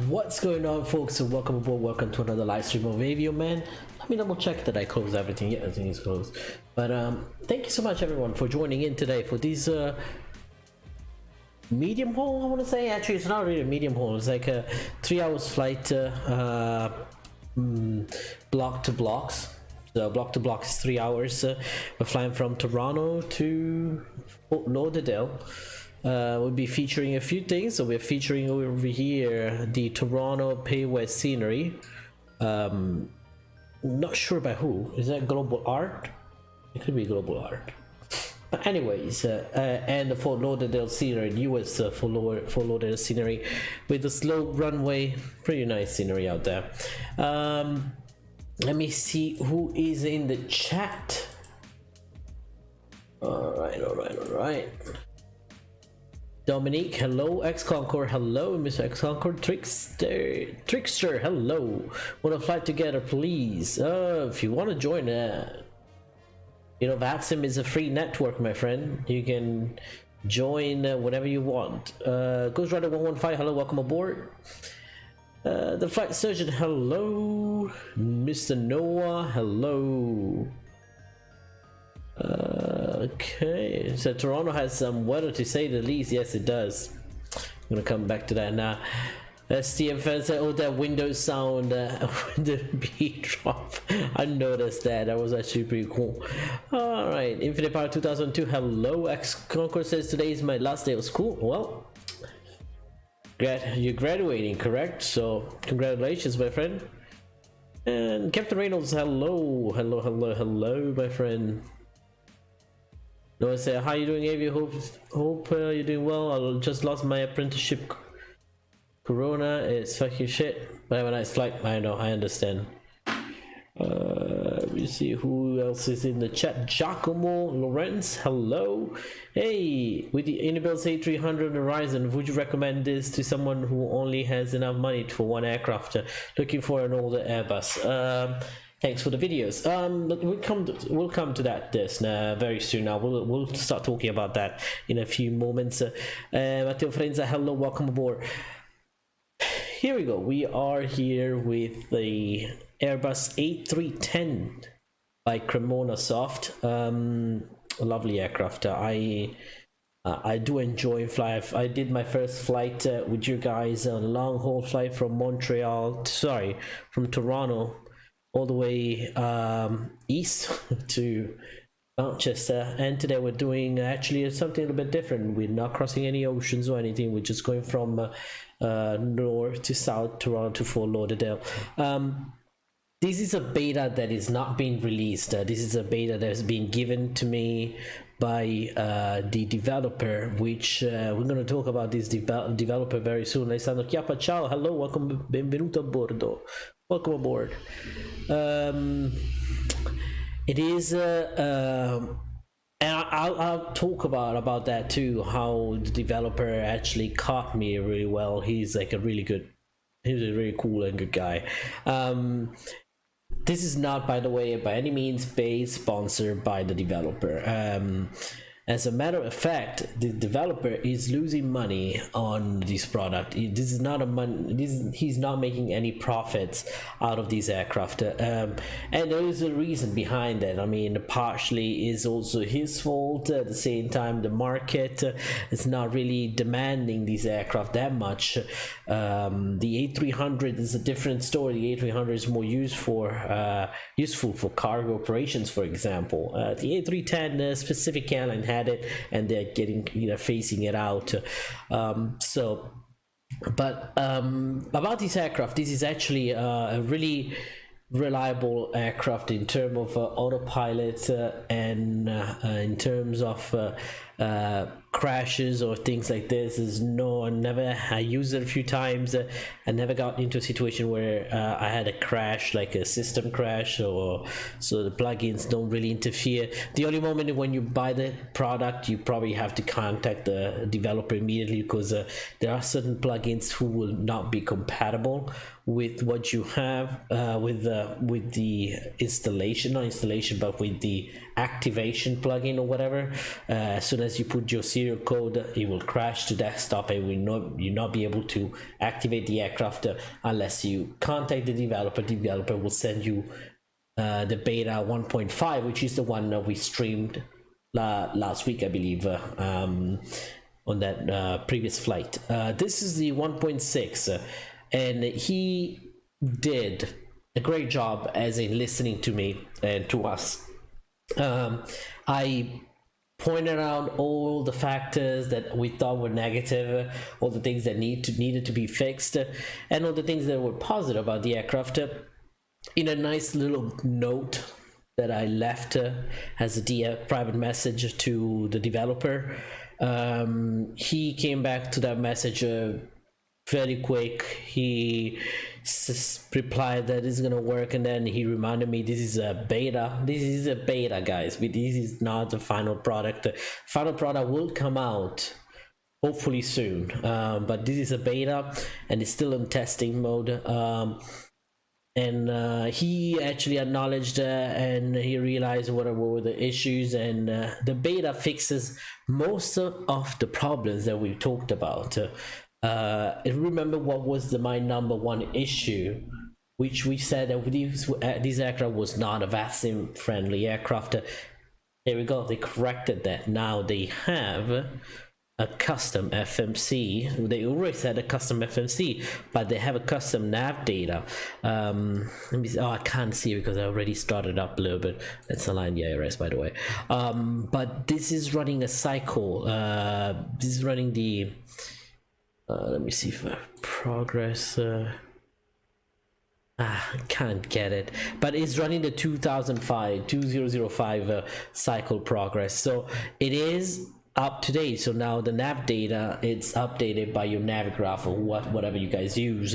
What's going on, folks, and welcome aboard. Welcome to another live stream of AvioMan. Let me double check that I closed everything. Yeah, everything is closed. But thank you so much, everyone, for joining in today for these medium haul. I want to say, actually, it's not really a medium haul. It's like a 3 hours flight, block to blocks. So block to block is 3 hours. We're flying from Toronto to Lauderdale. We'll be featuring a few things. So we're featuring over here the Toronto PAYWARE scenery. Not sure by who. Is that Global Art? It could be Global Art. But anyways, and the Fort Lauderdale scenery, US Fort Lauderdale scenery with the slow runway. Pretty nice scenery out there. Let me see who is in the chat. All right. Dominique, hello. X-Concord, hello. Mr. X-Concord, Trickster, hello. Wanna fly together, please? If you want to join, you know, VATSIM is a free network, my friend. You can join whenever you want. Ghost Rider 115, hello, welcome aboard. The Flight Surgeon, hello. Mr. Noah, hello. Okay, so Toronto has some weather to say the least. Yes, it does. I'm gonna come back to that now. STM said, oh, that Windows sound the beat drop. I noticed that. That was actually pretty cool. All right, Infinite Power 2002. Hello, X Concord says today is my last day of school. Well, you're graduating, correct? So congratulations, my friend. And Captain Reynolds, hello, my friend. No, I say, how you doing, Avi? Hope you're doing well. I just lost my apprenticeship. Corona is fucking shit, but I have a nice flight. I know, I understand. We see who else is in the chat. Giacomo Lorenz, hello. Hey, with the Inabels A310 Horizon, would you recommend this to someone who only has enough money for one aircraft, looking for an older Airbus? Thanks for the videos. But we'll come to that very soon. Now we'll start talking about that in a few moments. Matteo Frenza, hello, welcome aboard. Here we go. We are here with the Airbus A310 by CremonaSoft. A lovely aircraft. I do enjoy flying. I did my first flight with you guys on a long haul flight from from Toronto all the way east to Manchester, and today we're doing actually something a little bit different. We're not crossing any oceans or anything. We're just going from north to south, Toronto to Fort Lauderdale. This is a beta that is not being released. This is a beta that has been given to me by the developer, which we're going to talk about this developer very soon. Alessandro Chiappa, ciao, hello, welcome, benvenuto a bordo, welcome aboard. It is and I'll talk about that too, how the developer actually caught me really well. He's like he's a really cool and good guy. This is not, by the way, by any means paid, sponsored by the developer. As a matter of fact, the developer is losing money on this product. This is not he's not making any profits out of this aircraft, and there is a reason behind that. I mean, partially is also his fault. At the same time, the market is not really demanding these aircraft that much. The A300 is a different story. The A300 is more useful for cargo operations, for example. The A310 specific airline had it, and they're phasing it out. About this aircraft, this is actually a really reliable aircraft in terms of autopilot and in terms of crashes or things like this. I used it a few times. I never got into a situation where I had a crash, like a system crash, so the plugins don't really interfere. The only moment when you buy the product, you probably have to contact the developer immediately, because there are certain plugins who will not be compatible with what you have with the installation, not installation, but with the activation plugin or whatever. As soon as you put your serial code, it will crash to desktop, and you'll not be able to activate the aircraft unless you contact the developer. The developer will send you the beta 1.5, which is the one that we streamed last week, I believe, on that previous flight. This is the 1.6, and he did a great job as in listening to me and to us. I pointed out all the factors that we thought were negative, all the things that needed to be fixed, and all the things that were positive about the aircraft in a nice little note that I left as a private message to the developer. He came back to that message fairly quick. He replied that it's gonna work, and then he reminded me this is a beta. This is a beta, guys. This is not the final product. The final product will come out hopefully soon, but this is a beta and it's still in testing mode. And he actually acknowledged and he realized what were the issues, and the beta fixes most of the problems that we talked about. Remember what was my number one issue, which we said that this aircraft was not a vaccine friendly aircraft. Here we go, they corrected that. Now they have a custom FMC. They always had a custom FMC, but they have a custom nav data. Let me see. Oh, I can't see because I already started up a little bit. Let's align the IRS, by the way. But this is running a cycle. This is running the let me see if progress. I can't get it, but it's running the 2005 cycle progress, so it is up to date. So now the nav data, it's updated by your Navigraph or whatever you guys use,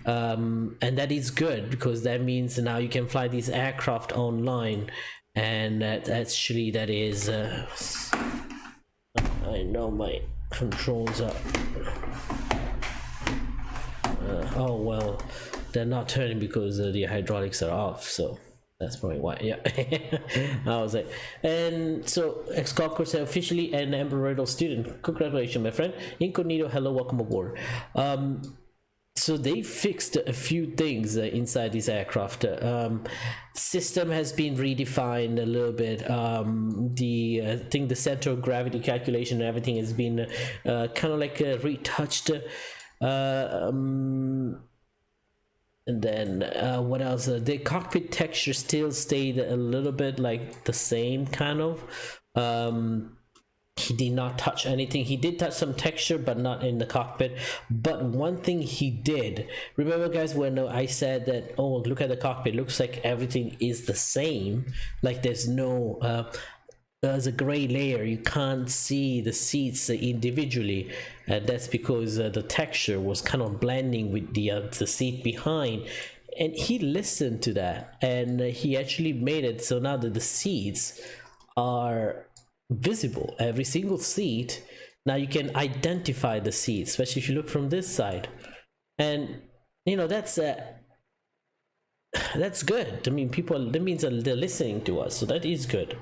and that is good because that means now you can fly these aircraft online, and that is I know my controls are oh well, they're not turning because the hydraulics are off, so that's probably why. Yeah. I was like, and so X-Cocker said officially an Embry-Riddle student. Congratulations, my friend. Incognito, hello, welcome aboard. So they fixed a few things inside this aircraft. System has been redefined a little bit. I think the center of gravity calculation and everything has been kind of like retouched. And then what else? The cockpit texture still stayed a little bit like the same kind of. He did not touch anything. He did touch some texture, but not in the cockpit. But one thing he did, remember guys, when I said that, oh, look at the cockpit, looks like everything is the same, like there's no there's a gray layer, you can't see the seats individually, and that's because the texture was kind of blending with the seat behind. And he listened to that, and he actually made it so now that the seats are visible, every single seat. Now you can identify the seats, especially if you look from this side, and you know that's good. I mean, that means they're listening to us, so that is good.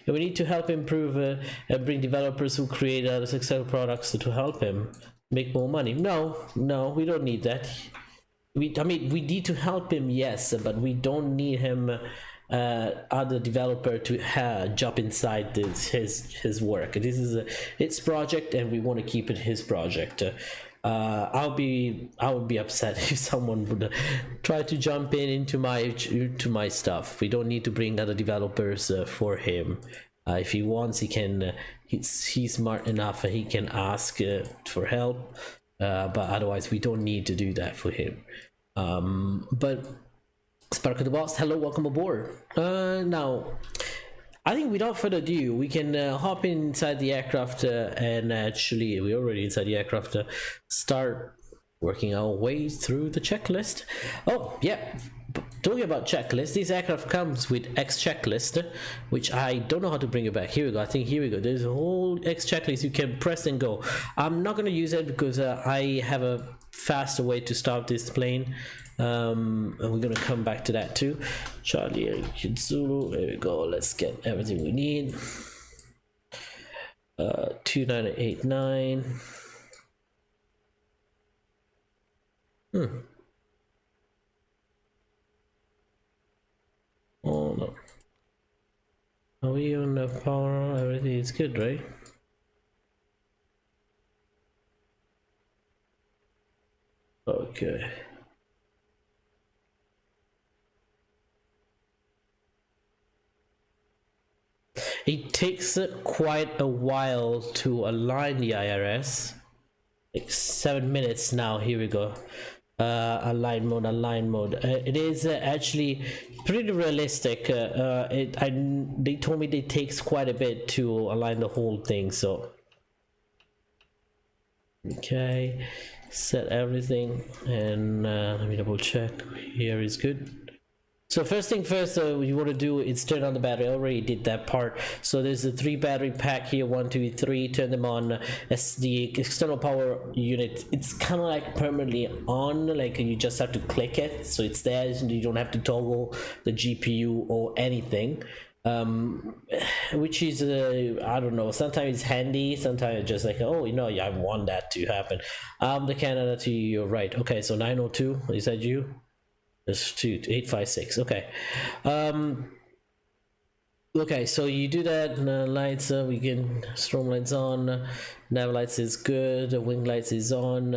And we need to help improve and bring developers who create successful products to help him make more money. No, we don't need that. I mean, we need to help him, yes, but we don't need him, other developer, to jump inside his work. This is its project, and we want to keep it his project. I would be upset if someone would try to jump into my stuff. We don't need to bring other developers for him. If he wants, he can. He's smart enough, and he can ask for help. But otherwise, we don't need to do that for him. But Spark of the Boss, hello, welcome aboard. Now, I think without further ado, we can hop inside the aircraft and actually, we're already inside the aircraft, start working our way through the checklist. Oh, yeah, talking about checklist, this aircraft comes with X checklist, which I don't know how to bring it back. Here we go, I think here we go. There's a whole X checklist you can press and go. I'm not going to use it because I have a faster way to start this plane. And we're gonna come back to that too. Charlie Zulu, there we go. Let's get everything we need. 2989. Oh no, are we on the power? Everything is good, right? Okay. It takes quite a while to align the IRS, like 7 minutes now. Here we go. Align mode. It is actually pretty realistic. They told me it takes quite a bit to align the whole thing. So okay, set everything, and let me double check. Here is good. So first thing first, you want to do is turn on the battery. I already did that part. So there's the 3 battery pack here, 1 2 3. Turn them on. As the external power unit, it's kind of like permanently on, like you just have to click it, so it's there. You don't have to toggle the GPU or anything, which is I don't know, sometimes it's handy, sometimes it's just like, oh, you know, I want that to happen. The Canada to your right. Okay, so 902, is that you? There's 856. Okay. Okay, so you do that. Lights, we can strobe lights on. Nav lights is good. Wing lights is on.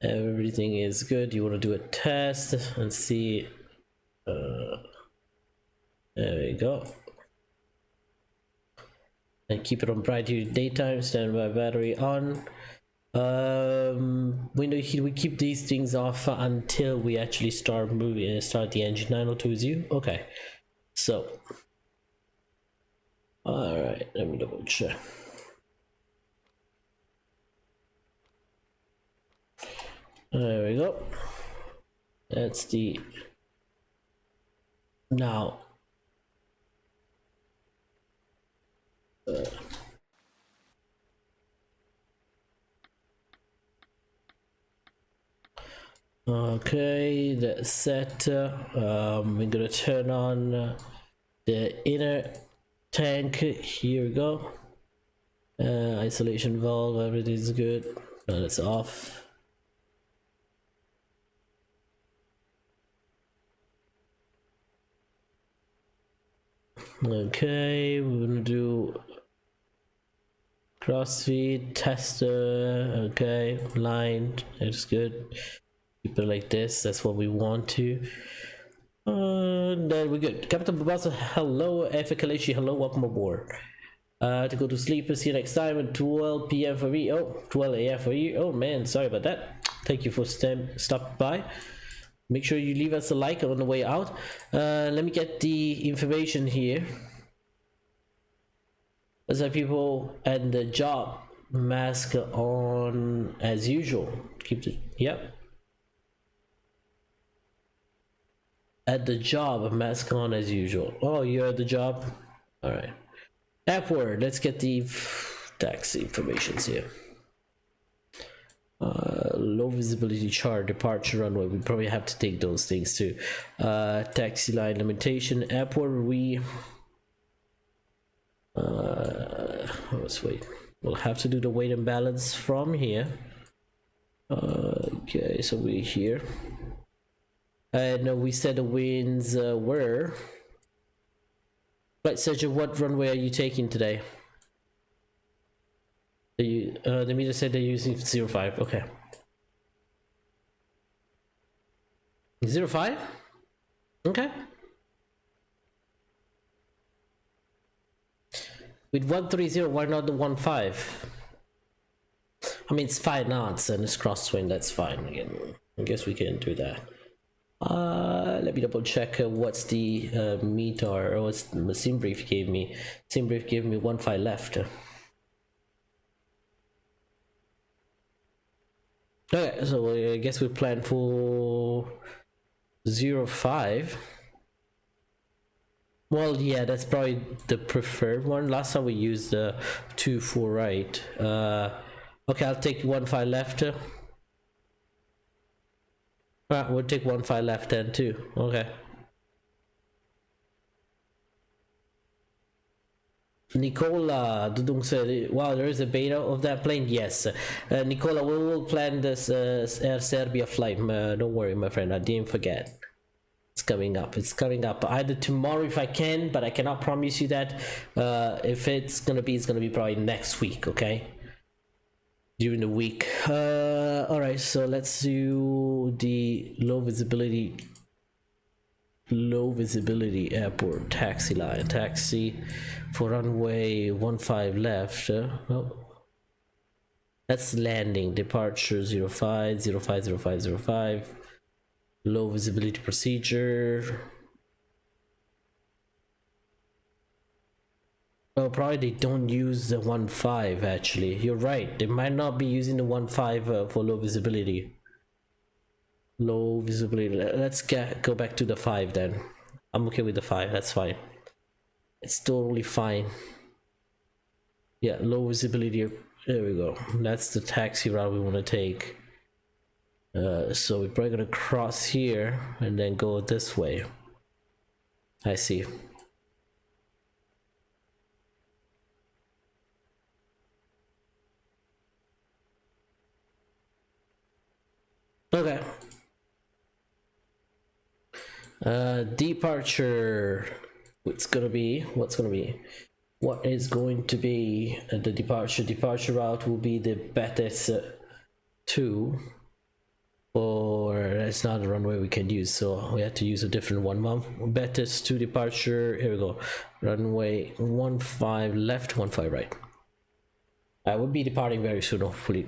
Everything is good. You want to do a test and see. There we go. And keep it on bright here daytime. Standby battery on. Window heat, we keep these things off until we actually start moving and start the engine. 902 is you. Okay, so all right, let me double check. There we go. That's the now okay, that's set. We're gonna turn on the inner tank. Here we go. Isolation valve, everything's good. It's off. Okay, we're gonna do crossfeed tester. Okay, lined. It's good. Keep it like this. That's what we want to. Then we're good. Captain Babasa, hello. Efa Kaleshi, hello. Welcome aboard. To go to sleep. See you next time at 12 p.m. for me. Oh, 12 a.m. for you. Oh man, sorry about that. Thank you for stopping by. Make sure you leave us a like on the way out. Let me get the information here. There's like people at the job, mask on as usual. Keep the, yep. At the job, mask on as usual. Oh, you're at the job? All right. Upward, let's get the taxi informations here. Low visibility chart, departure runway. We probably have to take those things too. Taxi line limitation. Upward, we let's wait. We'll have to do the weight and balance from here. Okay, so we're here. And we said the winds were. Right, Sergio, what runway are you taking today? The meter said they're using 05. Okay. 05? Okay. With 130, why not the 15? I mean, it's 5 knots and it's crosswind. That's fine. Again, I guess we can do that. Let me double check what's the meter or what's the sim brief gave me. Sim brief gave me 15 left. Okay, so I guess we plan for 05. Well, yeah, that's probably the preferred one. Last time we used the 2-4 right. Okay, I'll take 15 left. Alright, we'll take 15 left then too. Okay. Nicola Dudung said, wow, there is a beta of that plane. Yes, Nicola, we will plan this Air Serbia flight. Don't worry, my friend, I didn't forget. It's coming up. It's coming up either tomorrow if I can, but I cannot promise you that. If it's gonna be probably next week. Okay, during the week. All right, so let's do the low visibility airport taxi line. Taxi for runway 15 left. Oh, that's landing. Departure 05 05 05 05. Low visibility procedure. Oh, probably they don't use the 1.5 actually. You're right. They might not be using the 1.5 for low visibility. Low visibility. Let's go back to the 5 then. I'm okay with the 5. That's fine. It's totally fine. Yeah, low visibility. There we go. That's the taxi route we want to take. So we're probably gonna cross here and then go this way. I see. Okay. Departure. What is going to be the departure route will be the Beta 2, or it's not a runway we can use, so we have to use a different one. Beta 2 departure. Here we go. Runway 15 left, 15 right. I will be departing very soon, hopefully.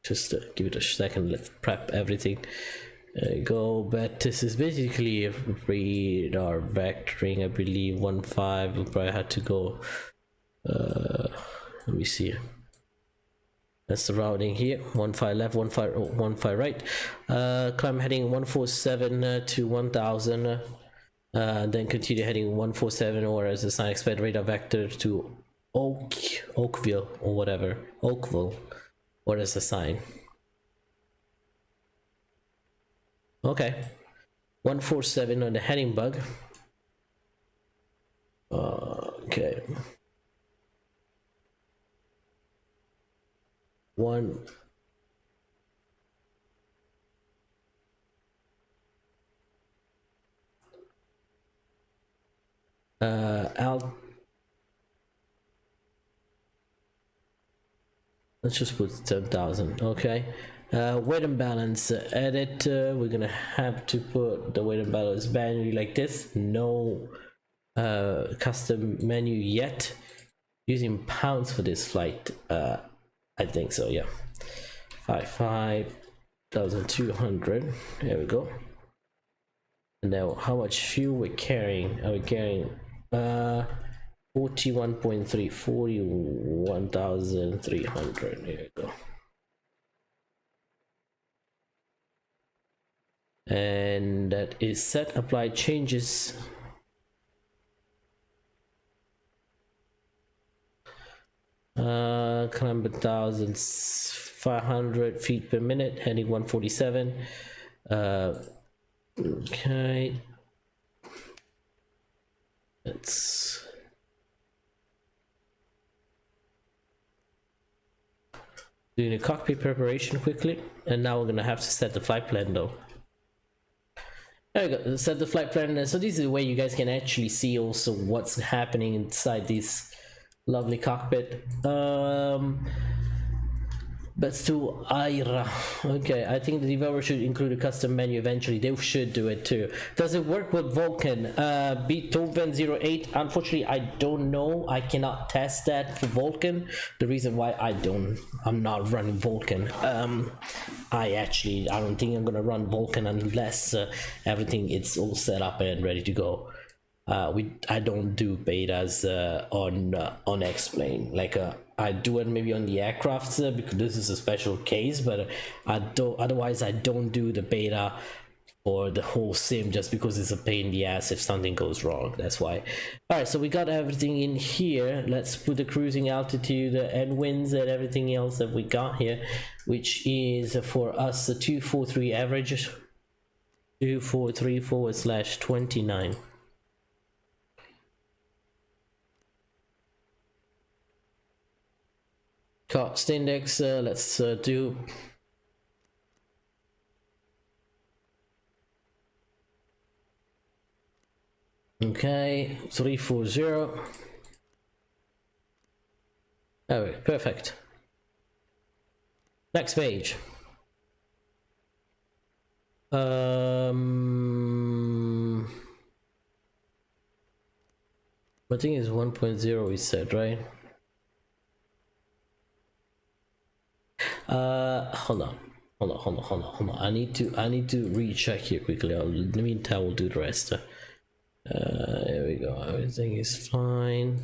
Just give it a second. Let's prep everything. Go, but this is basically radar vectoring, I believe. 15. We'll probably have to go. Let me see. That's the routing here. 15 left, 15 right. Climb heading 147 to 1000. Then continue heading 147, or as the sign expect radar vector to Oakville or whatever. Oakville. What is the sign? Okay, 147 on the heading bug. Okay. One. Let's just put 10,000. Okay. Weight and balance edit. We're gonna have to put the weight and balance manually like this. No custom menu yet. Using pounds for this flight. I think so. Yeah. 5,200. There we go. And now, how much fuel we're carrying? Are we carrying 41.3, 41,300. Here we go. And that is set. Apply changes. Climb 1,500 feet per minute, heading 147. Okay. Let's doing a cockpit preparation quickly, and now we're gonna have to set the flight plan though. There we go. Set the flight plan. So this is the way you guys can actually see also what's happening inside this lovely cockpit. Let's do IRA. Okay, I think the developer should include a custom menu eventually. They should do it too. Does it work with Vulkan? Beethoven 08. Unfortunately, I don't know. I cannot test that for Vulkan. The reason why I'm not running Vulkan. I don't think I'm gonna run Vulkan unless everything is all set up and ready to go. I don't do betas on X-Plane. Like I do it maybe on the aircraft because this is a special case, but otherwise I don't do the beta or the whole sim just because it's a pain in the ass if something goes wrong. That's why. All right, so we got everything in here. Let's put the cruising altitude and winds and everything else that we got here, which is for us the 243 average, 243/29. Cost index, let's do okay, 340. Oh, perfect. Next page. I think it's 1.0 we said, right? Hold on. I need to recheck here quickly. In the meantime, we'll do the rest. There we go. Everything is fine.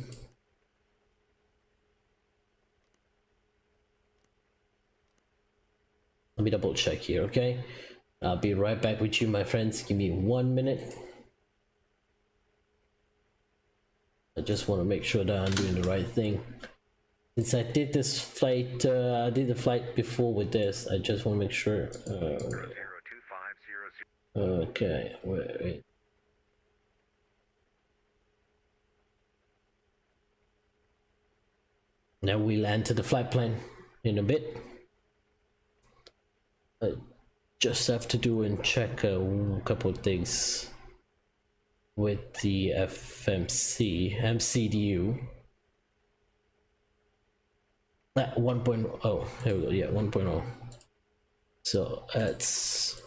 Let me double check here, okay? I'll be right back with you, my friends. Give me 1 minute. I just want to make sure that I'm doing the right thing. Since I did this flight, I did the flight before with this, I just want to make sure. Okay, wait. Now we'll enter the flight plan in a bit. I just have to do and check a couple of things with the MCDU. At 1.0, here we go, yeah, 1.0. So that's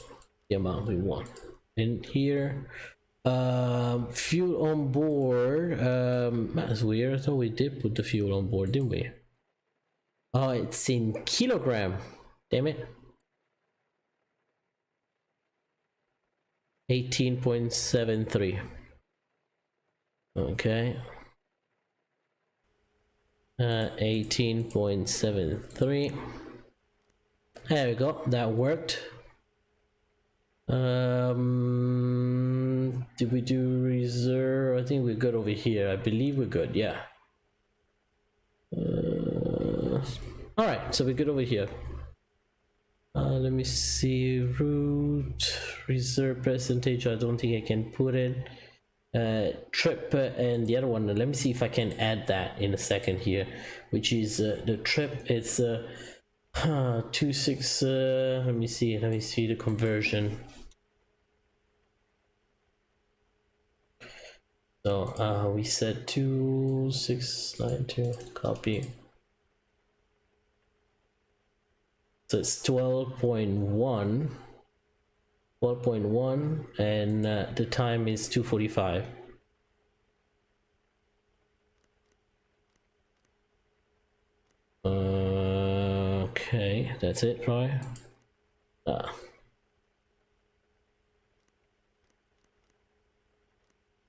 the amount we want in here. Fuel on board, that's weird. I thought we did put the fuel on board, didn't we? Oh, it's in kilogram, damn it. 18.73. okay, 18.73. there we go, that worked. Did we do reserve? I think we're good over here. I believe we're good, yeah. All right, so we're good over here. Let me see, route reserve percentage. I don't think I can put it. Trip and the other one, let me see if I can add that in a second here, which is the trip. It's 26, let me see the conversion. So we said 2692, copy. So it's 12.1, and the time is 2:45. Okay, that's it, right?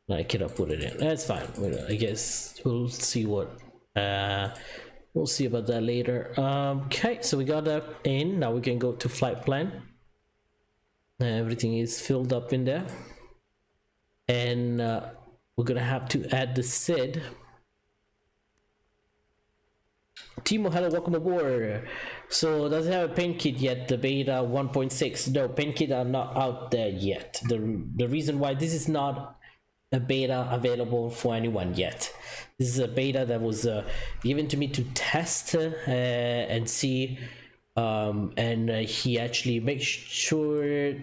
I cannot put it in. That's fine. I guess we'll see what we'll see about that later. Okay, so we got that in. Now we can go to flight plan. Everything is filled up in there, and we're gonna have to add the SID. Timo, hello, welcome aboard. So does it have a paint kit yet? The beta 1.6? No, paint kit are not out there yet. The reason why this is not a beta available for anyone yet. This is a beta that was given to me to test and see, and he actually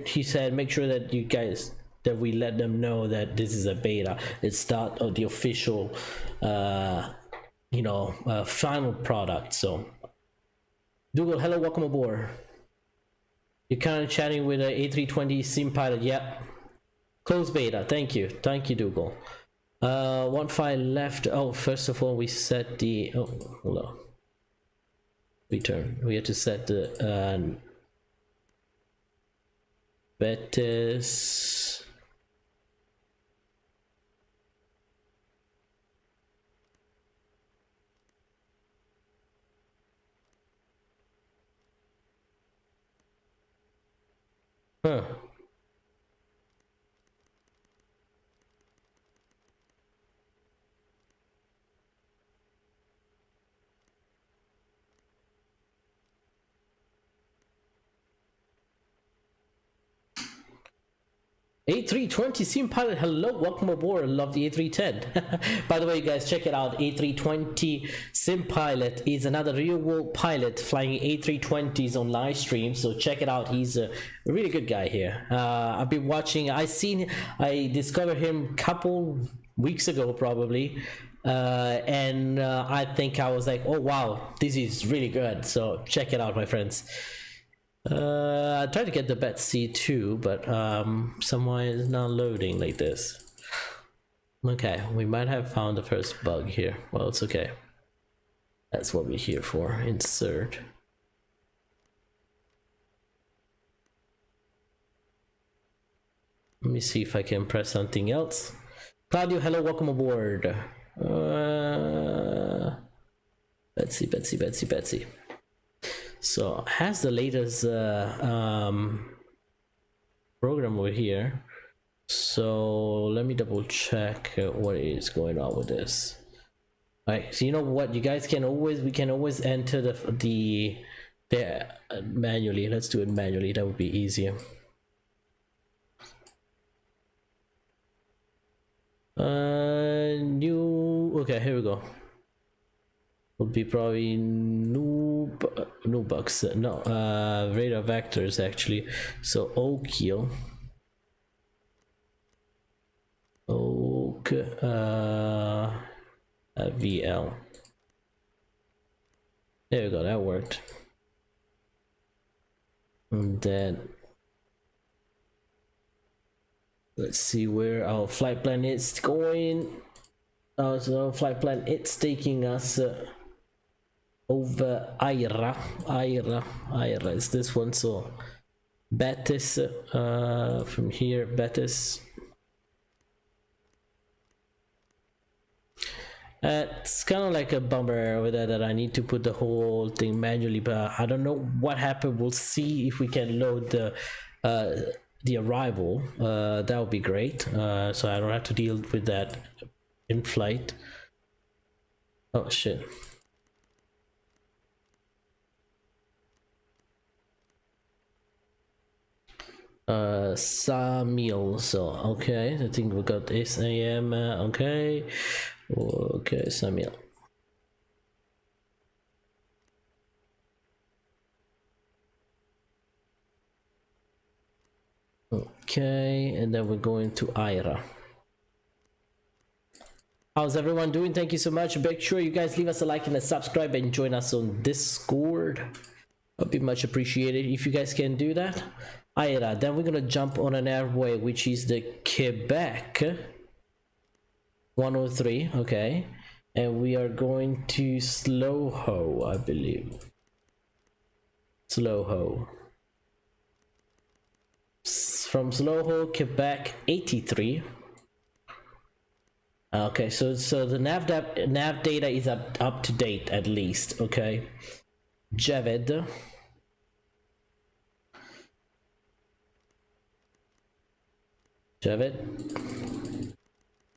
he said make sure that you guys, that we let them know that this is a beta. It's not the official final product. So Dougal, hello, welcome aboard. You're kind of chatting with a A320 sim pilot. Yep. Close beta. Thank you Dougal. One file left. Oh, first of all, we set the hold on, return. We had to set the Betis. Huh. A320 sim pilot, hello, welcome aboard. I love the A310. By the way, guys, check it out. A320 sim pilot is another real world pilot flying A320s on live stream, so check it out. He's a really good guy here. I've been watching. I discovered him a couple weeks ago probably, and I think I was like, oh wow, this is really good. So check it out, my friends. I tried to get the Betsy too, but someone is not loading like this. Okay, we might have found the first bug here. Well, it's okay. That's what we're here for. Insert. Let me see if I can press something else. Claudio, hello, welcome aboard. Betsy. So has the latest program over here. So let me double check what is going on with this. All right, so you know what, you guys can always, we can always enter the manually. Let's do it manually, that would be easier. New, okay, here we go. Would be probably new bugs, no, radar vectors actually. So OKIL, VL. There we go, that worked. And then let's see where our flight plan is going. So our flight plan, it's taking us over Ira is this one. So Betis, from here, Betis. It's kind of like a bummer over there that I need to put the whole thing manually, but I don't know what happened. We'll see if we can load the arrival. That would be great, so I don't have to deal with that in flight. Oh shit. Samil, so okay, I think we got SAM, okay. Okay, Samuel. Okay, and then we're going to Ira. How's everyone doing? Thank you so much. Make sure you guys leave us a like and a subscribe and join us on Discord. That'd be much appreciated if you guys can do that. Ira, then we're gonna jump on an airway which is the Quebec 103, okay, and we are going to Slow-Ho, I believe. Slow-Ho. From Slow-Ho, Quebec 83. Okay, so the nav data is up to date at least, okay. Javed.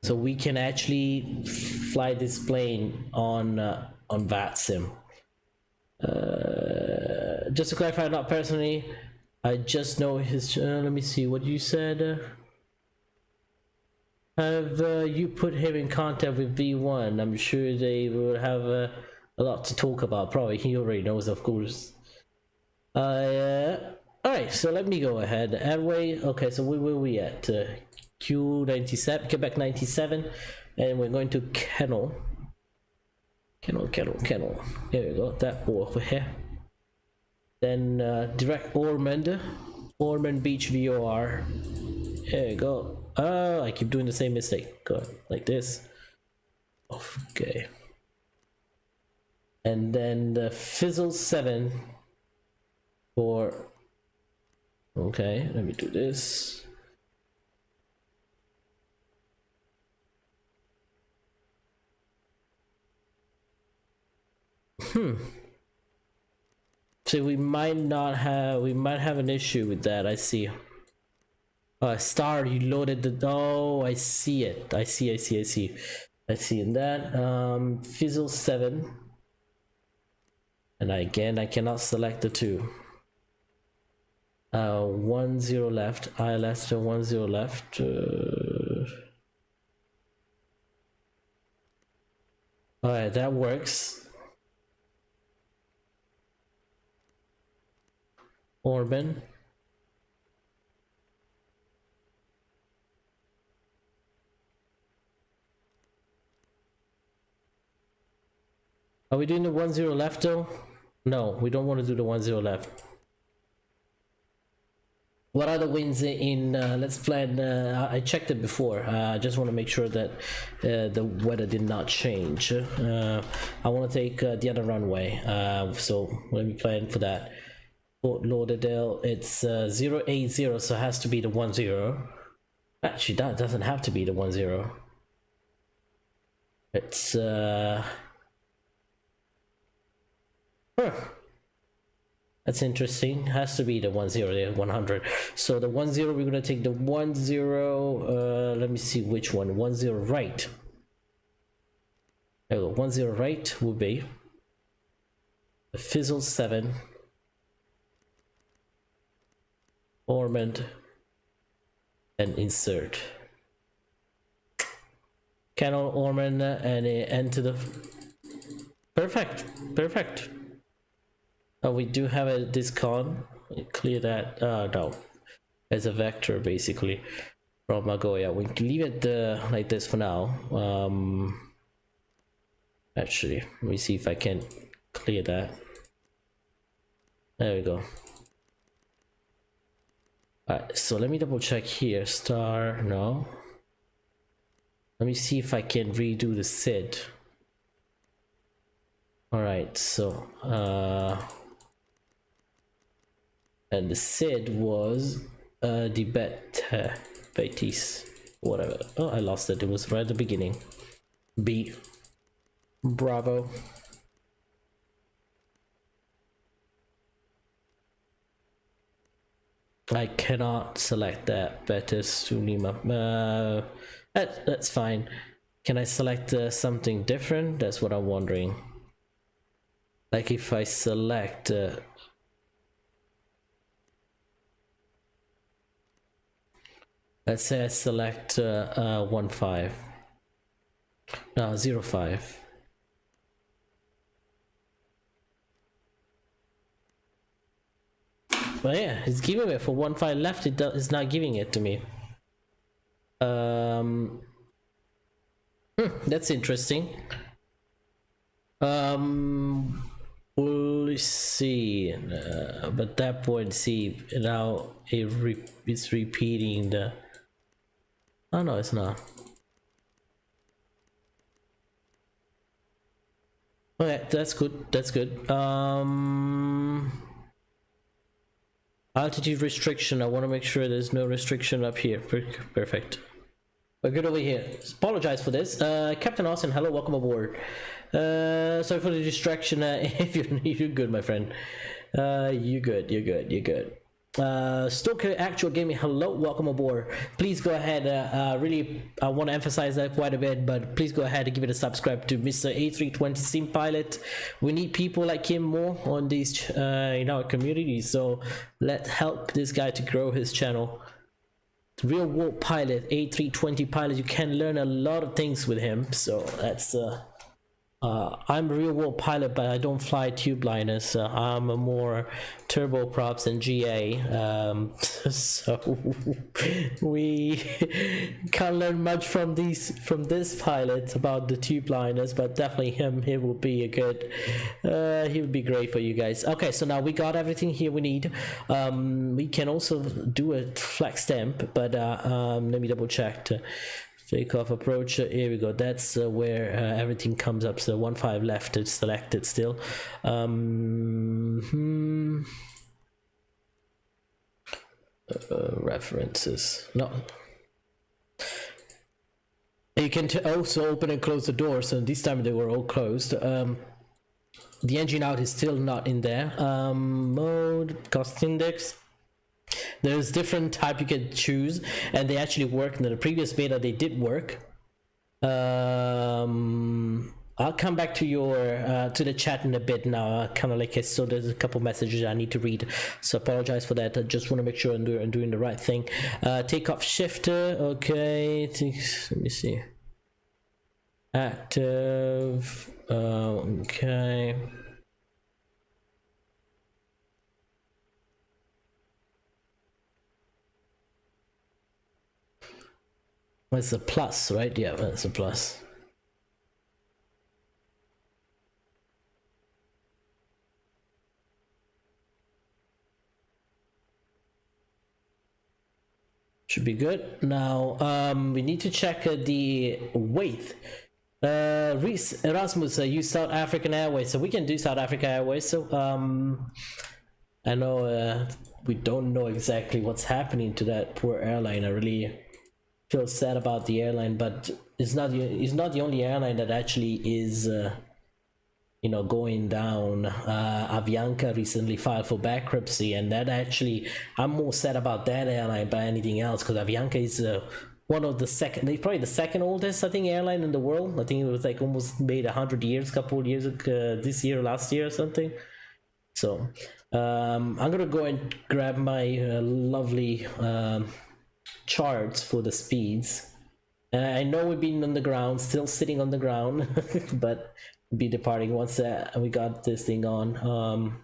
So we can actually fly this plane on VATSIM. Just to clarify, not personally, I just know his. Let me see what you said. Have you put him in contact with V1? I'm sure they will have a lot to talk about. Probably he already knows, of course. Alright, so let me go ahead. Airway. Okay, so where were we at? Q97, Quebec 97, and we're going to Kennel. Here we go, that over here. Then direct Ormond Beach VOR. There you go. Oh, I keep doing the same mistake. Go like this. Okay. And then the Fizzle 7 for. Okay, let me do this. So we might have an issue with that. I see. Star, you loaded the. Oh, I see it. I see in that. Fizzle 7. And again, I cannot select the two. 1-0 left. ILS to 1-0 left. Alright, that works. Orban. Are we doing the 1-0 left though? No, we don't want to do the 1-0 left. What are the winds in let's plan? I checked it before. I just want to make sure that the weather did not change. I want to take the other runway, so let me plan for that. Fort Lauderdale, it's 080, so it has to be the 10. Actually, that doesn't have to be the 10. It's That's interesting. Has to be the 10, the 100. So the 10, we're gonna take the 10. Let me see which one. 10 right. There we go. 10 right will be the Fizzle 7, Ormond, and insert. Canon Ormond and enter the. Perfect. Perfect. We do have a discon. Clear that. No, as a vector basically from Magoya. We can leave it like this for now. Actually, let me see if I can clear that. There we go. Alright, so let me double check here. Star, no. Let me see if I can redo the SID. Alright, so and the SID was the Betis, whatever. Oh, I lost it. It was right at the beginning. B. Bravo. I cannot select that. Betis to Lima. That's fine. Can I select something different? That's what I'm wondering. Like if I select let's say I select 15. No, 05. But yeah, it's giving it for 15 left. It's not giving it to me. That's interesting. We'll see. But that point, see now it's repeating the. Oh no, it's not. Okay, that's good. That's good. Altitude restriction. I want to make sure there's no restriction up here. Perfect. We're good over here. Apologize for this. Captain Austin, hello, welcome aboard. Sorry for the distraction. If you're good, my friend. You're good. You're good. Stoker Actual Gaming, hello, welcome aboard. Please go ahead. Really, I want to emphasize that quite a bit, but please go ahead and give it a subscribe to Mr. A320 Sim Pilot. We need people like him more on these in our community, so let's help this guy to grow his channel. Real world pilot, A320 pilot, you can learn a lot of things with him, so that's I'm a real world pilot, but I don't fly tube liners. I'm a more turboprops and GA, so we can't learn much from this pilot about the tube liners, but definitely he will be a good he would be great for you guys. Okay, so now we got everything here we need. We can also do a flex stamp, but let me double check. Takeoff approach, here we go. That's where everything comes up. So 15 left, it's selected still. References, no. You can also open and close the doors, so this time they were all closed. The engine out is still not in there. Mode, cost index. There's different type you can choose, and they actually work. In the previous beta they did work. I'll come back to your to the chat in a bit now. Kind of like so there's a couple messages I need to read, so apologize for that. I just want to make sure I'm doing the right thing. Takeoff shifter, okay. Let me see. Active, okay. It's a plus, right? Yeah, that's a plus. Should be good. Now we need to check the weight. Erasmus, use South African Airways, so we can do South Africa Airways. So I know we don't know exactly what's happening to that poor airline. I really feel sad about the airline, but it's not the only airline that actually is you know, going down. Avianca recently filed for bankruptcy, and that actually, I'm more sad about that airline by anything else, because Avianca is one of the probably the second oldest, I think, airline in the world. I think it was like almost made 100 years, couple of years this year, last year or something. So I'm gonna go and grab my lovely charts for the speeds. I know we've been on the ground, still sitting on the ground, but we'll be departing once we got this thing on.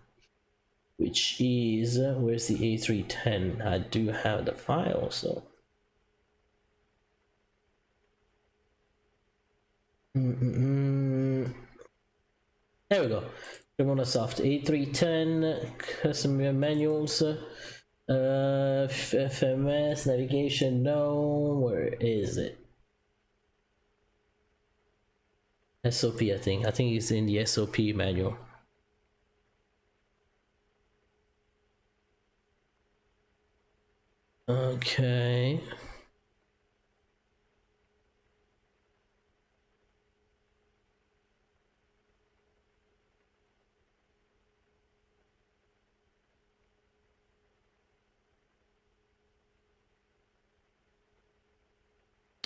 Which is where's the A310? I do have the file, so. There we go. CremonaSoft A310 customer manuals, FMS navigation. No, where is it? SOP, I think it's in the SOP manual. Okay.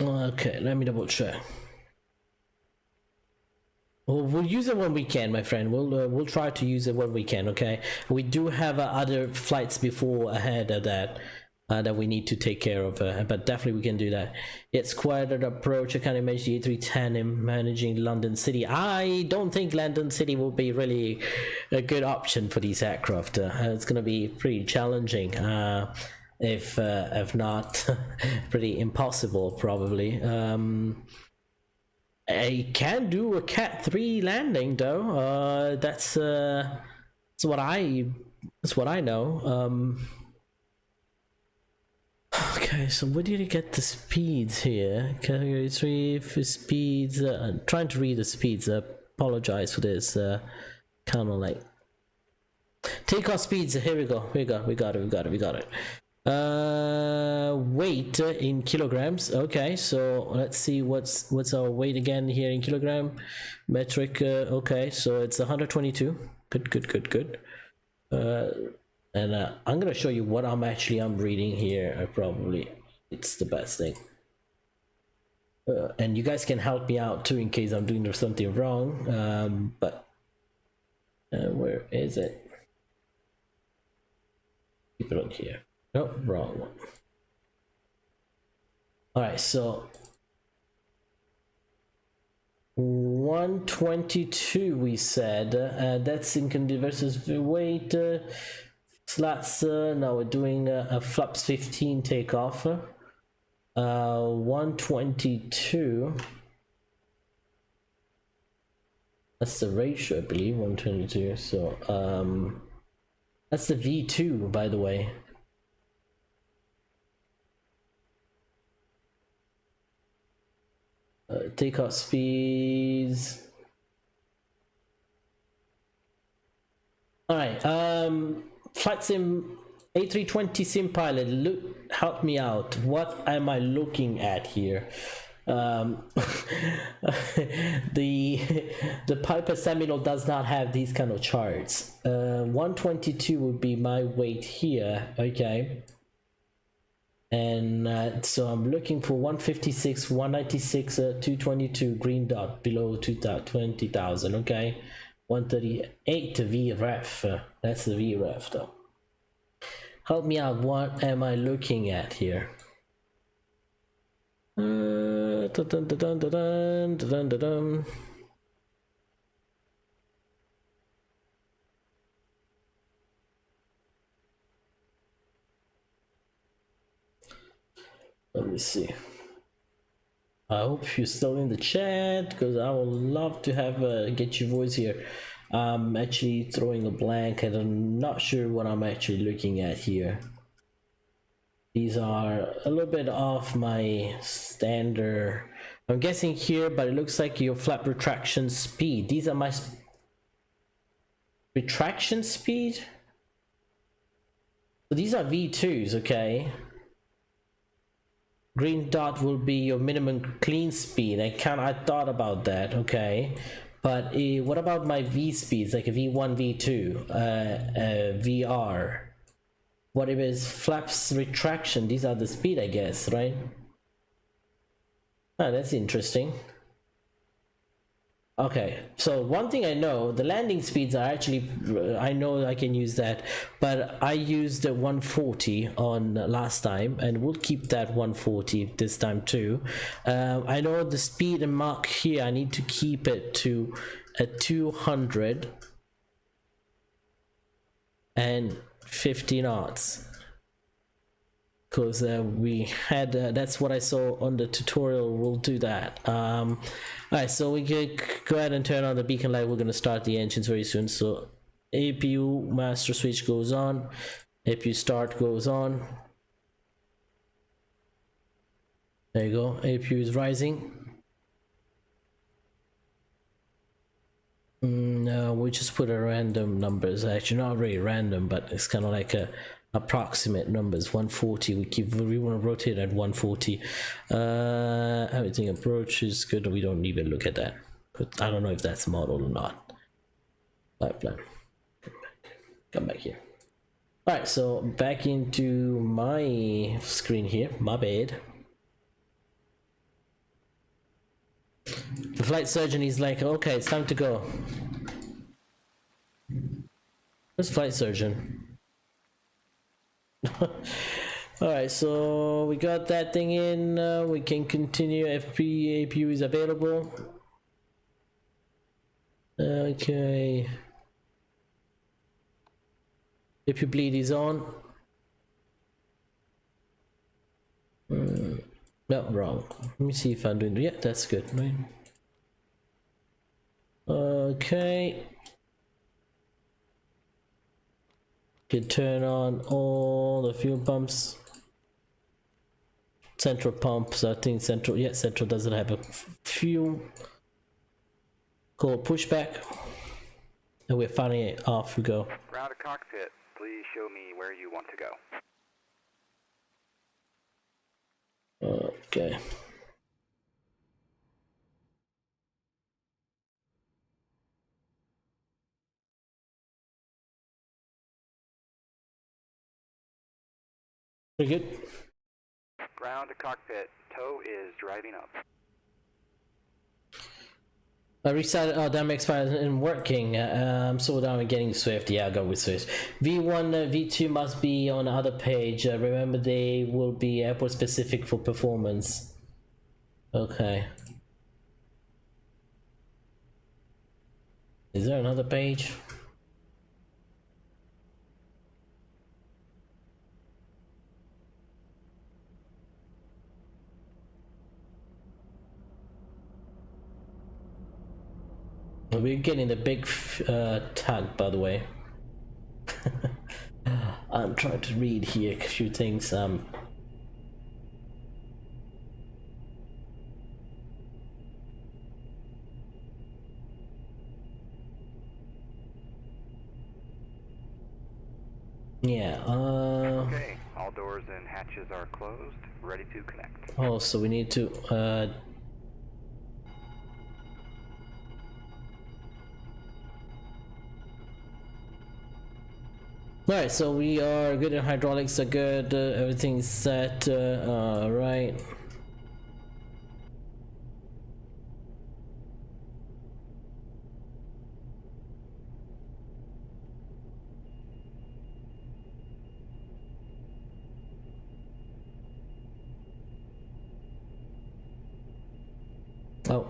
Okay, let me double check. We'll use it when we can, my friend. We'll try to use it when we can. Okay, we do have other flights ahead of that that we need to take care of, but definitely we can do that. It's quite an approach. I can't imagine the A310 in managing London City. I don't think London City will be really a good option for these aircraft. It's going to be pretty challenging. If not pretty impossible, probably. I can do a Cat 3 landing though. That's what I know. Okay, so where did you get the speeds here? Category 3 for speeds. I'm trying to read the speeds. I apologize for this. Kind of like takeoff speeds. Here we go. We got it. Weight in kilograms. Okay, so let's see what's our weight again here in kilogram metric. Okay, so it's 122. Good. And I'm gonna show you what I'm reading here. Probably it's the best thing, and you guys can help me out too in case I'm doing something wrong. But where is it? Keep it on here. Oh, wrong one. All right, so 122 we said. That's in versus weight. Slats. Now we're doing a flaps 15 takeoff. 122. That's the ratio, I believe. 122. So that's the V2, by the way. Takeoff speeds. All right. Flight sim A320 sim pilot. Help me out. What am I looking at here? The Piper Seminole does not have these kind of charts. 122 would be my weight here. Okay. And so I'm looking for 156, 196, 222 green dot below 20,000. Okay, 138 VREF. That's the VREF though. Help me out. What am I looking at here? Let me see. I hope you're still in the chat, because I would love to have get your voice here. I'm actually throwing a blank and I'm not sure what I'm actually looking at here. These are a little bit off my standard. I'm guessing here, but it looks like your flap retraction speed. These are my retraction speed. So these are V2s, okay. Green dot will be your minimum clean speed. I thought about that, okay. But what about my V speeds, like a V1, V2, VR? What if it's flaps retraction? These are the speed, I guess, right? Oh, that's interesting. Okay, so one thing I know, the landing speeds are actually, I know I can use that, but I used the 140 on last time, and we'll keep that 140 this time too. I know the speed and mark here, I need to keep it to a 250 knots. Because we had that's what I saw on the tutorial. We'll do that. Alright, so we can go ahead and turn on the beacon light. We're going to start the engines very soon. So APU master switch goes on, APU start goes on. There you go, APU is rising. No, we just put a random numbers, actually not really random, but it's kind of like a approximate numbers. 140, we want to rotate at 140. Everything approach is good. We don't even look at that, but I don't know if that's model or not. Pipeline, come back here. All right, so back into my screen here, my bad. The flight surgeon is like, okay, it's time to go. Where's flight surgeon? Alright, so we got that thing in, we can continue. FP APU is available. Okay, APU bleed is on. No, wrong. Let me see if I'm doing, yeah, that's good, right? Okay, can turn on all the fuel pumps. Central pumps, I think central, yeah, central doesn't have a fuel. Call Pushback, and we're firing it off. We go. Ground to cockpit, please show me where you want to go. Okay. Pretty good. Ground to cockpit, tow is driving up. I restarted, oh, damn expired and working. So now I'm getting Swift. Yeah, I'll go with Swift. V1, V2 must be on the other page. Remember, they will be airport specific for performance. Okay. Is there another page? We're getting the big tag, by the way. I'm trying to read here a few things. Yeah. Okay, all doors and hatches are closed. Ready to connect. Oh, so we need to. Alright, so we are good, and hydraulics are good, everything's set, alright. Oh,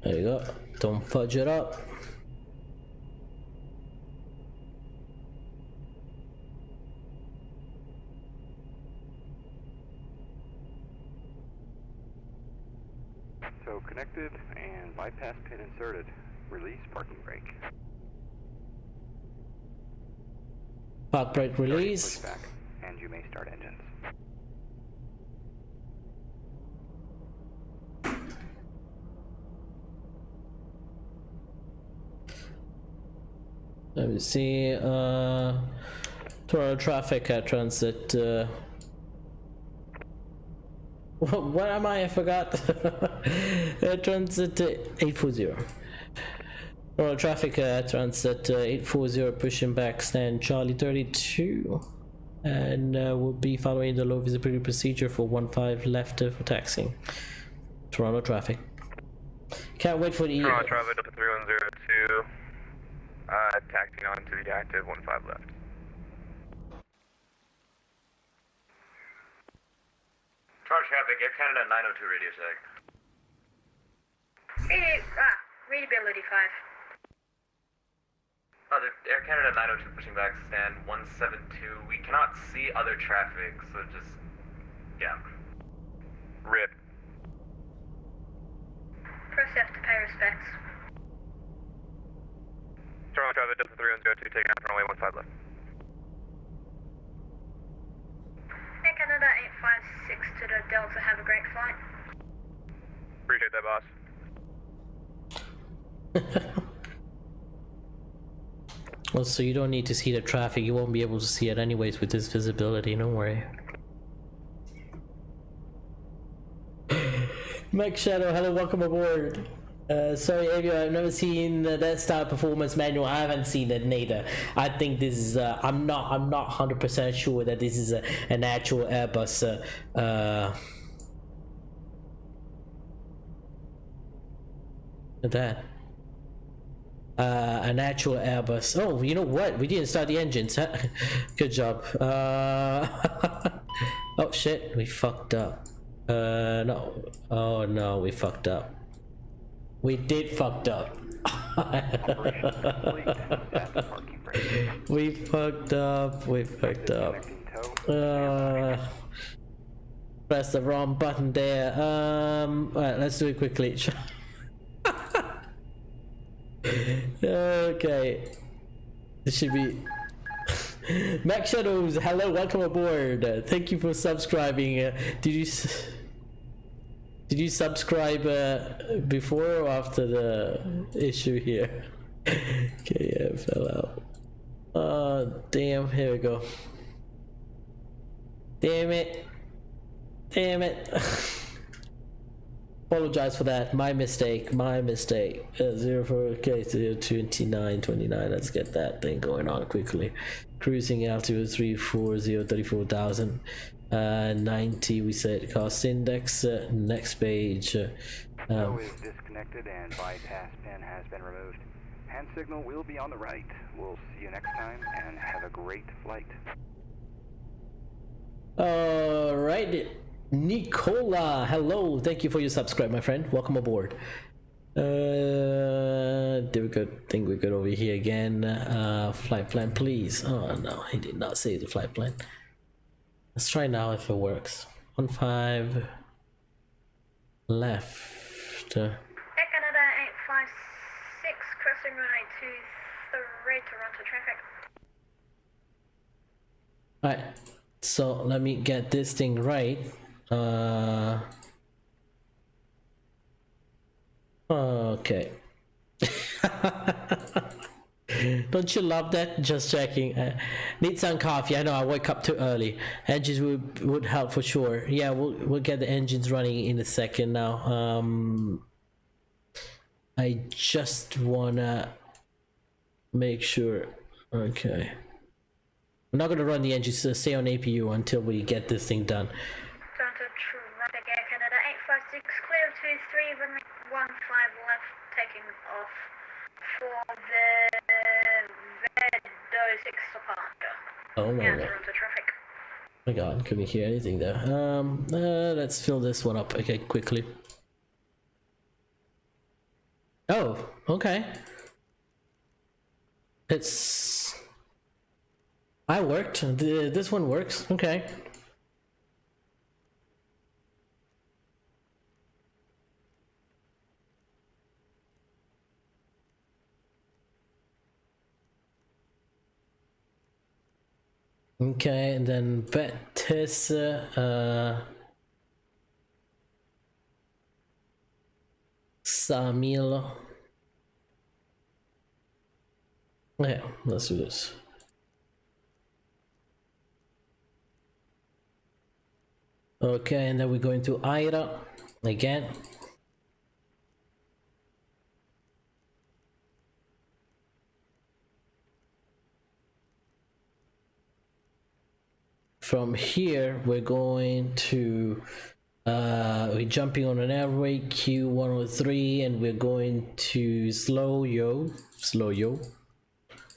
there you go, don't fudge it up. So connected and bypass pin inserted. Release parking brake. Park brake release. Pushback, and you may start engines. Let me see, Toronto traffic at transit, What am I forgot. Transit 840. Toronto traffic, transit 840 pushing back stand Charlie 32, and we'll be following the low visibility procedure for 15 left for taxiing. Toronto traffic. Can't wait for the Toronto traffic up to 3102, taxiing on to the active 15 left. Toronto traffic, Air Canada 902 radio check. Readability 5. Air Canada 902 pushing back stand 172. We cannot see other traffic, so just, yeah. RIP. Process to pay respects. Toronto traffic up to 3102, taking out runway 15 left. Air Canada 856 to the Delta, have a great flight. Appreciate that, boss. Well, so you don't need to see the traffic. You won't be able to see it anyways with this visibility. Don't worry. Mike Shadow, hello, welcome aboard. Sorry, Avio, I've never seen that style performance manual. I haven't seen it neither. I think this is. I'm not 100% sure that this is an actual Airbus. That. An actual Airbus. Oh, you know what? We didn't start the engines. Huh? Good job. Oh shit, we fucked up. No. Oh no, we fucked up. We did fucked up. We fucked up. We fucked up. Press the wrong button there. Alright, let's do it quickly. Okay, this should be Mac Shadows. Hello, welcome aboard. Thank you for subscribing. Did you subscribe before or after the issue here? Okay, yeah, fell out. Oh damn, here we go. Damn it. Apologize for that. My mistake. 04, okay, 02929. Let's get that thing going on quickly. Cruising altitude 340, 34,000. 90, we said cost index. Next page. Tow is disconnected and bypass pin has been removed. Hand signal will be on the right. We'll see you next time and have a great flight. Alright. Nicola, hello, thank you for your subscribe, my friend. Welcome aboard. There we go. Think we're good over here again. Flight plan, please. Oh no, he did not say the flight plan. Let's try now if it works. 15 left. Air Canada 856, crossing runway 23, Toronto traffic. Alright, so let me get this thing right. Okay. Don't you love that? Just checking. Need some coffee. I know I wake up too early. Engines would help for sure. Yeah, we'll get the engines running in a second now. I just wanna make sure. Okay. We're not gonna run the engines to stay on APU until we get this thing done. Toronto traffic, Air Canada 856, clear of 23, runway 15 left, taking off for the Red 6 departure. Oh my god. Toronto traffic. Oh my god, couldn't hear anything there. Let's fill this one up, okay, quickly. Oh, okay. I worked. This one works, okay. Okay, and then Betis, Samil. Okay, let's do this. Okay, and then we're going to AIDA again. From here, we're going to we're jumping on an airway Q103, and we're going to slow yo,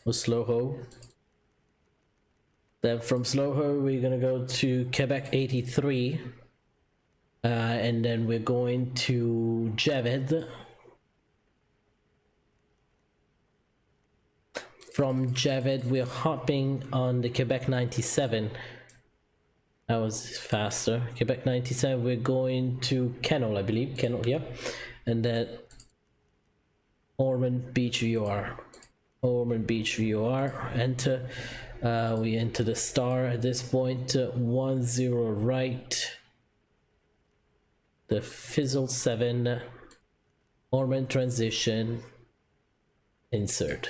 or slow ho. Then from slow ho, we're gonna go to Quebec 83, and then we're going to Javed. From Javed, we're hopping on the Quebec 97. That was faster. Quebec 97, we're going to Kennel, I believe. Kennel, yeah. And then Ormond Beach VOR. Ormond Beach VOR. Enter. We enter the star at this point. 10 right. The Fizzle 7. Ormond transition. Insert.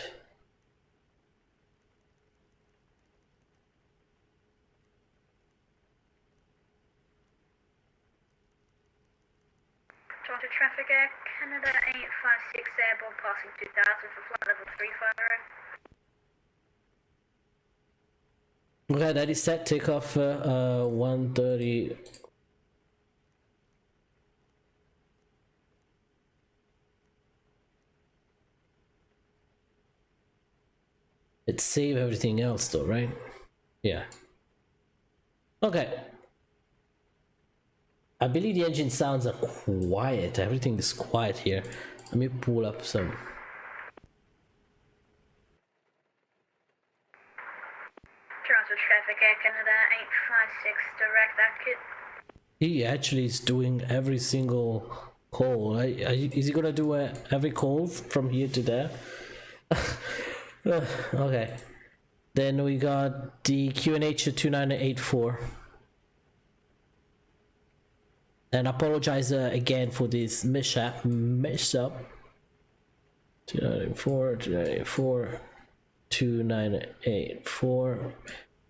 Toronto traffic Air Canada 856 airborne passing 2000 for flight level 350. Okay, that is set. Takeoff 130. It saved everything else though, right? Yeah. Okay. I believe the engine sounds are quiet. Everything is quiet here. Let me pull up some. Toronto traffic Air Canada 856 direct Atkit. He actually is doing every single call. Is he gonna do every call from here to there? Okay. Then we got the QNH 2984. And apologize again for this mishap. 2984, 2984.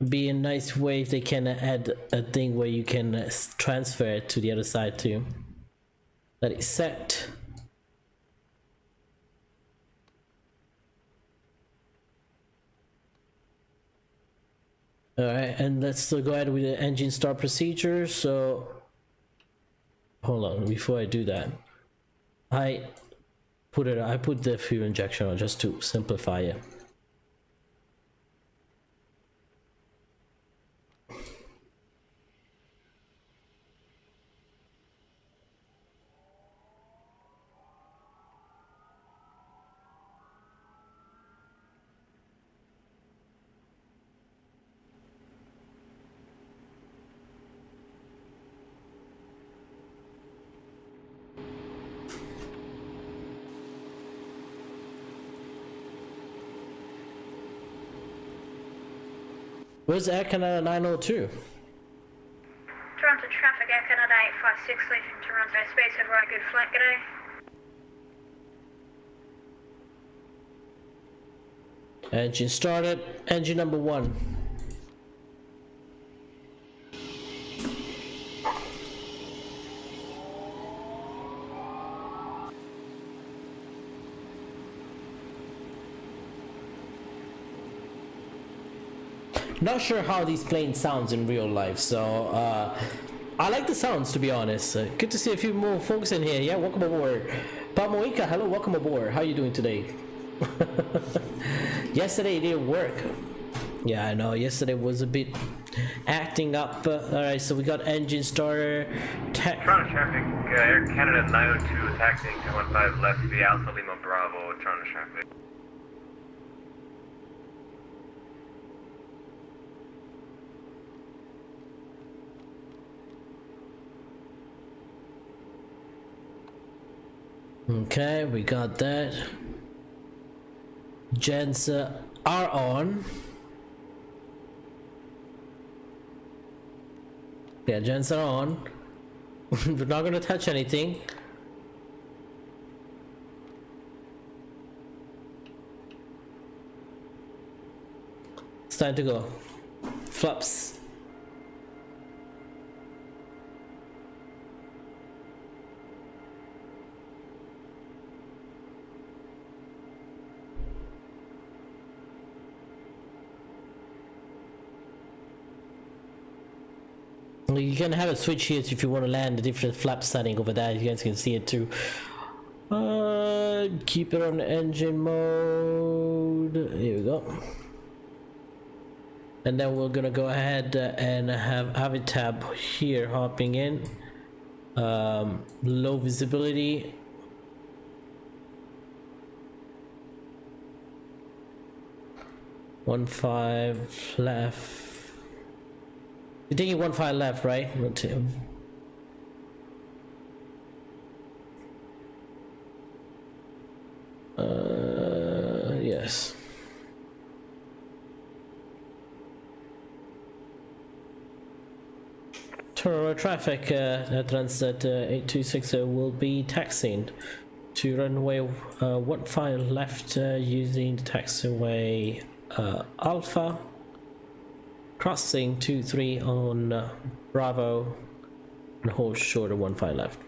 Be a nice way if they can add a thing where you can transfer it to the other side too. That is set. All right, and let's go ahead with the engine start procedure. So hold on, before I do that, I put the fuel injection on just to simplify it. Where's Air Canada 902? Toronto traffic Air Canada 856 leaving Toronto space over right, good flight, g'day. Engine started. Engine number 1. Not sure how these planes sounds in real life, so I like the sounds, to be honest. Good to see a few more folks in here. Yeah, welcome aboard. Pamoika, hello, welcome aboard. How are you doing today? Yesterday it didn't work. Yeah, I know. Yesterday was a bit acting up. All right, so we got engine starter. Toronto traffic, Air Canada 902 taxiing 215 left via Alpha Lima Bravo, Toronto traffic. Okay, we got that. Gens are on. Yeah, gens are on. We're not gonna touch anything. It's time to go. Flaps. You can have a switch here if you want to land a different flap setting over there. You guys can see it too. Keep it on engine mode. Here we go. And then we're gonna go ahead and have Avitab here hopping in. Low visibility. One five left. You're taking 1-5 left, right? Yes. Toronto traffic Transat 826 will be taxiing to runway 15 left using the taxiway Alpha, crossing 23 on Bravo and hold short of 15 left.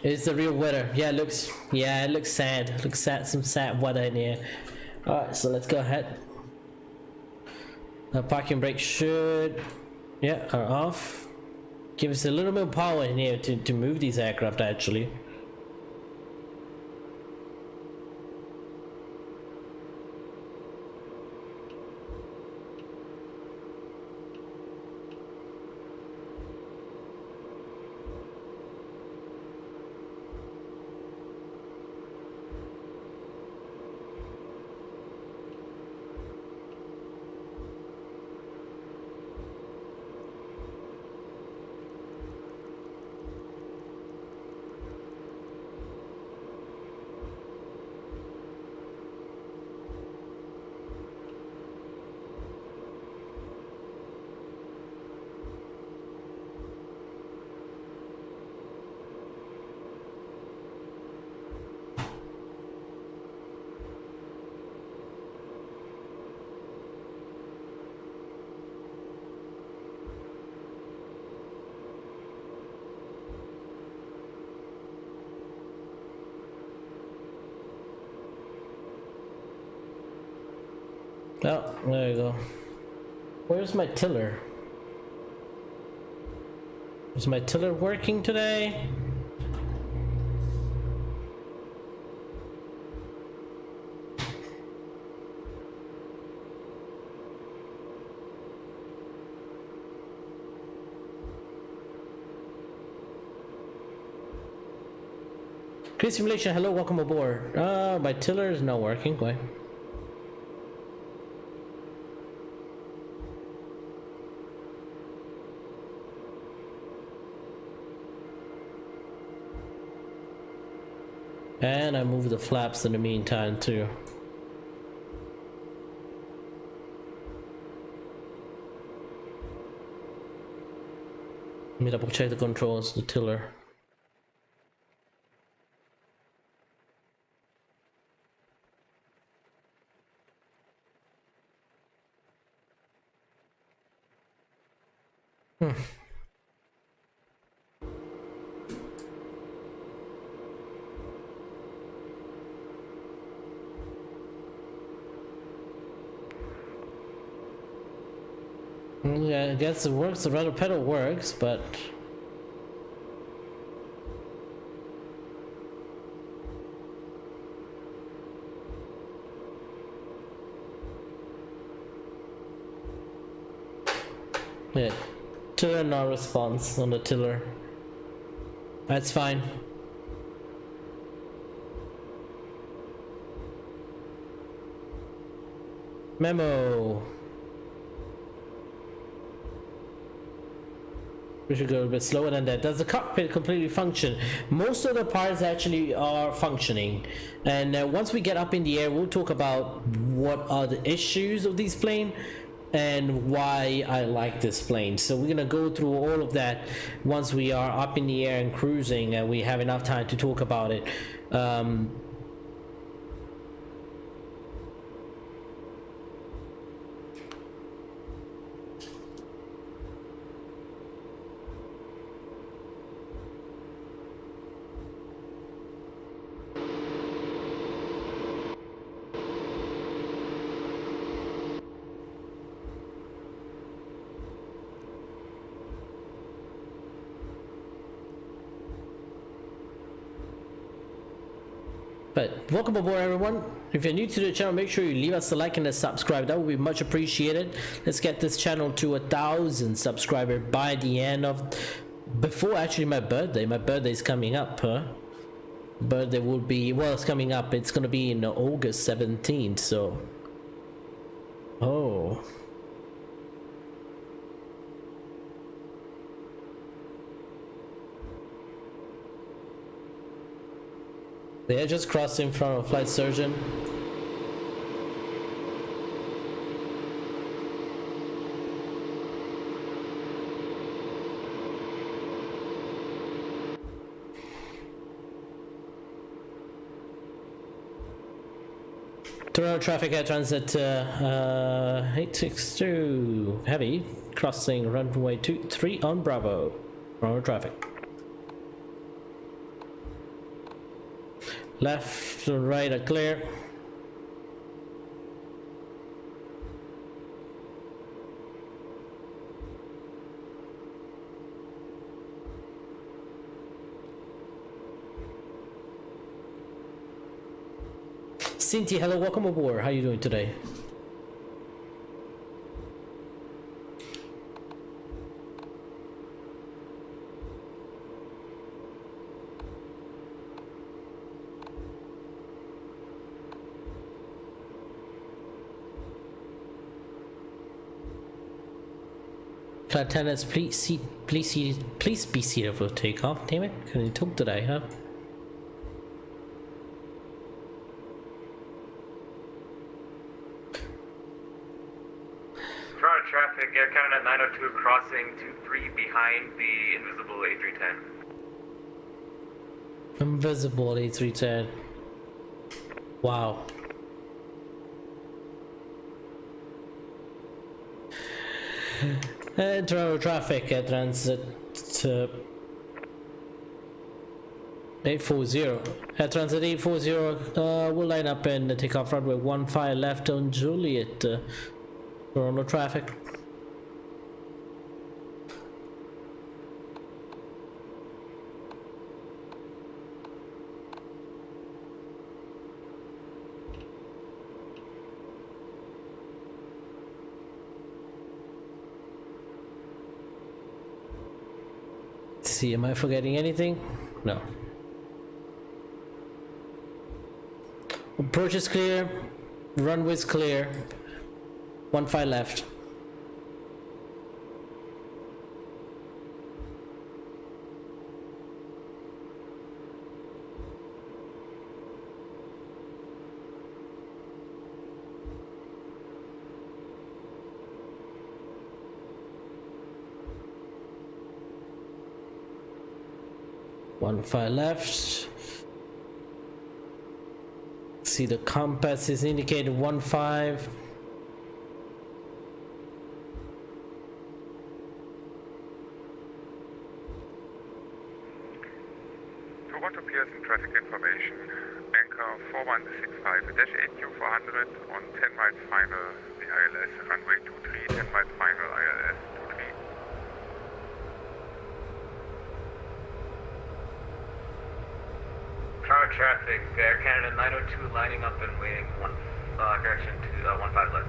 It's the real weather. Yeah, it looks sad. It looks sad, some sad weather in here. Alright, so let's go ahead. Parking brake should are off. Give us a little bit of power in here to move these aircraft actually. Oh, there you go. Where's my tiller? Is my tiller working today? Crew simulation, hello, welcome aboard. My tiller is not working. Why? And I move the flaps in the meantime too. Let me double check the controls, the tiller. Yeah, I guess it works, the rudder pedal works, but yeah, tiller no response on the tiller. That's fine. Memo. We should go a bit slower than that. Does the cockpit completely function? Most of the parts actually are functioning, and once we get up in the air, we'll talk about what are the issues of this plane and why I like this plane. So we're gonna go through all of that once we are up in the air and cruising, and we have enough time to talk about it. But welcome aboard, everyone. If you're new to the channel, make sure you leave us a like and a subscribe. That would be much appreciated. Let's get this channel to 1,000 subscribers by the end of, before actually my birthday. My birthday is coming up, huh? Birthday will be, well, it's coming up. It's gonna be in August 17th, so. Oh. They are just crossed in front of flight surgeon. Toronto traffic air transit 862 heavy crossing runway 23 on Bravo. Toronto traffic. Left to right are clear. Cynthia, hello, welcome aboard. How are you doing today? Flight attendants, please be seated for takeoff. Damn it, can you talk today, huh? Toronto traffic, Air Canada 902 crossing 23 behind the invisible A310. Invisible A310. Wow. Toronto traffic at transit 840. At transit 840, we'll line up in the takeoff runway 15 left on Juliet. Toronto traffic. See, am I forgetting anything? No. Approach is clear, runway's clear, 15 left. One file left. See, the compass is indicated 15. Toronto Pearson traffic information. Anchor 4165-8Q400 on 10 miles final, the ILS runway 23, 10 miles final ILS 23. Toronto traffic, Air Canada 902 lining up and waiting direction to 15 left.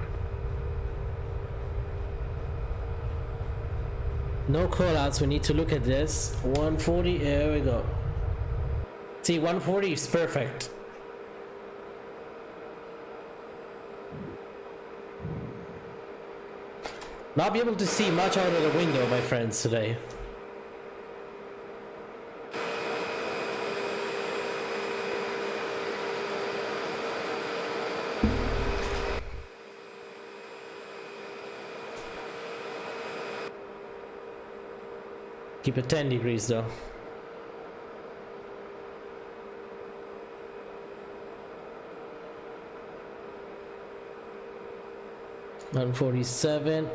No callouts, we need to look at this. 140, there we go. See, 140 is perfect. Not be able to see much out of the window, my friends, today. Keep it 10 degrees though. $147.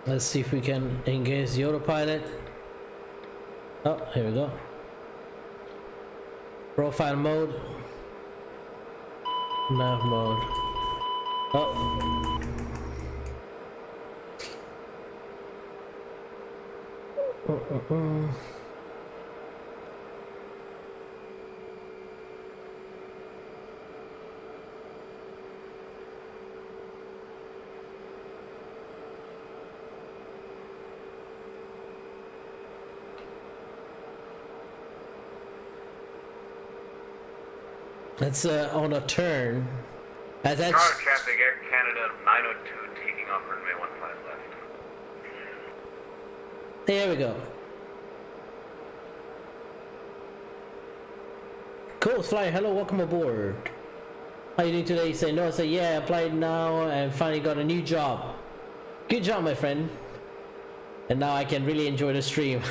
Let's see if we can engage the autopilot. Oh, here we go. Profile mode. Nav mode. Oh. That's on a turn. That's Car traffic, Air Canada 902 taking off runway 15 left. There we go. Cool, Fly, hello, welcome aboard. How you doing today? You say no, I say yeah, I applied now and finally got a new job. Good job, my friend. And now I can really enjoy the stream.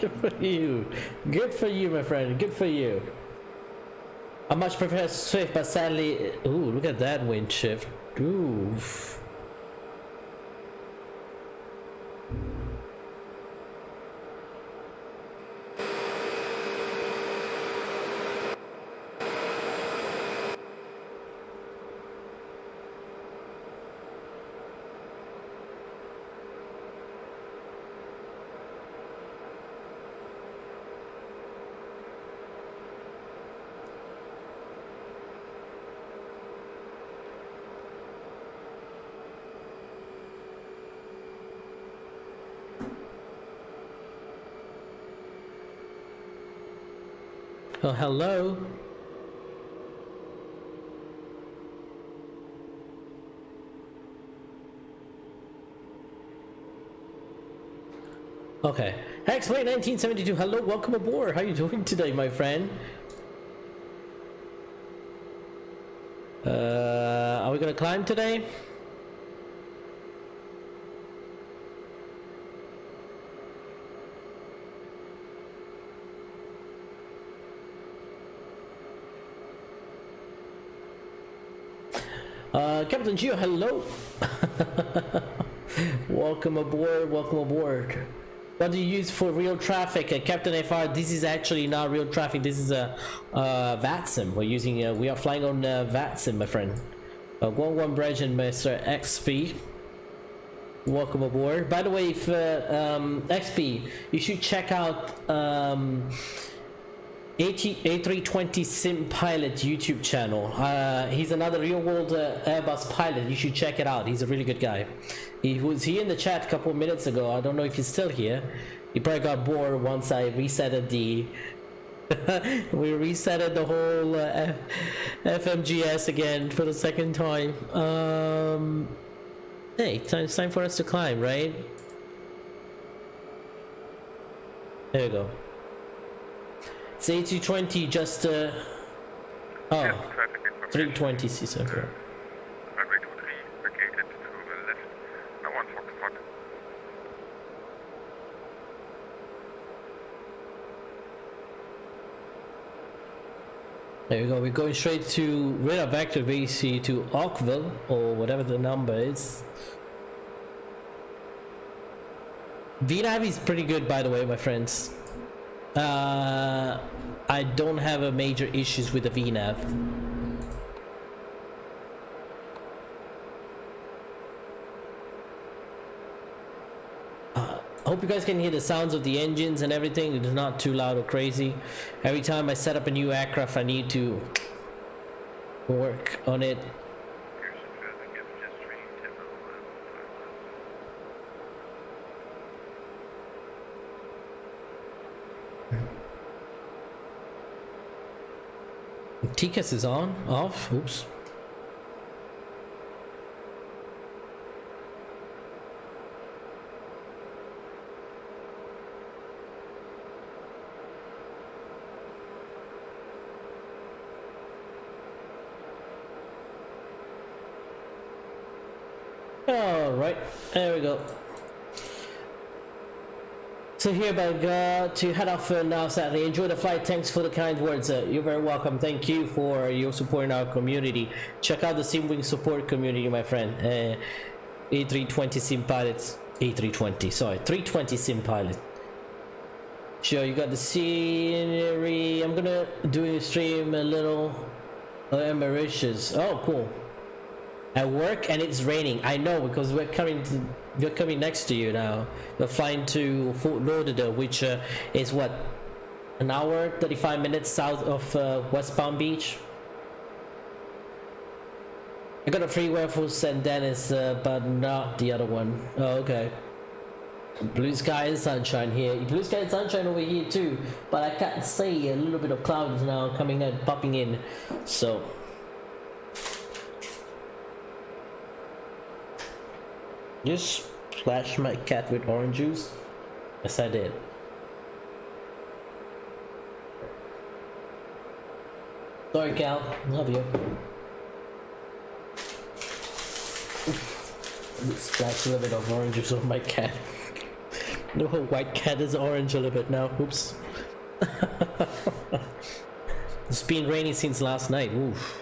Good for you. Good for you, my friend. Good for you. I much prefer Swift, but sadly... Ooh, look at that wind shift. Ooh. Oh, hello. Okay. X-Play 1972. Hello, welcome aboard. How you doing today, my friend? Are we gonna climb today? Captain Gio, hello. Welcome aboard, welcome aboard. What do you use for real traffic? Captain FR, this is actually not real traffic, this is a VATSIM. We're using, we are flying on VATSIM, my friend. 11 Bridge and Mr. XP. Welcome aboard. By the way, if XP, you should check out A320 Sim Pilot YouTube channel. He's another real-world Airbus pilot. You should check it out. He's a really good guy. He was here in the chat a couple of minutes ago. I don't know if he's still here. He probably got bored once I resetted the... we resetted the whole FMGS again for the second time. Hey, it's time for us to climb, right? There we go. It's A220 just oh, 320 C7. Runway 23, vacated to the left. Now on Foxtrot. There we go, we're going straight to radar vector basically to Oakville or whatever the number is. VNAV is pretty good, by the way, my friends. I don't have a major issues with the VNAV. I hope you guys can hear the sounds of the engines and everything. It's not too loud or crazy. Every time I set up a new aircraft, I need to work on it. TCAS is on, off, oops. All right, there we go. So here, but to head off now, sadly. Enjoy the flight. Thanks for the kind words. You're very welcome. Thank you for your support in our community. Check out the Simwing support community, my friend. A320 Sim Pilots. A320, sorry, 320 Sim Pilot. Sure, you got the scenery. I'm gonna do a stream a little Mauritius. Oh, cool. At work and it's raining. I know, because we're coming next to you now. We're flying to Fort Lauderdale, which is what, an hour 35 minutes south of West Palm Beach. I got a freeware for St. Dennis, but not the other one. Oh, okay. Blue sky and sunshine here. Blue sky and sunshine over here too, but I can't see a little bit of clouds now coming and popping in. So just splash my cat with orange juice. Yes, I did. Sorry, Cal. Love you. Splash a little bit of orange juice on my cat. No, white cat is orange a little bit now. Oops. It's been raining since last night. Oof.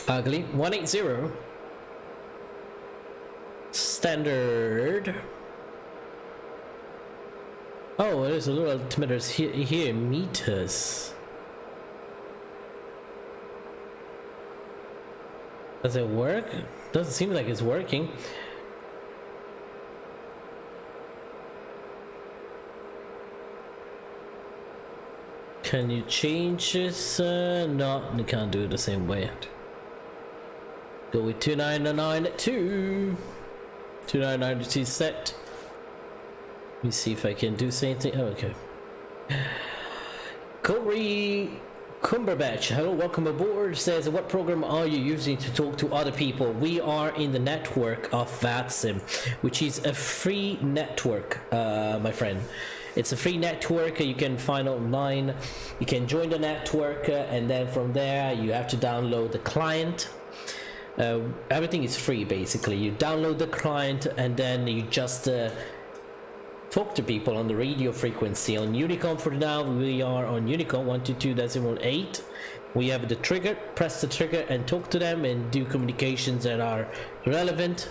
Ugly. 180. Standard. Oh, there's a little altimeters here. Meters. Does it work? Doesn't seem like it's working. Can you change this? No, you can't do it the same way. Go with 2992. 2992 set. Let me see if I can do something. Oh, okay. Corey Cumberbatch, hello, welcome aboard. Says, what program are you using to talk to other people? We are in the network of VATSIM, which is a free network, my friend. It's a free network you can find online. You can join the network, and then from there you have to download the client. Everything is free basically. You download the client and then you just talk to people on the radio frequency. On Unicom for now, we are on Unicom 122.8. We have the trigger, press the trigger and talk to them and do communications that are relevant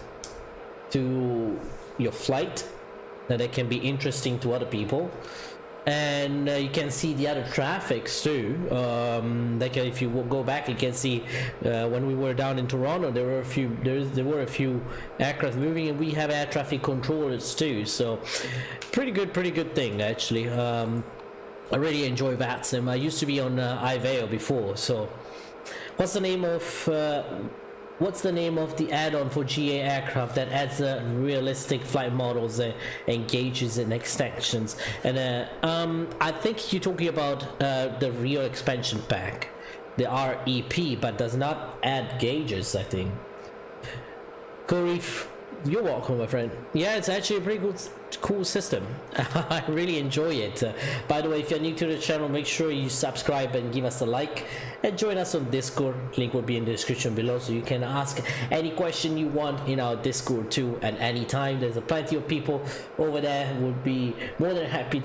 to your flight, that can be interesting to other people. And you can see the other traffics too. Like if you go back, you can see when we were down in Toronto, there were a few aircraft moving, and we have air traffic controllers too. So pretty good thing actually. I really enjoy VATSIM. I used to be on Avio before. So what's the name of the add-on for GA aircraft that adds realistic flight models and gauges and extensions? And I think you're talking about the Rio expansion pack, the REP, but does not add gauges, I think. Corey, you're welcome, my friend. Yeah, it's actually a pretty cool system. I really enjoy it. By the way, if you're new to the channel, make sure you subscribe and give us a like, and join us on Discord. Link will be in the description below, so you can ask any question you want in our Discord too at any time. There's plenty of people over there who would be more than happy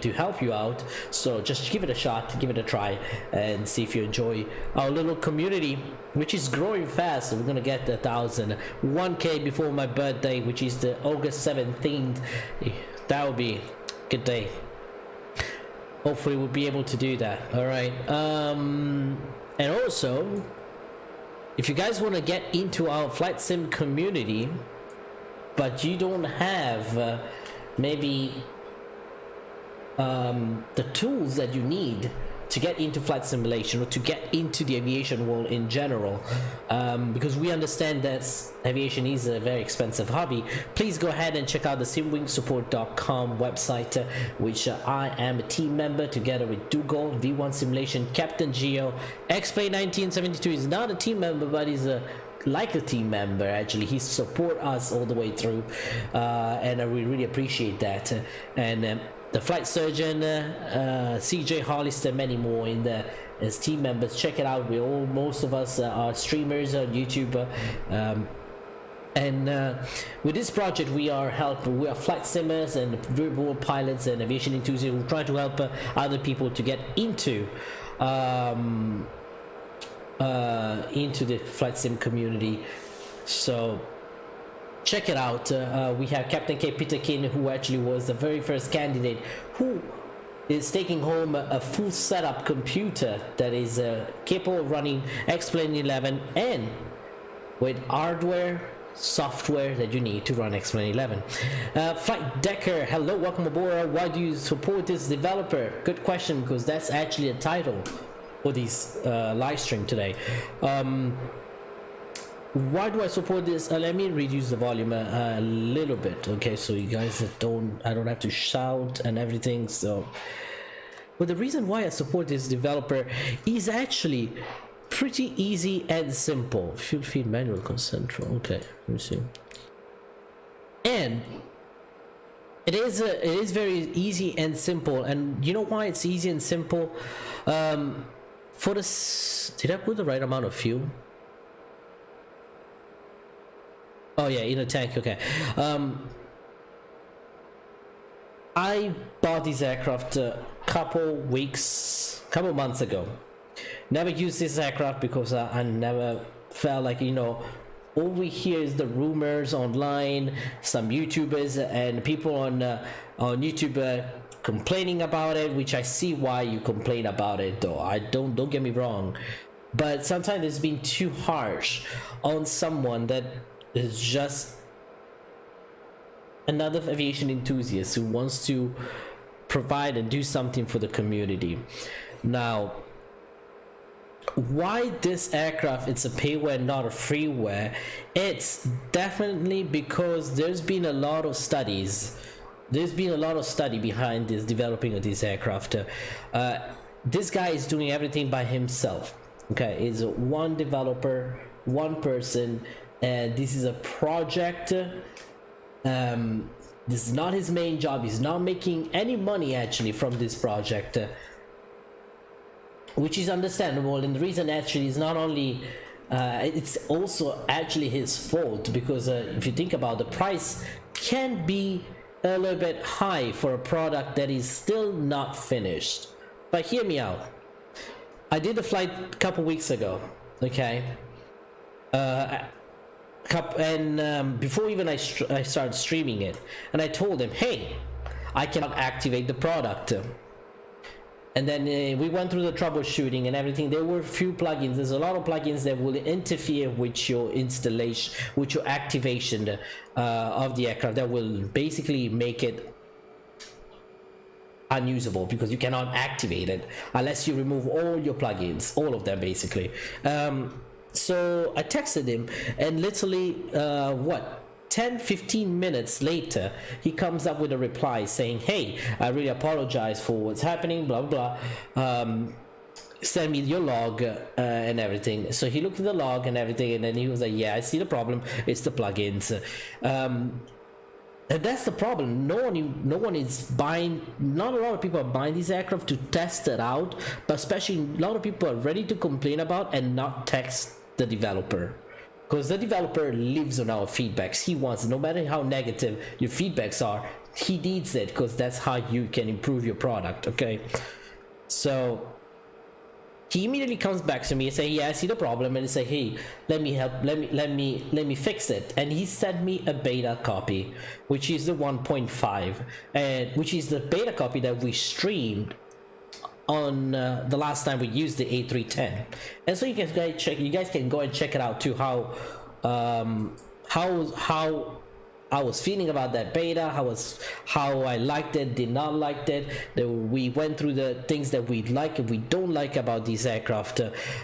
to help you out. So just give it a shot, give it a try, and see if you enjoy our little community, which is growing fast. So we're gonna get 1,000 before my birthday, which is the August 17th. That would be a good day. Hopefully we'll be able to do that. All right. And also, if you guys want to get into our flight sim community, but you don't have maybe the tools that you need to get into flight simulation or to get into the aviation world in general, because we understand that aviation is a very expensive hobby, please go ahead and check out the simwingsupport.com website, which I am a team member together with Dougal, V1 Simulation, Captain Geo. X-Plane 1972 is not a team member, but he's like a team member. Actually, he support us all the way through, and we really appreciate that. And the flight surgeon, CJ Hollister, many more as team members. Check it out. Most of us are streamers on YouTube, and with this project we are flight simmers and verbal pilots and aviation enthusiasts who try to help other people to get into the flight sim community. So check it out. We have Captain K. Peterkin, who actually was the very first candidate who is taking home a full setup computer that is capable of running X-Plane 11 and with hardware, software that you need to run X-Plane 11. Flight Decker, hello, welcome aboard. Why do you support this developer? Good question, because that's actually a title for this live stream today. Why do I support this? Let me reduce the volume a little bit, okay, so you guys I don't have to shout and everything. So, but the reason why I support this developer is actually pretty easy and simple. Fuel feed manual control. Okay, let me see. And it is very easy and simple. And you know why it's easy and simple? For this, did I put the right amount of fuel? Oh yeah, in a tank. Okay. I bought this aircraft a couple months ago. Never used this aircraft because I never felt like, you know, all we hear is the rumors online, some YouTubers and people on YouTube complaining about it, which I see why you complain about it, though. I don't get me wrong, but sometimes it's been too harsh on someone that is just another aviation enthusiast who wants to provide and do something for the community. Now, why this aircraft it's a payware, not a freeware? It's definitely because there's been a lot of studies. There's been a lot of study behind this developing of this aircraft. This guy is doing everything by himself. Okay, he's one developer, one person, and this is a project. This is not his main job. He's not making any money actually from this project, which is understandable. And the reason actually is not only it's also actually his fault, because if you think about the price can be a little bit high for a product that is still not finished. But hear me out. I did the flight a couple weeks ago, okay, and before even I started streaming it, and I told him, hey, I cannot activate the product. And then we went through the troubleshooting and everything. There were a few plugins. There's a lot of plugins that will interfere with your installation, with your activation of the aircraft, that will basically make it unusable, because you cannot activate it unless you remove all your plugins, all of them basically. So I texted him, and literally 10-15 minutes later he comes up with a reply saying, hey, I really apologize for what's happening, blah blah blah, send me your log and everything. So he looked at the log and everything, and then he was like, yeah, I see the problem, it's the plugins. And that's the problem. No one is buying. Not a lot of people are buying these aircraft to test it out, but especially a lot of people are ready to complain about and not text the developer, because the developer lives on our feedbacks. He wants, no matter how negative your feedbacks are, he needs it, because that's how you can improve your product. Okay, so he immediately comes back to me and say, yeah, I see the problem, and say, hey, let me help, let me fix it. And he sent me a beta copy, which is the 1.5, and which is the beta copy that we streamed on the last time we used the A310. And so you guys can go and check it out too, how I was feeling about that beta, how I liked it, did not like it. We went through the things that we like and we don't like about these aircraft,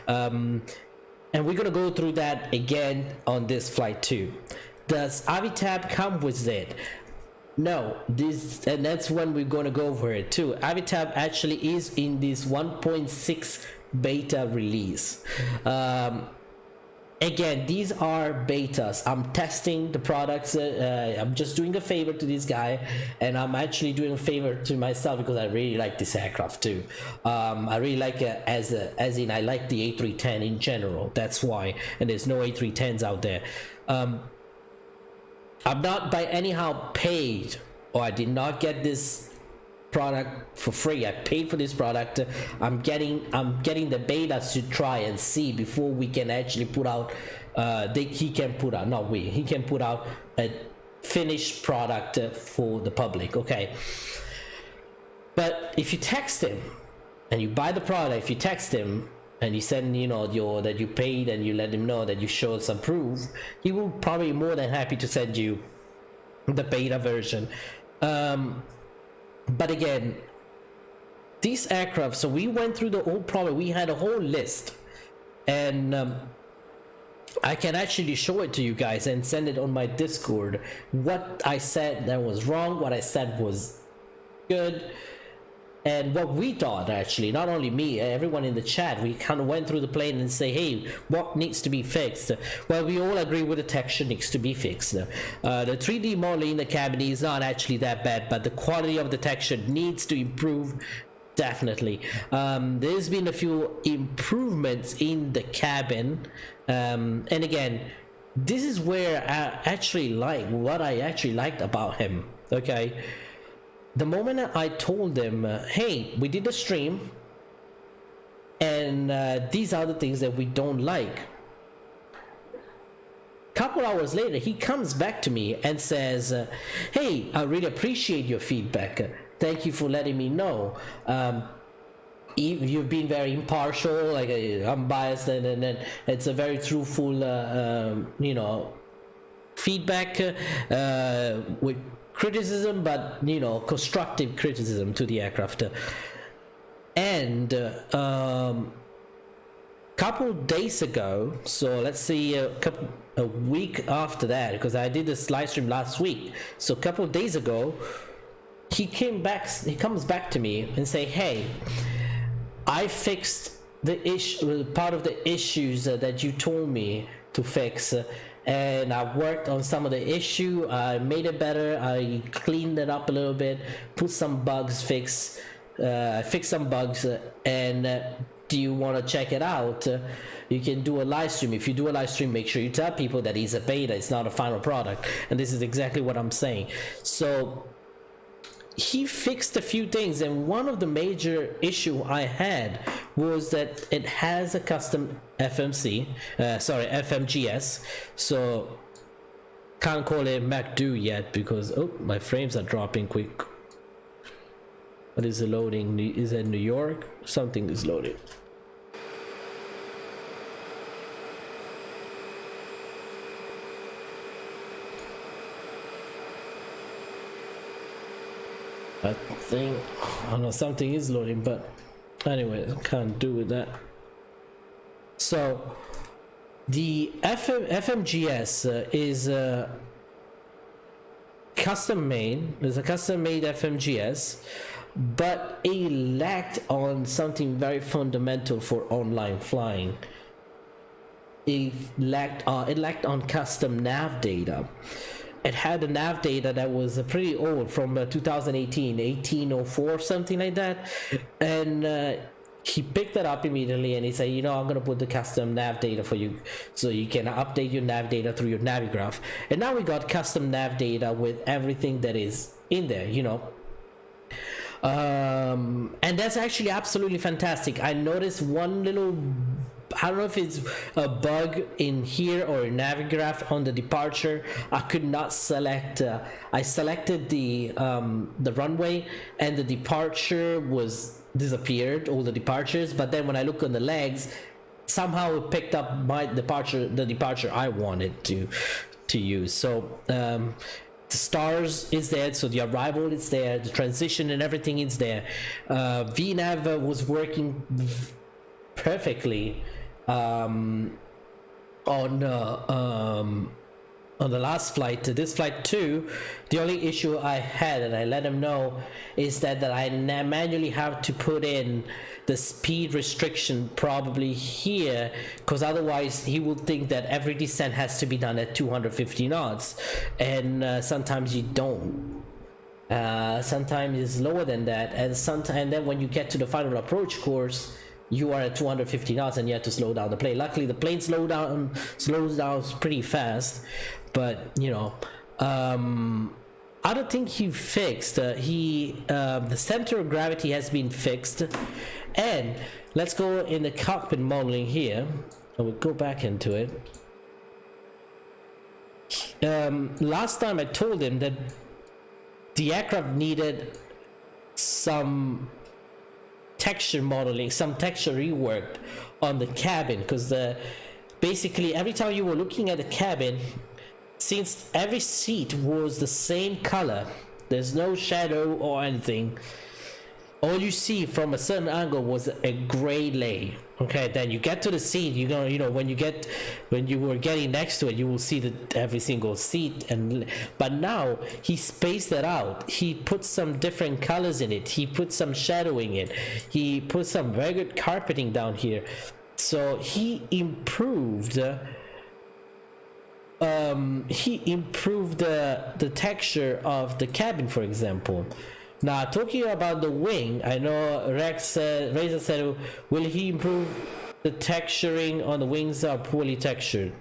and we're gonna go through that again on this flight too. Does AviTab come with it? No, and that's when we're going to go over it too. AviTab actually is in this 1.6 beta release. Again, these are betas. I'm testing the products. I'm just doing a favor to this guy, and I'm actually doing a favor to myself, because I really like this aircraft too. I really like it as in I like the A310 in general. That's why, and there's no A310s out there. I'm not by anyhow paid, or I did not get this product for free. I paid for this product. I'm getting the betas to try and see before we can actually put out he can put out a finished product for the public. Okay, But if you text him and you buy the product, if you text him and you send, you know, that you paid, and you let him know that you showed some proof, he will probably be more than happy to send you the beta version. But again, these aircraft, so we went through the whole problem. We had a whole list, and I can actually show it to you guys and send it on my Discord. What I said that was wrong, what I said was good, and what we thought, actually, not only me, everyone in the chat, we kind of went through the plane and say, hey, what needs to be fixed? Well, we all agree with the texture needs to be fixed. The 3D modeling in the cabin is not actually that bad, but the quality of the texture needs to improve, definitely. There's been a few improvements in the cabin, and again, this is where I actually like what I actually liked about him. Okay, the moment I told them, hey, we did a stream and these are the things that we don't like, couple hours later he comes back to me and says, hey, I really appreciate your feedback, thank you for letting me know. You've been very impartial, like unbiased, and it's a very truthful you know, feedback with criticism, but you know, constructive criticism to the aircraft. And couple days ago, so let's see, a week after that, because I did this live stream last week, so a couple of days ago he comes back to me and say, hey, I fixed the issue, part of the issues that you told me to fix, and I worked on some of the issue. I made it better, I cleaned it up a little bit, put some bugs, fixed some bugs, and do you want to check it out? You can do a live stream. If you do a live stream, make sure you tell people that it's a beta, it's not a final product. And this is exactly what I'm saying. So he fixed a few things, and one of the major issue I had was that it has a custom FMGS, so can't call it MacDo yet because, oh, my frames are dropping quick. What is it loading? Is it New York? Something is loading. I think, I don't know, something is loading, but anyway, I can't do with that. So the FMGS is custom made. There's a custom made FMGS, but it lacked on something very fundamental for online flying. It lacked on custom nav data. It had a nav data that was pretty old, from 2018, 1804, something like that. And he picked that up immediately and he said, you know, I'm going to put the custom nav data for you so you can update your nav data through your Navigraph. And now we got custom nav data with everything that is in there, you know. And that's actually absolutely fantastic. I noticed one little, I don't know if it's a bug in here or in Navigraph on the departure. I could not select, I selected the runway and the departure was disappeared, all the departures, but then when I look on the legs, somehow it picked up my departure, the departure I wanted to use. So the stars is there, so the arrival is there, the transition and everything is there. VNav was working perfectly on the last flight. This flight 2, the only issue I had, and I let him know, is that I manually have to put in the speed restriction probably here, because otherwise he will think that every descent has to be done at 250 knots, and sometimes you don't. Sometimes it's lower than that, and then when you get to the final approach course, you are at 250 knots and you have to slow down the plane. Luckily the plane slows down pretty fast, but you know, I don't think he fixed. The center of gravity has been fixed, and let's go in the cockpit modeling here. I will go back into it. Last time I told him that the aircraft needed some texture modeling, some texture reworked on the cabin, because basically every time you were looking at the cabin, since every seat was the same color, there's no shadow or anything, all you see from a certain angle was a gray lay. Okay, then you get to the seat, you know, when you were getting next to it, you will see that every single seat. But now he spaced it out. He put some different colors in it. He put some shadowing in. He put some very good carpeting down here. So he improved. The texture of the cabin, for example. Now, talking about the wing, I know Razor said, will he improve the texturing on the wings are poorly textured?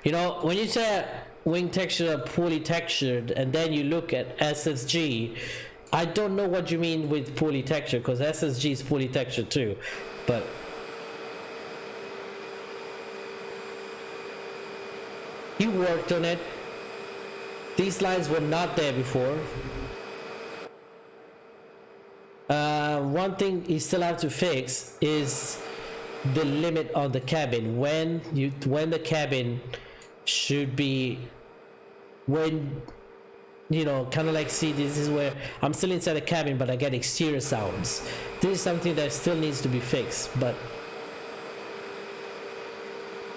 You know, when you say wing texture are poorly textured, and then you look at SSG, I don't know what you mean with poorly textured, because SSG is poorly textured too, but he worked on it. These lines were not there before. One thing you still have to fix is the limit on the cabin. When the cabin should be, when, you know, kind of like, see, this is where I'm still inside the cabin, but I get exterior sounds. This is something that still needs to be fixed, but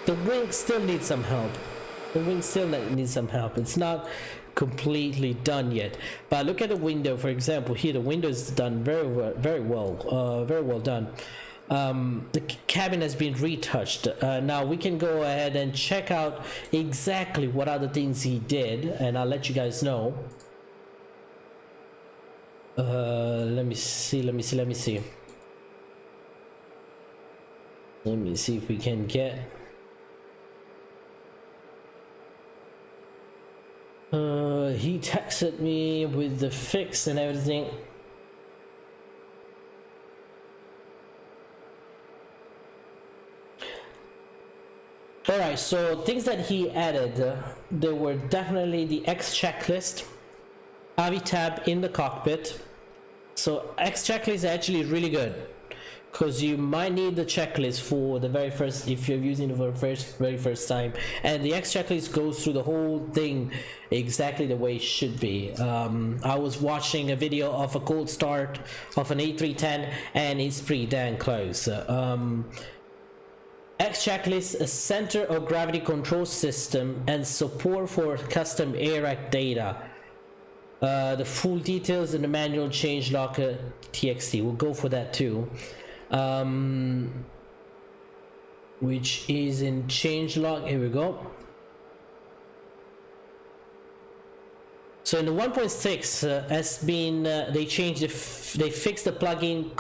the wing still needs some help. The wing still needs some help. It's not completely done yet, but look at the window, for example. Here the window is done very well done. The cabin has been retouched. Now we can go ahead and check out exactly what other things he did, and I'll let you guys know. Let me see if we can get he texted me with the fix and everything. Alright, so things that he added, there were definitely the X checklist, AviTab in the cockpit. So X checklist is actually really good, because you might need the checklist for the very first, if you're using it for the very first time, and the X checklist goes through the whole thing exactly the way it should be. I was watching a video of a cold start of an A310, and it's pretty damn close. X checklist, a center of gravity control system, and support for custom AIRAC data. The full details in the manual changelog TXT. We'll go for that too. Which is in changelog. Here we go. So in the 1.6 has been they changed they fixed the plugin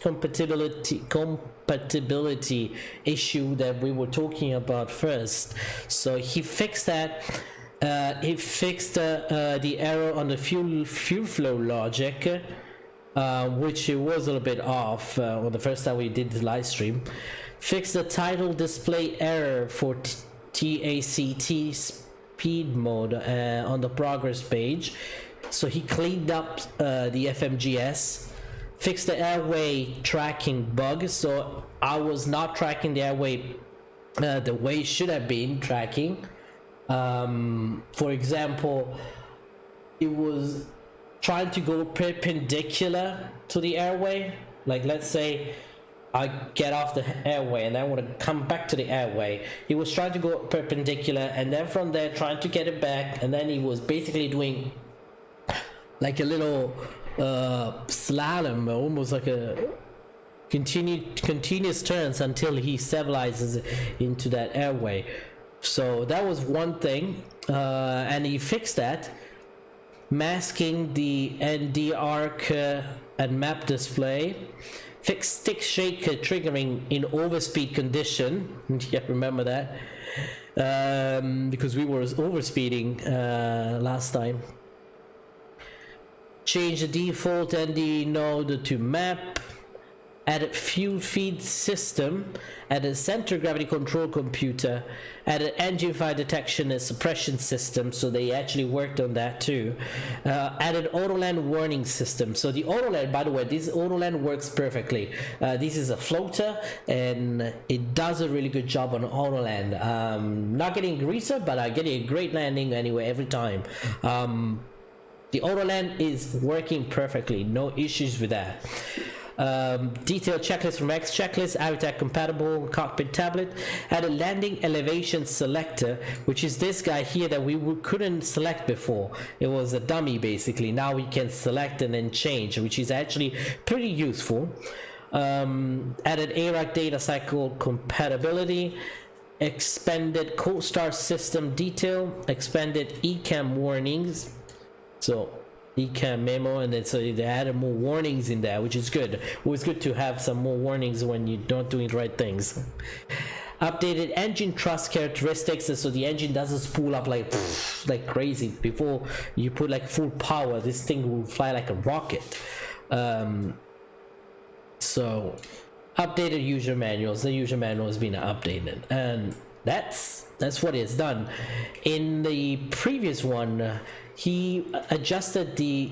compatibility issue that we were talking about first. So he fixed that. He fixed the error on the fuel flow logic, which it was a little bit off on the first time we did the live stream. Fixed the title display error for TACT speed mode on the progress page. So he cleaned up the FMGS. Fixed the airway tracking bug. So I was not tracking the airway the way it should have been tracking. For example, it was trying to go perpendicular to the airway. Like, let's say I get off the airway and I want to come back to the airway. He was trying to go perpendicular, and then from there trying to get it back, and then he was basically doing like a little slalom, almost like a continuous turns until he stabilizes into that airway. So that was one thing, and he fixed that. Masking the ND arc and map display. Fixed stick shake triggering in overspeed condition. Yeah, remember that, because we were overspeeding last time. Change the default ND node to map. added fuel feed system, added center gravity control computer, added engine fire detection and suppression system, so they actually worked on that too. Added autoland warning system. So the autoland, by the way, this autoland works perfectly. This is a floater and it does a really good job on autoland. Not getting greaser, but I'm getting a great landing anyway every time. The autoland is working perfectly, no issues with that. Detailed checklist from X checklist, Aviator compatible cockpit tablet, had a landing elevation selector, which is this guy here that we couldn't select before. It was a dummy basically. Now we can select and then change, which is actually pretty useful. Added ARAC data cycle compatibility, expanded co-star system detail, expanded ECAM warnings. So ECAM memo, and then so they added more warnings in there, which is good. Always good to have some more warnings when you don't doing the right things. Updated engine thrust characteristics, so the engine doesn't spool up like crazy. Before you put like full power, this thing will fly like a rocket. So updated user manuals. The user manual has been updated, and that's what it's done. In the previous one, he adjusted the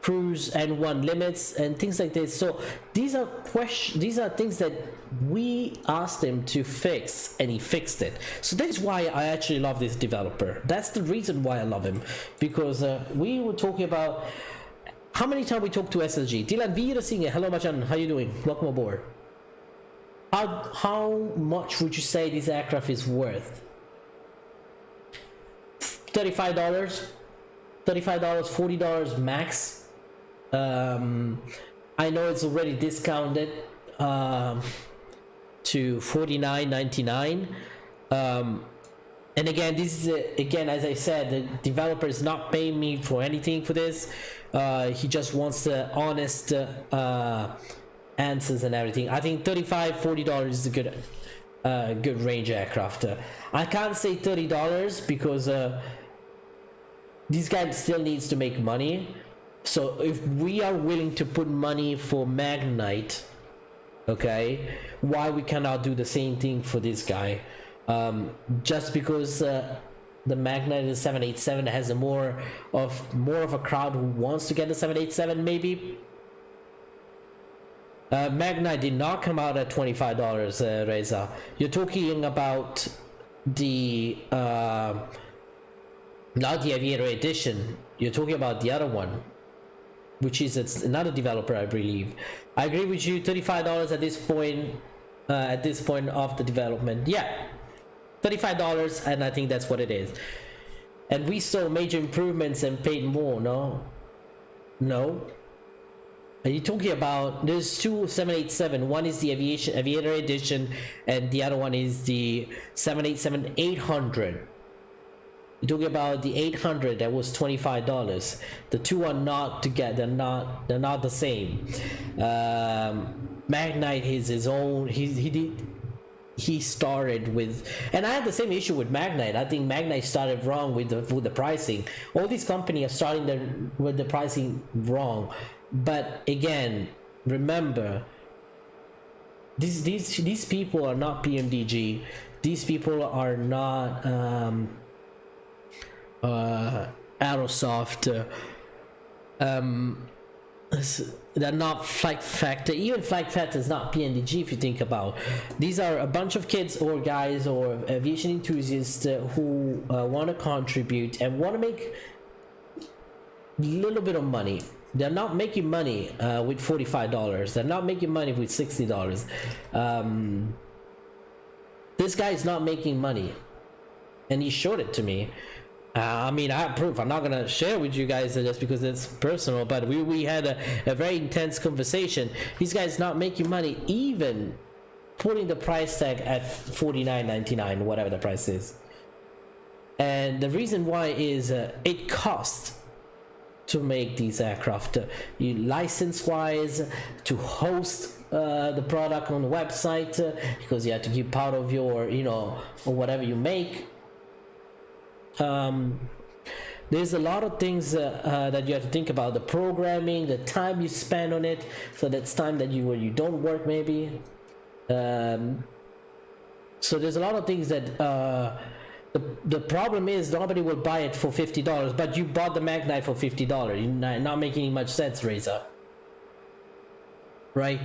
cruise N1 limits and things like this. So these are things that we asked him to fix, and he fixed it. So that's why I actually love this developer. That's the reason why I love him, because we were talking about how many times we talked to SLG. Dylan Virasinghe, hello Machan, how you doing? Welcome aboard. How much would you say this aircraft is worth? $35, $40 max. I know it's already discounted to $49.99. And again, this is again, as I said, the developer is not paying me for anything for this. He just wants the honest answers and everything. I think $35-40 is a good range aircraft. I can't say $30 because this guy still needs to make money. So if we are willing to put money for Magnite, okay, why we cannot do the same thing for this guy? Just because the Magnite, the 787, has more of a crowd who wants to get the 787, maybe. Magnite did not come out at $25, Reza. You're talking about the not the Aviator edition. You're talking about the other one, which is another developer, I believe. I agree with you. $35 at this point. At this point of the development, yeah, $35, and I think that's what it is. And we saw major improvements and paid more. No. Are you talking about? There's two 787. One is the Aviator edition, and the other one is the 787-800. You're talking about the 800 that was $25. The two are not together. They're not the same. Magnite is his own. He started with, and I had the same issue with Magnite. I think Magnite started wrong with the pricing. All these companies are starting with the pricing wrong. But again, remember, these people are not PMDG. These people are not Aerosoft. They're not Flight Factor. Even Flight Factor is not PMDG if you think about. These are a bunch of kids or guys or aviation enthusiasts who want to contribute and want to make a little bit of money. They're not making money with $45. They're not making money with $60. This guy is not making money, and he showed it to me. I mean, I have proof. I'm not gonna share with you guys just because it's personal, but we had a very intense conversation. These guys not making money, even putting the price tag at $49.99, whatever the price is. And the reason why is it costs to make these aircraft, license wise, to host the product on the website, because you have to keep part of your, or whatever you make. there's a lot of things that you have to think about: the programming, the time you spend on it. So that's time that you don't work maybe. So there's a lot of things that the problem is nobody will buy it for $50, but you bought the Magnite for $50. You're not making much sense, Reza. Right?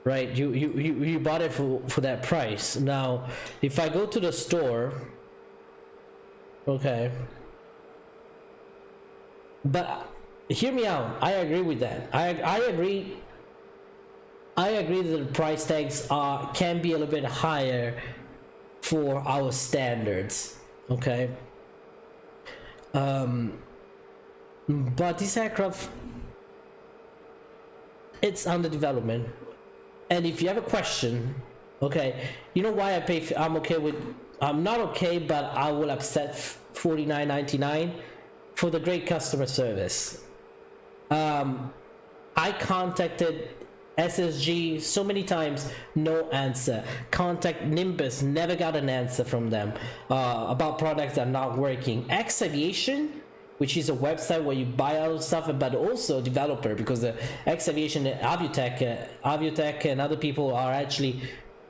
Right, you bought it for that price. Now, if I go to the store, okay, but hear me out. I agree with that. I agree that the price tags can be a little bit higher for our standards, okay. But this aircraft, it's under development, and if you have a question, okay, you know why I pay. I'm not okay, but I will accept $49.99 for the great customer service. I contacted SSG so many times, no answer. Contact Nimbus, never got an answer from them about products that are not working. X Aviation, which is a website where you buy all stuff, but also a developer, because the X Aviation, Aviotech and other people are actually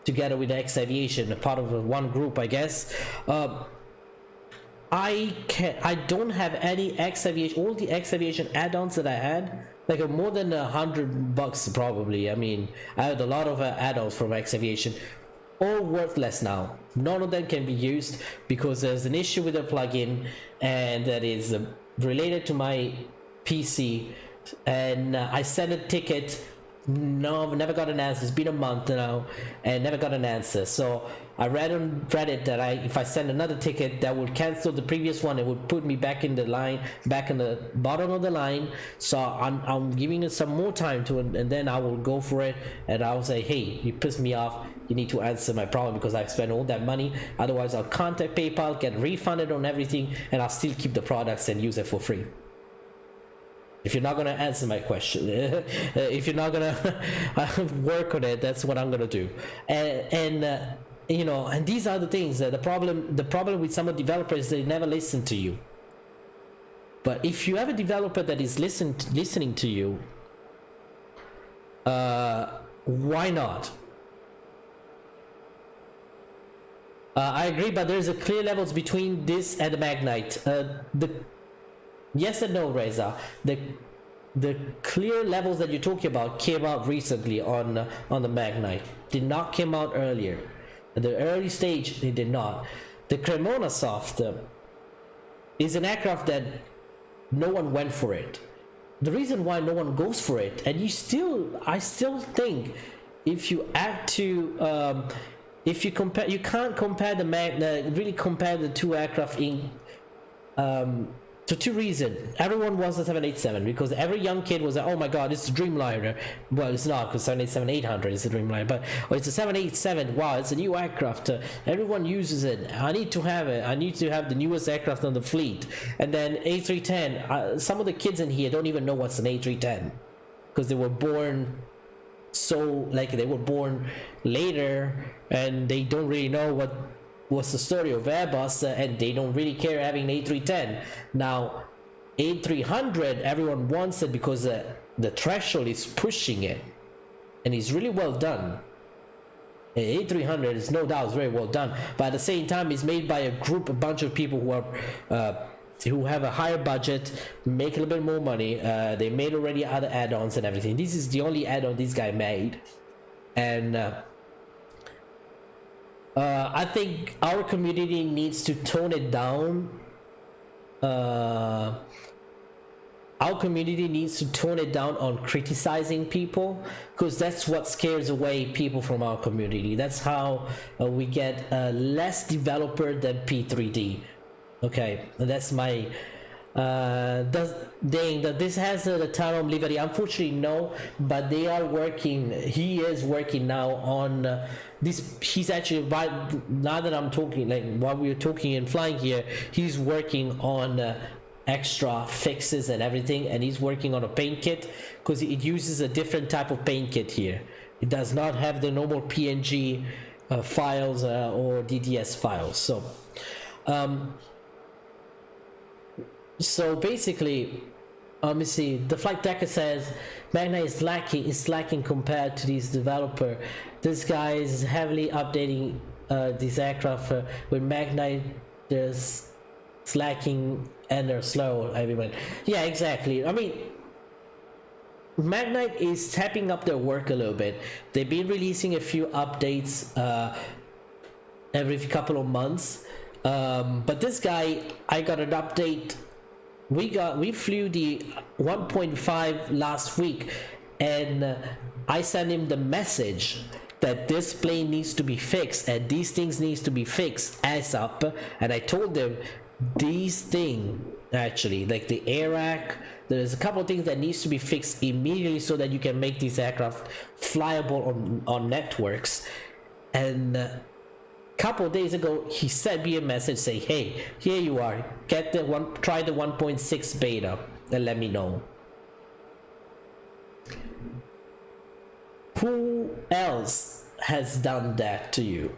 together with X Aviation, a part of one group, I guess. I don't have any X Aviation. All the X Aviation add-ons that I had, like more than $100 probably. I mean, I had a lot of add-ons from X Aviation, all worthless now. None of them can be used because there's an issue with the plugin, and that is related to my PC. And I sent a ticket. No, I've never got an answer. It's been a month now and never got an answer. So I read on Reddit that if I send another ticket, that would cancel the previous one. It would put me back in the line, back in the bottom of the line. So I'm giving it some more time to it, and then I will go for it, and I will say, hey, you pissed me off. You need to answer my problem because I've spent all that money. Otherwise, I'll contact PayPal, get refunded on everything, and I'll still keep the products and use it for free. If you're not gonna answer my question, if you're not gonna work on it, that's what I'm gonna do. And you know, and these are the things. The problem with some of the developers, they never listen to you. But if you have a developer that is listening to you, why not? I agree, but there's a clear levels between this and the Magnite. Yes and no, Reza. The clear levels that you're talking about came out recently on the Magnite. Did not come out earlier. At the early stage, they did not. The CremonaSoft is an aircraft that no one went for it. The reason why no one goes for it, and I still think, if you add to, if you compare, you can't compare really compare the two aircraft in. For two reasons. Everyone wants a 787 because every young kid was like, oh my god, it's a Dreamliner. Well, it's not, because 787-800 is a Dreamliner, but it's a 787. Wow, it's a new aircraft. Everyone uses it. I need to have it. I need to have the newest aircraft on the fleet. And then A310. Some of the kids in here don't even know what's an A310 because they were born they were born later, and they don't really know what's the story of Airbus, and they don't really care having an A310. Now, A300, everyone wants it because the threshold is pushing it, and it's really well done. A300 is no doubt very well done, but at the same time, it's made by a bunch of people who have a higher budget, make a little bit more money. They made already other add-ons and everything. This is the only add-on this guy made, and I think our community needs to tone it down. Our community needs to tone it down on criticizing people, because that's what scares away people from our community. That's how we get less developer than P3D. Okay, that's my does this has the Tarom livery? Unfortunately, no, but they are working. He is working now on this. He's actually, right now that I'm talking, like while we're talking and flying here, he's working on extra fixes and everything, and he's working on a paint kit because it uses a different type of paint kit here. It does not have the normal PNG files or DDS files. So So basically, let me see. The flight decker says Magna is lacking compared to these developer. This guy is heavily updating these aircraft with Magna. There's slacking and they're slow. Everyone, yeah, exactly. I mean, Magnite is stepping up their work a little bit. They've been releasing a few updates every couple of months. But this guy, I got an update. We flew the 1.5 last week, and I sent him the message that this plane needs to be fixed and these things needs to be fixed ASAP. And I told them these things, actually, like the air rack, there's a couple of things that needs to be fixed immediately so that you can make these aircraft flyable on networks. And couple of days ago he sent me a message say, hey, here you are, try the 1.6 beta and let me know. Who else has done that to you?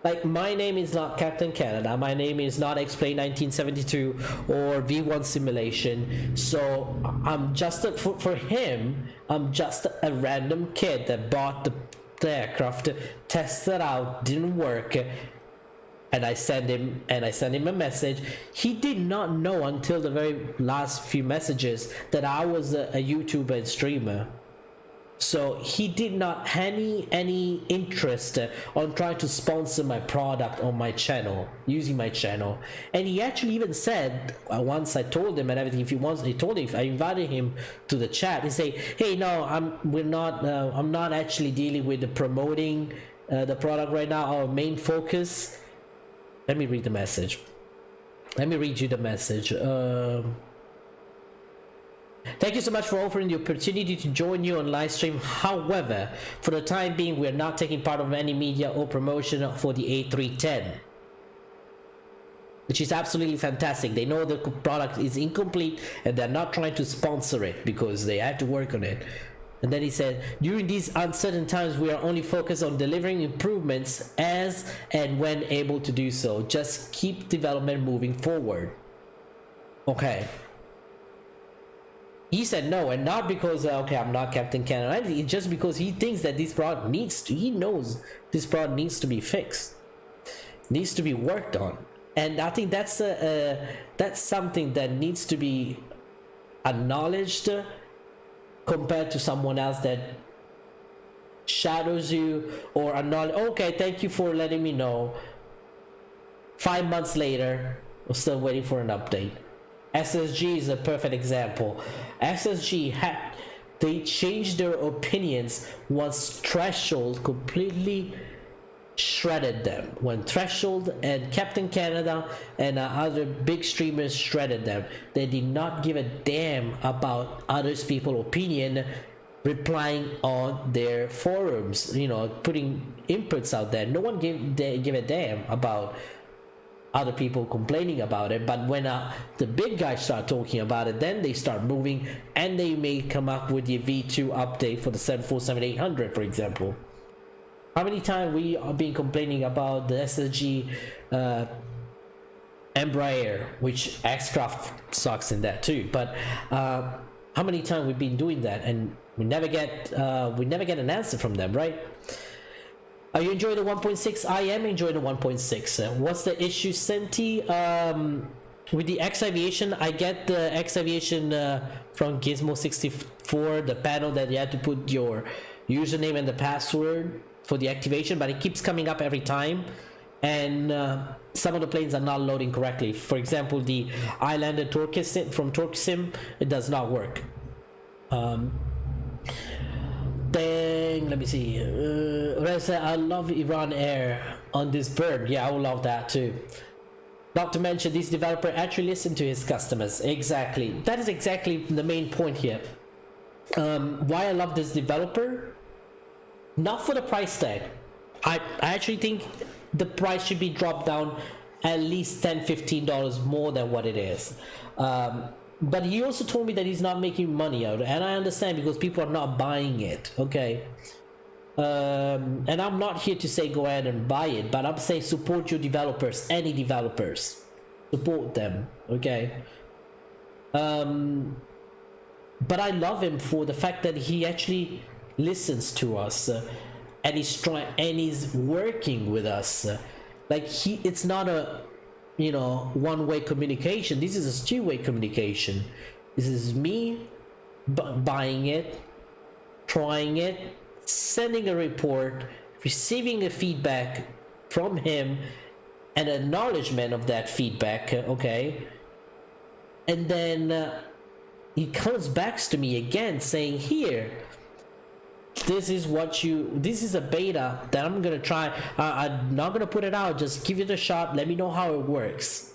Like, my name is not Captain Canada, my name is not X-Plane 1972 or V1 Simulation, so I'm just for him, I'm just a random kid that bought the aircraft, tested out, didn't work, and I sent him a message. He did not know until the very last few messages that I was a YouTuber and streamer. So he did not have any interest on trying to sponsor my product on my channel, using my channel. And he actually even said, once I told him and everything, if I invited him to the chat, he say, hey, no, I'm not actually dealing with the promoting the product right now. Our main focus. Let me read the message. Let me read you the message. Thank you so much for offering the opportunity to join you on live stream. However, for the time being, we are not taking part of any media or promotion for the A310, which is absolutely fantastic. They know the product is incomplete and they're not trying to sponsor it because they have to work on it. And then he said, during these uncertain times, we are only focused on delivering improvements as and when able to do so. Just keep development moving forward. Okay. He said no, and not because okay, I'm not Captain Canada. It's just because he thinks that this product he knows this product needs to be fixed, needs to be worked on, and I think that's something that needs to be acknowledged compared to someone else that shadows you or acknowledge. Okay, thank you for letting me know. 5 months later, we're still waiting for an update. SSG is a perfect example. SSG they changed their opinions once Threshold completely shredded them. When Threshold and Captain Canada and other big streamers shredded them, they did not give a damn about others people's opinion, replying on their forums, putting inputs out there. No one give a damn about other people complaining about it. But when the big guys start talking about it, then they start moving, and they may come up with the V2 update for the 747-800, for example. How many times we have been complaining about the SSG Embraer, which X-Craft sucks in that too, but how many times we've been doing that and we never get an answer from them, right? Are you enjoying the 1.6? I am enjoying the 1.6. What's the issue, Senti? With the X Aviation, I get the X Aviation from Gizmo64, the panel that you have to put your username and the password for the activation, but it keeps coming up every time, and some of the planes are not loading correctly. For example, the Islander Torquesim from Torquesim, it does not work. Then let me see. I love Iran Air on this bird. Yeah, I would love that too. Not to mention, this developer actually listen to his customers. Exactly. That is exactly the main point here. Why I love this developer? Not for the price tag. I actually think the price should be dropped down at least $10-15 more than what it is. But he also told me that he's not making money out of it, and I understand because people are not buying it, okay? And I'm not here to say go ahead and buy it, but I'm saying support your developers, any developers. support them, okay? But I love him for the fact that he actually listens to us, and he's working with us. Like it's not a, you know, one-way communication. This is a two-way communication. This is me buying it, trying it, sending a report, receiving a feedback from him, an acknowledgement of that feedback, okay? And then he comes back to me again saying, here, this is a beta that I'm gonna try. I'm not gonna put it out, just give it a shot, let me know how it works.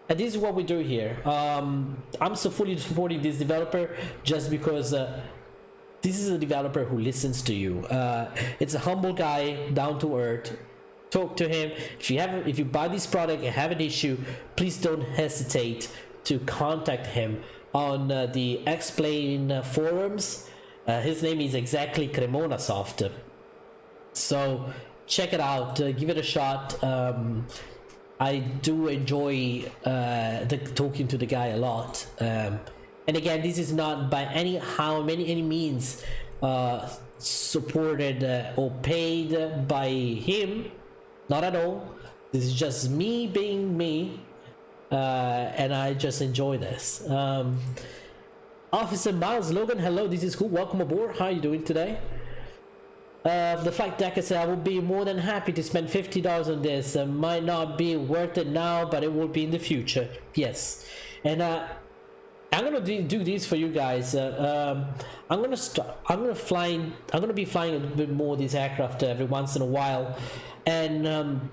And this is what we do here. I'm so fully supporting this developer just because this is a developer who listens to you. It's a humble guy, down to earth. Talk to him. If you buy this product and have an issue, please don't hesitate to contact him on the Explain forums. His name is exactly CremonaSoft. So check it out, give it a shot. I do enjoy talking to the guy a lot. And again, this is not by any means supported or paid by him. Not at all. This is just me being me, and I just enjoy this. Officer Miles Logan, hello, this is cool. Welcome aboard. How are you doing today? The flight decker said, I will be more than happy to spend $50 on this. Might not be worth it now, but it will be in the future. Yes. And I'm gonna do this for you guys. I'm gonna be flying a little bit more this aircraft every once in a while. And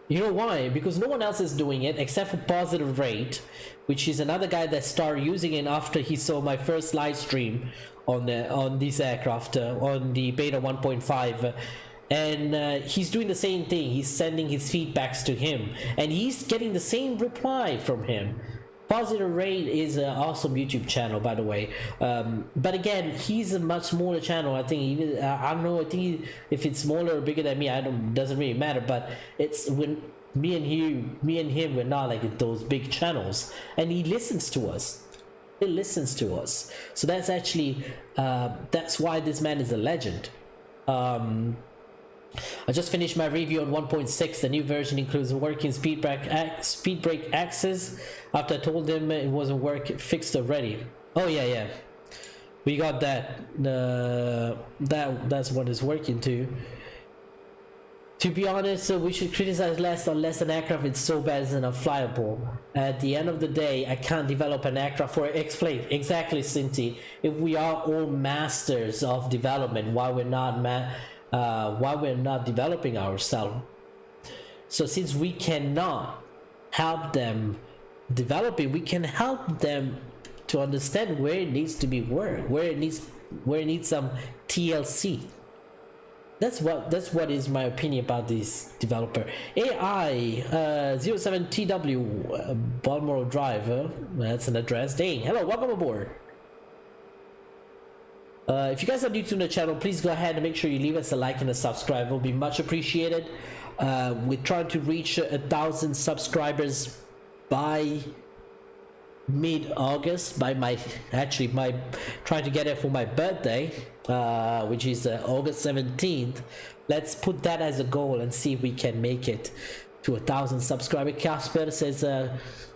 you know why? Because no one else is doing it except for Positive Rate, which is another guy that started using it after he saw my first live stream on this aircraft, on the Beta 1.5. And he's doing the same thing. He's sending his feedbacks to him, and he's getting the same reply from him. Positive Rate is an awesome YouTube channel, by the way. But again, he's a much smaller channel. I think I don't know. I think if it's smaller or bigger than me, doesn't really matter. But it's when me and him, we're not like those big channels, and he listens to us. He listens to us. So that's actually that's why this man is a legend. I just finished my review on 1.6. The new version includes a working speed brake axis. After I told him it wasn't fixed already. Oh yeah, we got that. That's what is working too. To be honest, we should criticize less unless an aircraft is so bad it's not flyable. At the end of the day, I can't develop an aircraft for explain. Exactly, Cinti. If we are all masters of development, why we're not developing ourselves? So since we cannot help them developing, we can help them to understand where it needs to be worked, where it needs some TLC. That's what is my opinion about this developer. AI 07TW Balmoral Drive, that's an address. Dang, hello, welcome aboard. If you guys are new to the channel, please go ahead and make sure you leave us a like and a subscribe. It will be much appreciated. We're trying to reach 1,000 subscribers by mid-August. Trying to get it for my birthday, which is August 17th. Let's put that as a goal and see if we can make it to 1,000 subscribers. Casper says,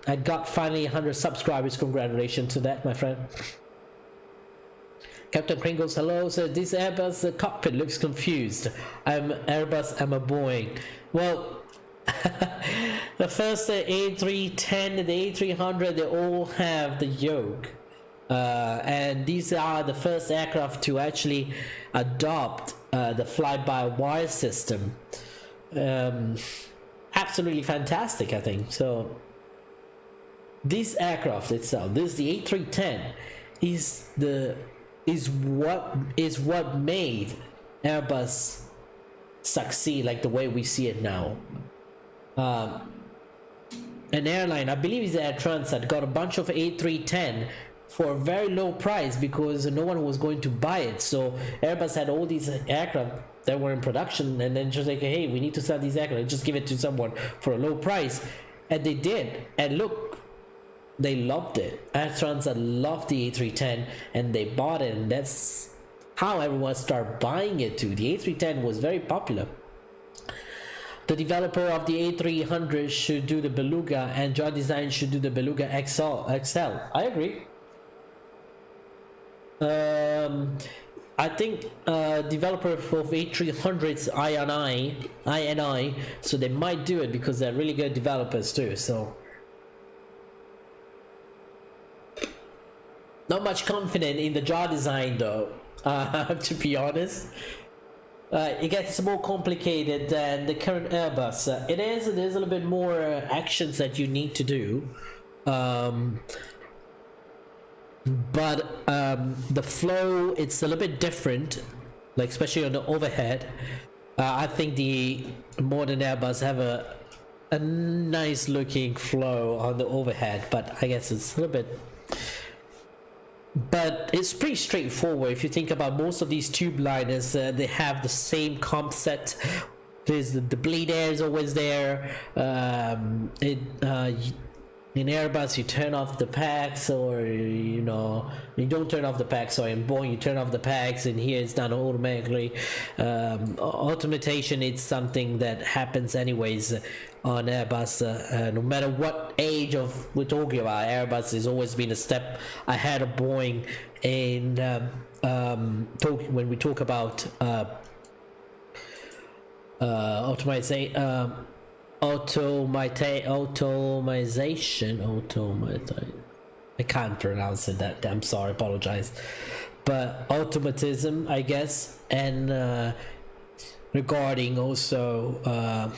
I got finally 100 subscribers. Congratulations to that, my friend. Captain Pringles, hello. So this Airbus cockpit looks confused. I'm Airbus, I'm a Boeing. Well, the first A310, the A300, they all have the yoke. And these are the first aircraft to actually adopt the fly-by-wire system. Absolutely fantastic, I think. So this aircraft itself, the A310, is what made Airbus succeed like the way we see it now. An airline, I believe it's Air Transat, got a bunch of A310 for a very low price because no one was going to buy it. So Airbus had all these aircraft that were in production, and then just like, hey, we need to sell these aircraft, just give it to someone for a low price, and they did, and look, they loved it. Astronauts that loved the A310, and they bought it, and that's how everyone started buying it too. The A310 was very popular. The developer of the A300 should do the Beluga, and Joy Design should do the Beluga XL. I agree. I think developer of A300's INI, so they might do it because they're really good developers too. So not much confident in the jaw design though, to be honest. It gets more complicated than the current Airbus. There's a little bit more actions that you need to do. But the flow, it's a little bit different, like especially on the overhead. I think the modern Airbus have a nice looking flow on the overhead, but I guess it's a little bit, but it's pretty straightforward. If you think about most of these tube liners, they have the same concept. There's the bleed air is always there. In Airbus, you turn off the packs, or you don't turn off the packs. So in Boeing, you turn off the packs, and here it's done automatically. Automation, it's something that happens anyways on Airbus. No matter what age of we're talking about, Airbus has always been a step ahead of Boeing. And when we talk about automation. I can't pronounce it. That I'm sorry, apologize. But automatism, I guess, and regarding also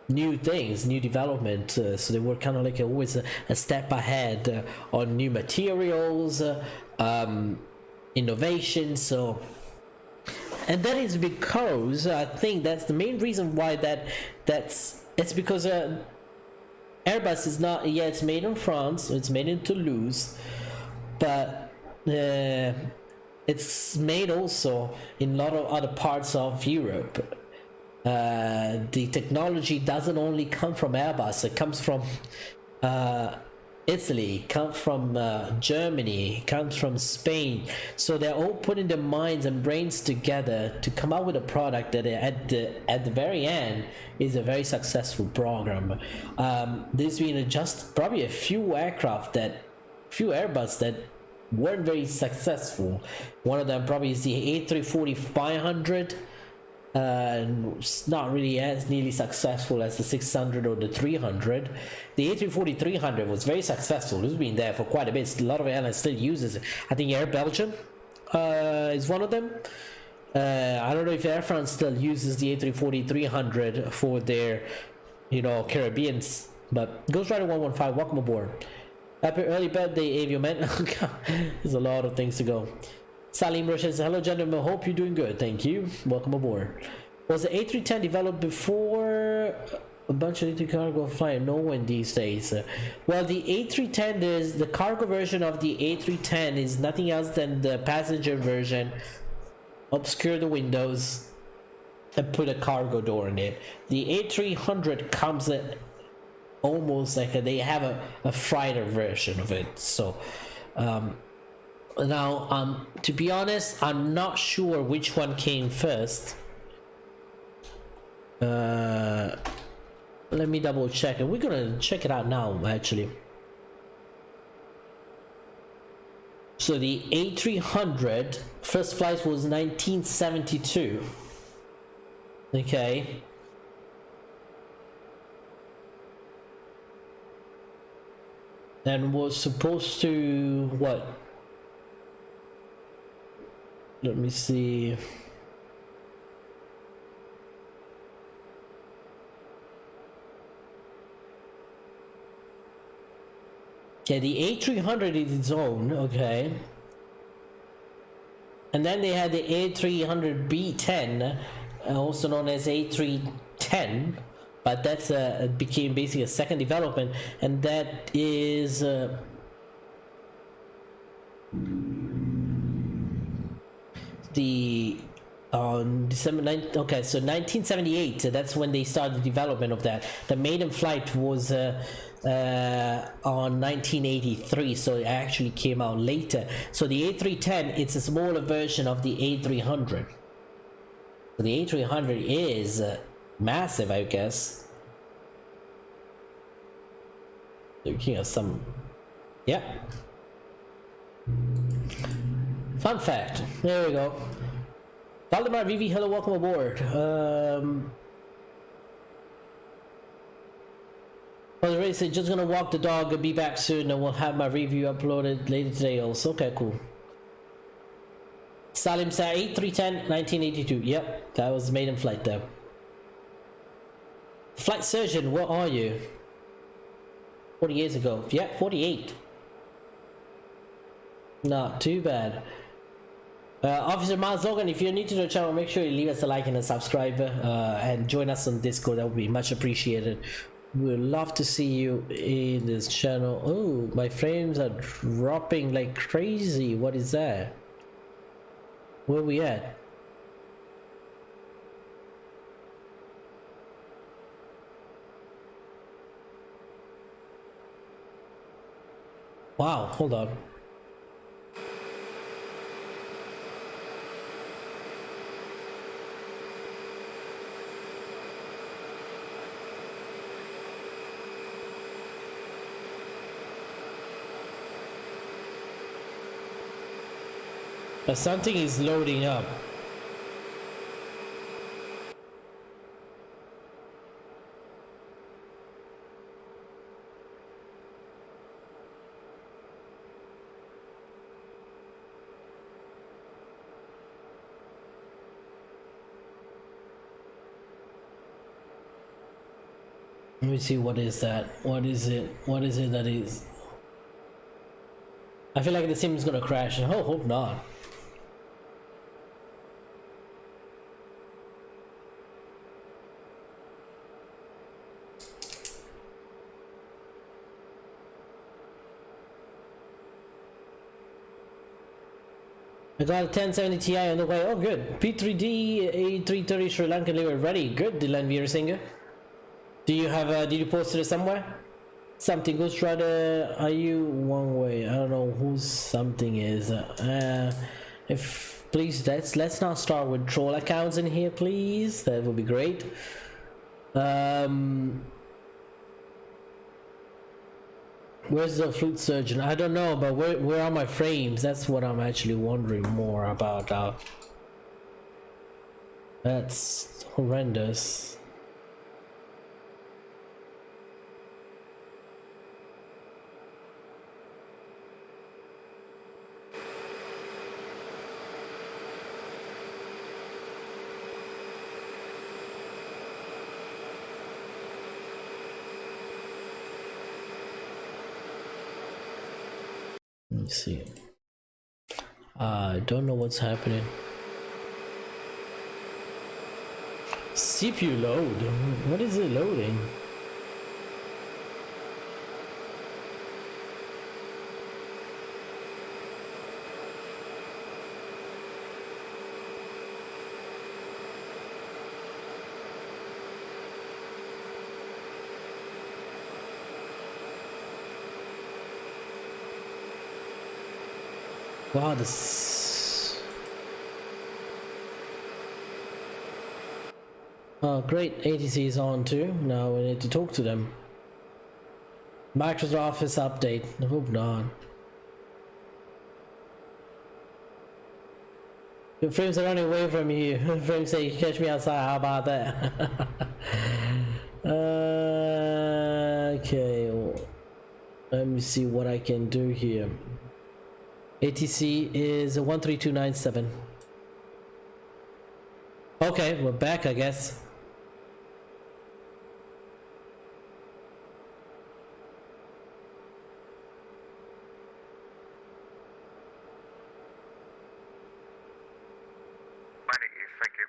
new things, new development. So they were kind of like always a step ahead on new materials, innovation. So. And that is because I think that's the main reason why it's because Airbus is not, it's made in France, it's made in Toulouse, but it's made also in a lot of other parts of Europe. The technology doesn't only come from Airbus, it comes from Italy, comes from Germany, comes from Spain. So they're all putting their minds and brains together to come out with a product that at the very end is a very successful program. There's been just probably a few Airbus that weren't very successful. One of them probably is the A340-500. It's not really as nearly successful as the 600 or the 300. The A340-300 was very successful. It's been there for quite a bit. A lot of airlines still uses it. I think Air Belgium is one of them. I don't know if Air France still uses the A340-300 for their, Caribbeans. But Ghost Rider 115, welcome aboard. Happy early birthday, AvioMan. There's a lot of things to go. Salim Roche says, hello gentlemen, hope you're doing good, thank you, welcome aboard. Was the A310 developed before a bunch of little cargo flying? No one these days. Well, the A310 is the cargo version of the A310 is nothing else than the passenger version. Obscure the windows and put a cargo door in it. The A300 comes at almost like they have a freighter version of it. So now, to be honest, I'm not sure which one came first. Let me double check, and we're gonna check it out now, actually. So the A300 first flight was 1972. Okay. And was supposed to what? Let me see. Okay, the A300 is its own, okay. And then they had the A300 B10, also known as A310, but that's became basically a second development, and that is the on December 9th. Okay, so 1978, that's when they started the development of that. The maiden flight was on 1983, so it actually came out later. So the A310, it's a smaller version of the A300. So the A300 is massive, I guess. Looking at some, yeah. Fun fact, there we go. Valdemar Vivi, hello, welcome aboard. Well, Ray said just gonna walk the dog and be back soon, and we'll have my review uploaded later today also. Okay, cool. Salim said 8310 1982. Yep, that was maiden flight though. Flight surgeon, what are you? 40 years ago. Yep, 48. Not too bad. Officer Miles Logan, if you're new to the channel, make sure you leave us a like and a subscribe, and join us on Discord. That would be much appreciated. We'd love to see you in this channel. Oh, my frames are dropping like crazy. What is that? Where we at? Wow, hold on. But something is loading up. Let me see, what is that? What is it? What is it that is? I feel like the sim is gonna crash. Oh, hope not. I got a 1070 Ti on the way. Oh, good. P3D A330 Sri Lankan liver ready. Good, Dylan Veerasinger. Do you have did you post it somewhere? Something Ghost Rider, are you one way? I don't know who something is. If please, let's not start with troll accounts in here, please. That would be great. Where's the flute surgeon? I don't know, but where are my frames? That's what I'm actually wondering more about. That's horrendous. Let me see. I don't know what's happening. CPU load. What is it loading? Wow, this. Oh, great. ATC is on too. Now we need to talk to them. Microsoft Office update. I hope not. Your frames are running away from you. Frames say, catch me outside. How about that? Okay. Well, let me see what I can do here. ATC is 13297. Okay, we're back, I guess. Finding east, thank you.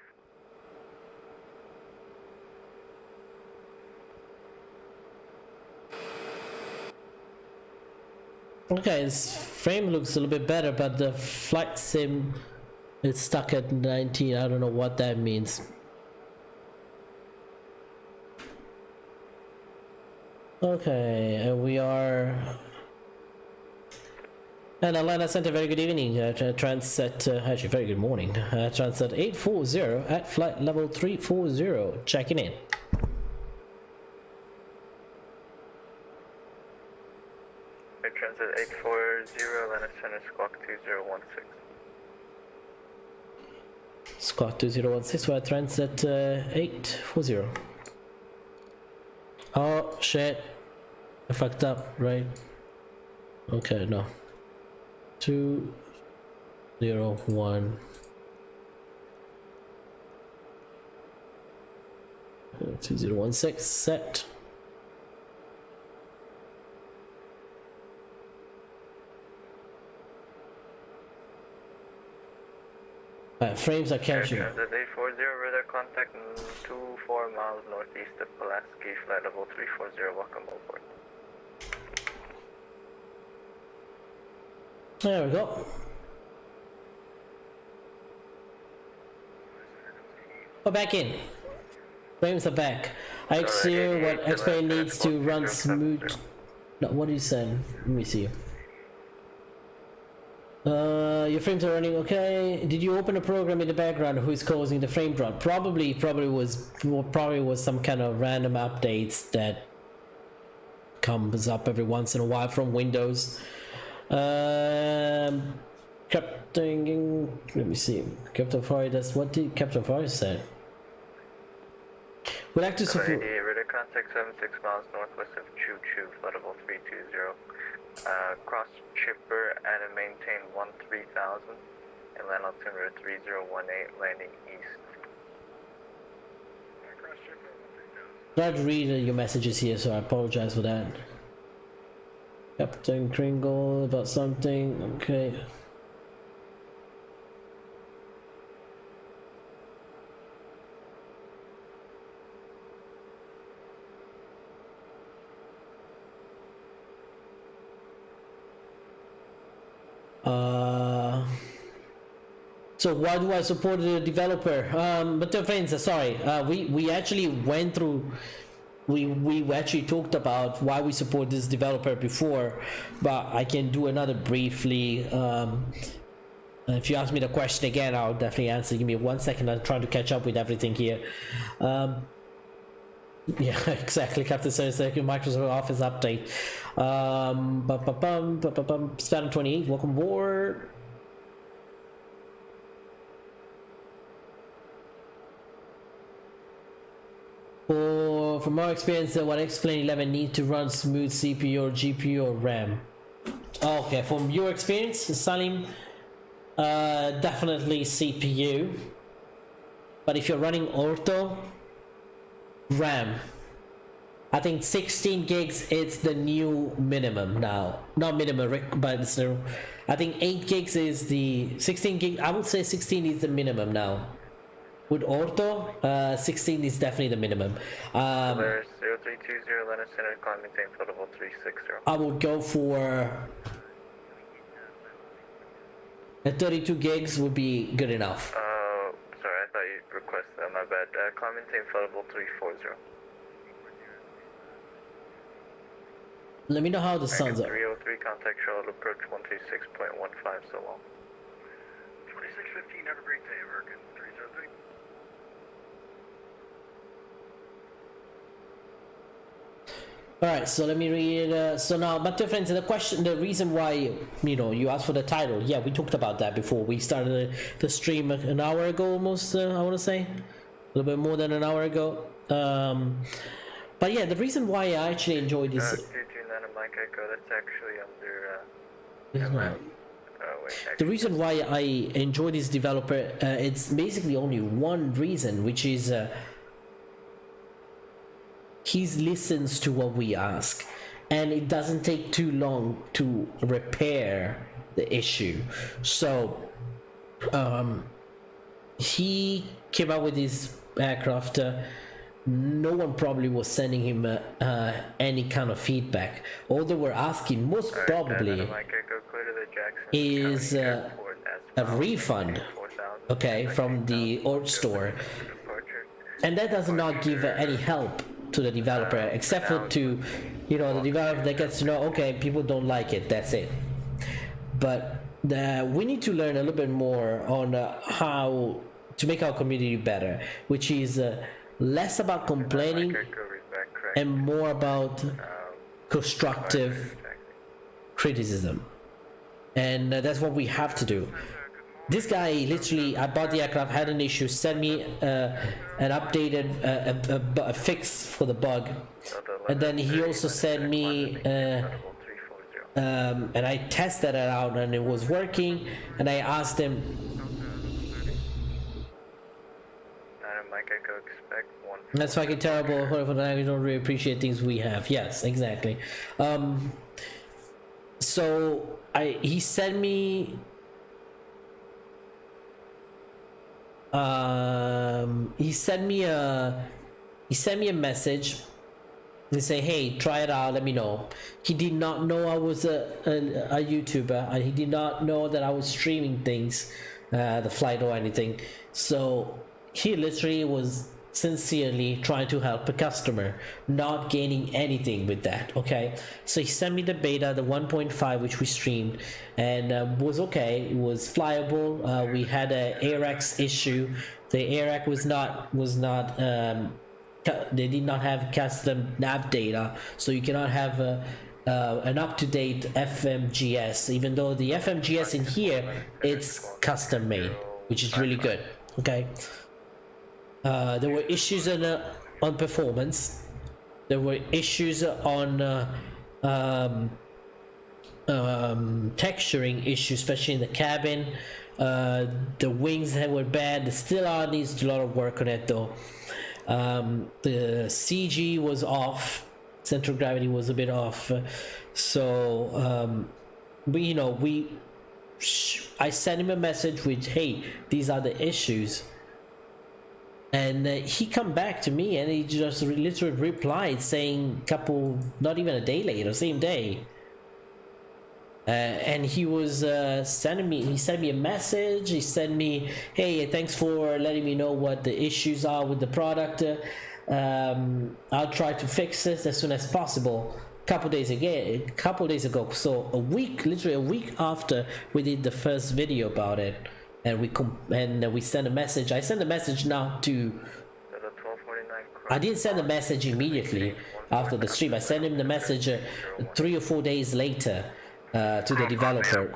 Okay, this frame looks a little bit better, but the flight sim It's stuck at 19. I don't know what that means. Okay, and we are. And Atlanta Center, very good evening. Transat, actually, very good morning. Transat 840 at flight level 340, checking in. Transit 840, Atlanta Center, Squawk 2016. Squawk 2016, we're at Transat 840. Oh shit, I fucked up, right? Okay, no. 201 2016 set. Frames are catching. Transit 840, radar contact 24 miles northeast of Pulaski, flight level 340, welcome aboard. There we go. We're back in. Frames are back. I assume what X-Plane needs to run smooth. No, what you said? Let me see. Your frames are running okay. Did you open a program in the background who is causing the frame drop? Probably was some kind of random updates that comes up every once in a while from Windows. Captain, let me see. Captain Forrest, what did Captain Forrest say? We'd like to support. Radar contact 76 miles northwest of Choo Choo, flight level 320. Cross chipper and maintain 13,000 and land altimeter 3018, landing east. Tried to read your messages here, so I apologize for that. Captain Kringle about something. Okay. So why do I support the developer? But friends, sorry, we actually went through, we actually talked about why we support this developer before, but I can do another briefly. If you ask me the question again, I'll definitely answer. Give me 1 second, I'm trying to catch up with everything here. Yeah, exactly. Captain says Microsoft Office update. Spanner 28, welcome aboard. From our experience, what X-Plane 11 need to run smooth CPU or GPU or RAM? Okay, from your experience, Salim, definitely CPU. But if you're running ortho, RAM. I think 16 gigs is the new minimum now. Not minimum, but it's the, I think 8 gigs is the 16 gig. I would say 16 is the minimum now. With ortho, 16 is definitely the minimum. 0320, Atlanta Center, climb maintain flight level 360. I would go for a 32 gigs would be good enough. Sorry, I thought you requested that, my bad. Climb maintain flight level 340. Let me know how the sounds are. 303, contact Charlotte approach 136.15, so long. 2615, have a great day, American 303. Alright, so let me read. So now, but friends, the question, the reason why, you asked for the title, yeah, we talked about that before. We started the stream an hour ago almost, I want to say. A little bit more than an hour ago. But yeah, the reason why I actually enjoy this. 229 Mike Echo, that's actually under. It's not. The reason why I enjoy this developer, it's basically only one reason, which is he listens to what we ask, and it doesn't take too long to repair the issue. So he came out with this aircraft. No one probably was sending him any kind of feedback. All they were asking most probably is a refund. okay, from the old store, Departure. and that does not give any help to the developer, except for to, you know, the developer that gets to know, okay, people don't like it, that's it. But we need to learn a little bit more on how to make our community better, which is less about complaining Echo is back, correct. and more about constructive criticism, and that's what we have to do. This guy literally, I bought the aircraft, had an issue, sent me an updated a fix for the bug, and then he also sent me and I tested it out and it was working, and I asked him, Mike Echo expect 1. that's fucking terrible, I don't really appreciate things we have. Yes, exactly. So he sent me he sent me a message and say, hey, try it out, let me know. He did not know I was a YouTuber, and he did not know that I was streaming things, the flight or anything. So he literally was sincerely trying to help a customer, not gaining anything with that. Okay, so he sent me the beta, the 1.5, which we streamed, and was okay. It was flyable. We had a ARX issue. The ARX was not they did not have custom nav data, so you cannot have an up-to-date FMGS, even though the FMGS in here, it's custom made, which is really good. Okay, there were issues on performance, there were issues on texturing issues, especially in the cabin. The wings that were bad, still needs a lot of work on it though. The CG was off, central gravity was a bit off, so I sent him a message with, hey, these are the issues, and he come back to me and he just literally replied saying not even a day later, same day. And he was he sent me a message. He sent me, hey, thanks for letting me know what the issues are with the product. I'll try to fix this as soon as possible. Couple days ago, so literally a week after we did the first video about it, and we sent a message. I sent a message now to, I didn't send a message immediately after the stream. I sent him the message 3 or 4 days later to the developer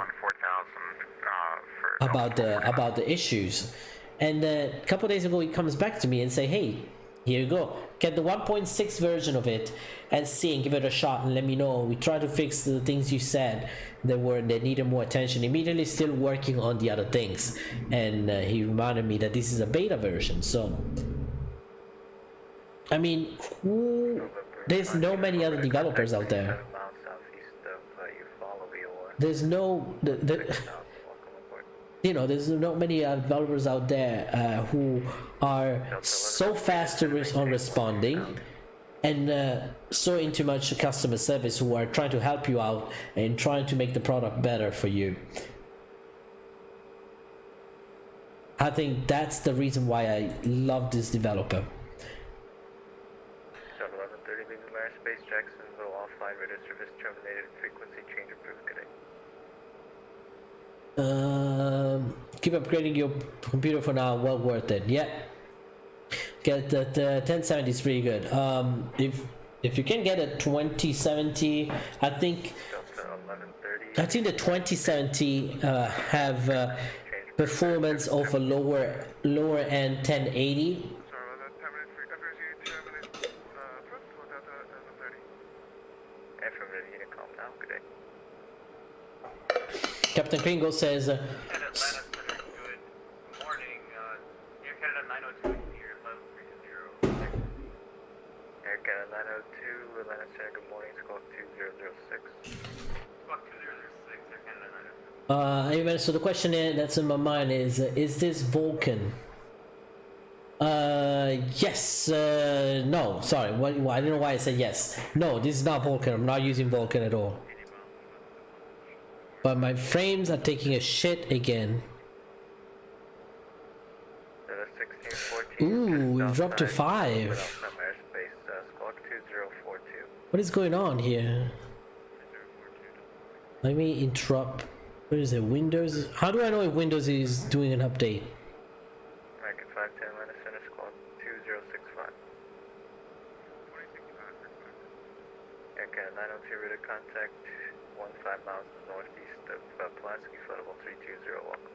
about the issues, and a couple days ago he comes back to me and say, hey, here you go, get the 1.6 version of it and see and give it a shot and let me know. We try to fix the things you said that needed more attention. Immediately still working on the other things, and he reminded me that this is a beta version. So I mean, there's no many other developers out there. There's no there's not many developers out there who are so fast on responding and so into much customer service, who are trying to help you out and trying to make the product better for you. I think that's the reason why I love this developer. 11:30 leaving airspace, Jacksonville offline, radar service terminated, frequency change approved, good day. Keep upgrading your computer for now, well worth it. Yeah, get that 1070 is pretty good. If you can get a 2070, I think the 2070 have performance of a lower end 1080. Captain Kringle says, Good morning, Air Canada 902 here, level 320. Air Canada 902, Atlanta Center, good morning, squawk 2006. Squawk 2006, Air Canada 902. Anyway, so the question that's in my mind is this Vulcan? Yes, no, sorry, I don't know why I said yes. No, this is not Vulcan, I'm not using Vulcan at all. But my frames are taking a shit again. Ooh, we dropped to 5. Squawk 2042. What is going on here? Let me interrupt. What is it? Windows? How do I know if Windows is doing an update? American 510, Atlanta Center, Squawk 2065. Okay, 902 route of contact, 15 miles northeast of Pulaski, floatable 320, welcome.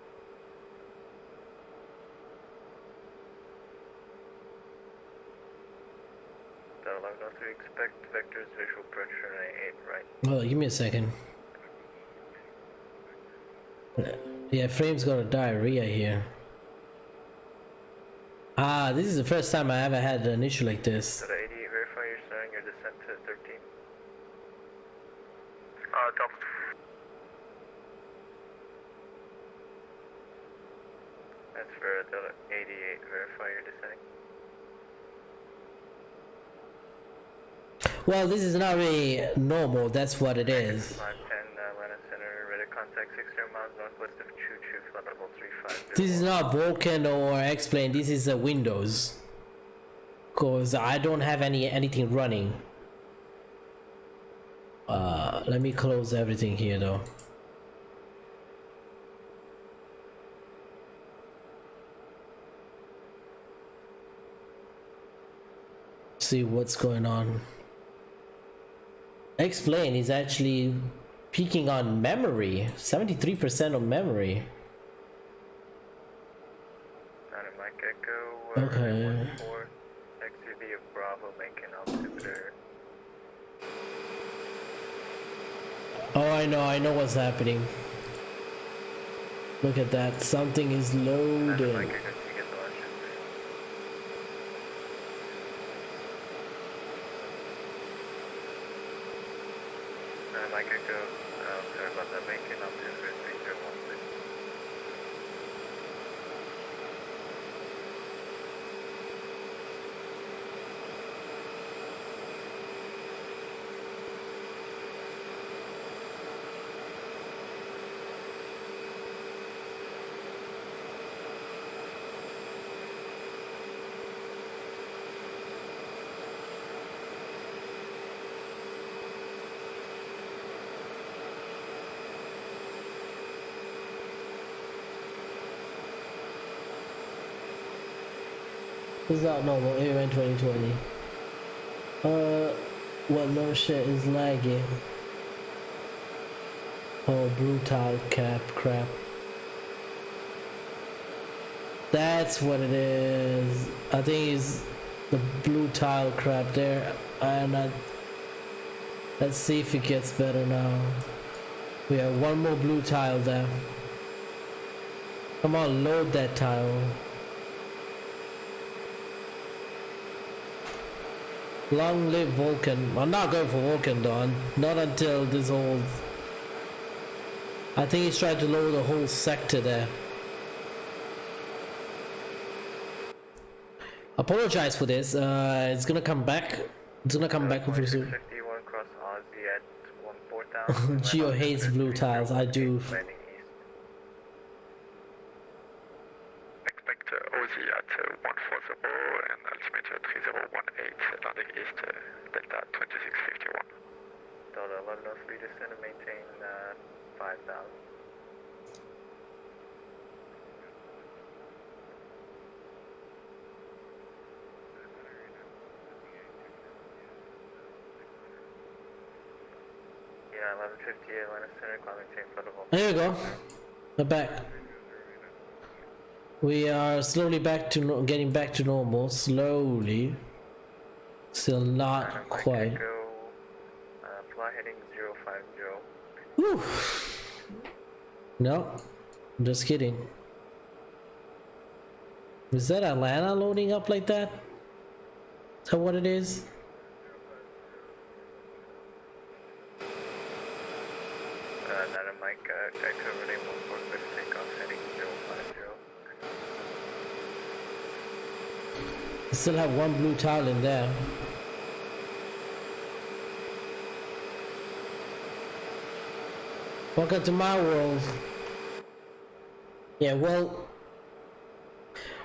Delta 1103, expect vectors, visual approach, runway 8 right. Oh, give me a second. Yeah, Frame's got a diarrhea here. Ah, this is the first time I ever had an issue like this. Delta 88, verify you're starting your descent to 13. Delta. That's for Delta 88, verify you're descending. Well, this is not really normal, that's what it is. 510, Atlanta Center, radar contact 60 miles northwest of Choo Choo, flight level 350. This is not Vulcan or X-Plane, this is Windows. Cause I don't have anything running. Let me close everything here though. See what's going on. X-Plane is actually peaking on memory, 73% of memory. Mike Echo, Okay. 14, XUV of Bravo, making altimeter. Oh, I know what's happening. Look at that, something is loading. Mike Echo, you get the last ship. Mike Echo, sorry about that, making altimeter 301, please. It's not normal, AvioMan 2020. What no shit is lagging. Oh, brutal crap. That's what it is. I think it's the blue tile crap there. Let's see if it gets better now. We have one more blue tile there. Come on, load that tile. Long live Vulcan. I'm not going for Vulcan though. Not until this whole... I think he's trying to lower the whole sector there. Apologize for this. It's gonna come back. It's gonna come back pretty soon. 51 cross Aussie at 14,000. Geo hates blue tiles. I do. Landing east. Expect Aussie at 140 and altimeter 3018, landing east, Delta 2651. Delta 1103, descend and maintain 5,000. Yeah, 1158, Atlanta Center, climbing chain footable. There you go. We're back. We are slowly back to getting back to normal. Slowly. Still not quite. Echo, fly heading 050. Whew. No, I'm just kidding. Is that Atlanta loading up like that? Is that what it is? Nana Mike, Echo ready 146, takeoff heading 050. I still have one blue tile in there. Welcome to my world. Yeah, well,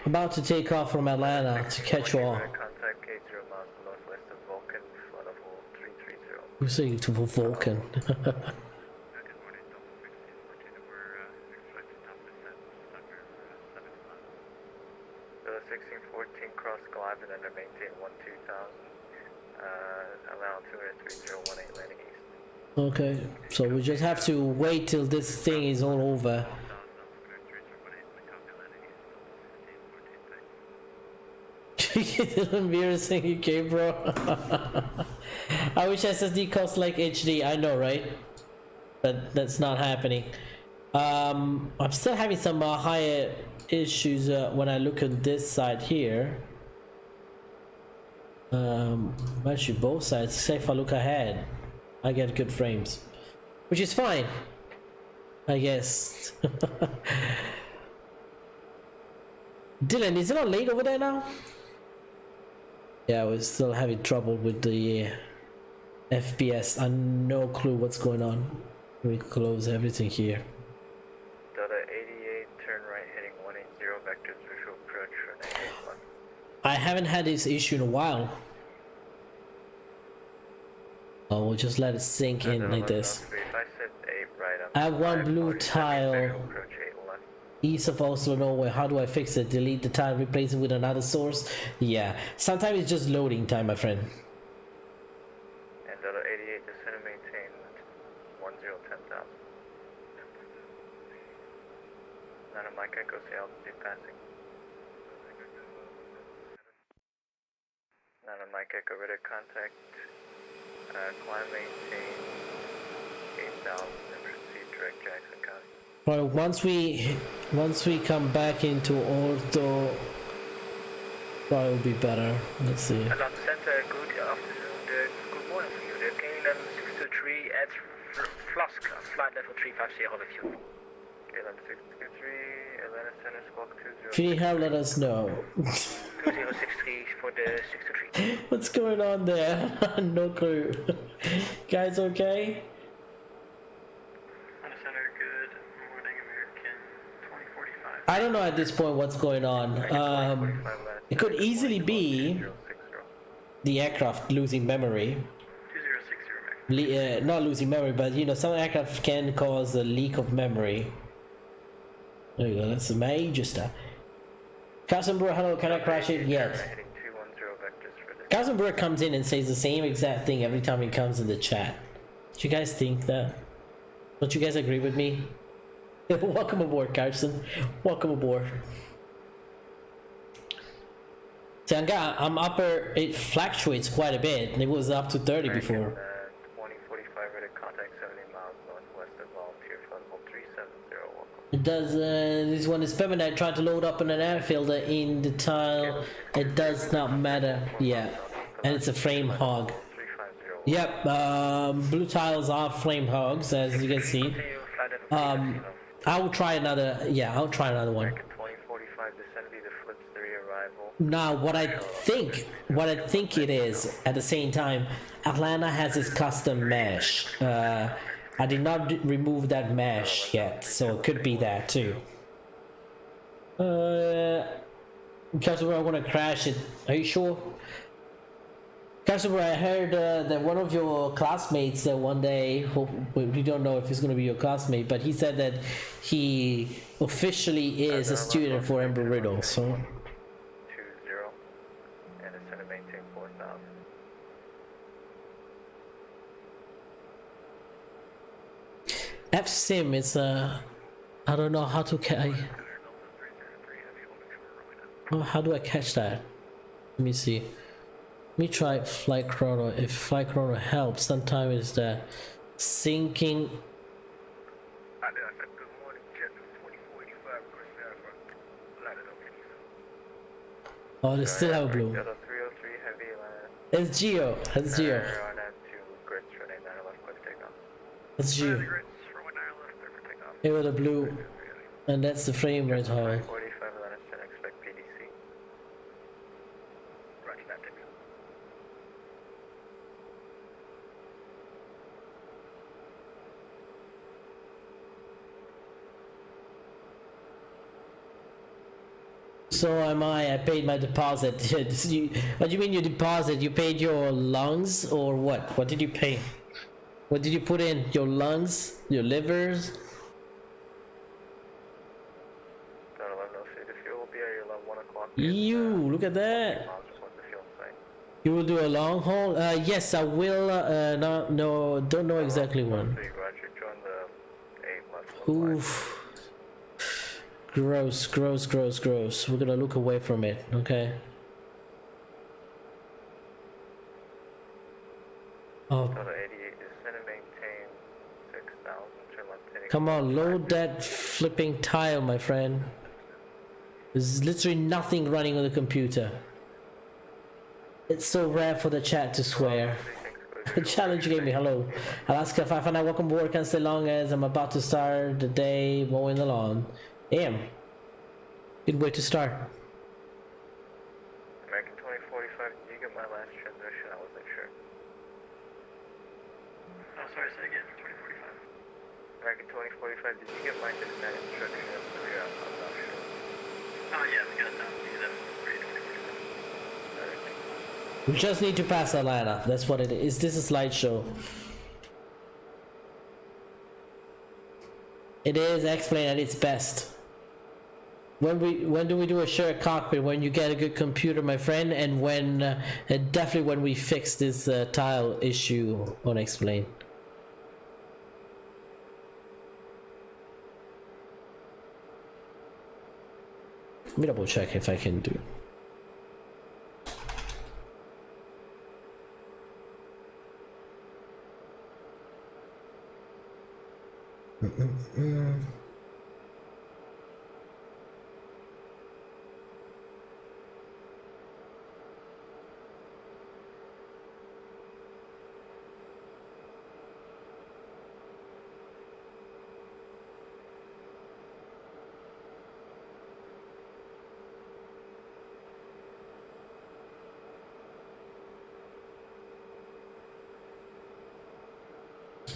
about to take off from Atlanta to catch you all. Contact K0 miles northwest of Vulcan, flight level 330. Who's saying to Vulcan? Good morning, Delta 1614. We're expecting top descent under 7 miles. Delta 1614, cross glide and under maintain 12,000. Allow 23018 landing east. Okay, so we just have to wait till this thing is all over. Embarrassing, okay, bro. I wish SSD costs like HD. I know, right? But that's not happening. I'm still having some higher issues when I look on this side here. Actually both sides, except if I look ahead I get good frames, which is fine, I guess. Dylan, is it not late over there now? Yeah, we're still having trouble with the FPS. I have no clue what's going on. Let me close everything here. Delta 88, turn right heading 180, vectors visual approach for 981. I haven't had this issue in a while. Oh, we'll just let it sink in like this. If I said 8 right, I have one blue tile east of Oslo, Norway. How do I fix it? Delete the tile, replace it with another source? Yeah, sometimes it's just loading time, my friend. And Delta 88, descend and maintain 1010,000. Nana Mike Echo, see altitude passing. Nana Mike Echo, radar contact. Climb maintain 8,000 and proceed direct Jackson County. Well, once we come back into ortho, probably will be better. Let's see. Atlanta Center, good afternoon, good morning for you. The KLM 623 at Flask, flight level 350 with you. KLM 623, Atlanta Center, squawk 20. If you need help, let us know. 2063 for the 623. What's going on there? No clue. Guys, okay? Atlanta Center, good morning, American 2045. I don't know at this point what's going on. It could easily be the aircraft losing memory. 2060, American. Not losing memory, but you know, some aircraft can cause a leak of memory. There you go, that's major stuff. Cousin Brewer, hello, can I crash it? Yes. Cousin Brewer comes in and says the same exact thing every time he comes in the chat. Do you guys think that? Don't you guys agree with me? Welcome aboard, Carson. Welcome aboard. See, I'm upper, it fluctuates quite a bit. It was up to 30 before. 2045 radar contact 70 miles northwest of Volunteer, flight level 370, welcome. It does, this one is permanent. Trying to load up on an airfield in the tile. It does not matter. Yeah, and it's a frame hog. 350. Yep, blue tiles are flame hogs, as you can see. I will try another. Yeah, I'll try another one. 2045 descend the flips 3 arrival. Now, what I think it is at the same time, Atlanta has its custom mesh. I did not remove that mesh yet, so it could be that too. Customer, I want to crash it. Are you sure? Customer, I heard that one of your classmates one day, we don't know if he's going to be your classmate, but he said that he officially is a student for Embry-Riddle, so... 20 and descend and maintain 4,000. FSIM is I don't know how to how do I catch that? Let me see. Let me try Flight Chrono. If Flight Chrono helps, sometimes it's the syncing. Oh, they still have a blue. It's Geo. That's Geo. That's Geo. Here with the blue, and that's the frame rate high. 45 Atlanta, expect PDC. Roger that, take so am I. I paid my deposit. What do you mean you deposit? You paid your lungs or what? What did you pay? What did you put in? Your lungs? Your livers? Got 1103. The fuel will be at your level 1 o'clock. Look at that. You will do a long haul? Yes, I will. No, don't know exactly when. Oof. Gross. We're gonna look away from it, okay? Oh. Come on, load that flipping tile, my friend. There's literally nothing running on the computer. It's so rare for the chat to swear. Challenge gave me hello. Alaska 500, welcome aboard. Can't stay long as I'm about to start the day mowing the lawn. Damn. Good way to start. American 2045, did you get my last transmission? I wasn't sure. Oh, sorry, say again. 2045. American 2045, did you get my dispatch instruction? I'm not sure. Oh, yeah, we got that. We got that. 2045. We just need to pass Atlanta. That's what it is. This is a slideshow. It is explain at its best. When do we do a shared cockpit? When you get a good computer, my friend, and when definitely when we fix this tile issue on explain. Let me double check if I can do.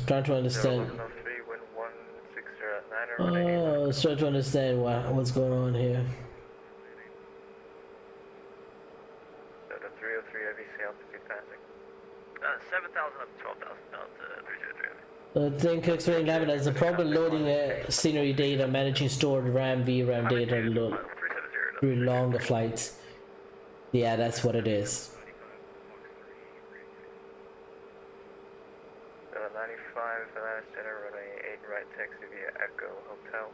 Trying to understand. Oh, trying to understand what's going on here. So the 303 AVC altitude passing. 7,000 up to 12,000 down to 303. I think explaining that there's a problem loading scenery data, managing stored RAM, VRAM data, load through longer flights. Yeah, that's what it is. 95 Atlanta Center, runway 8 right, taxi via Echo Hotel.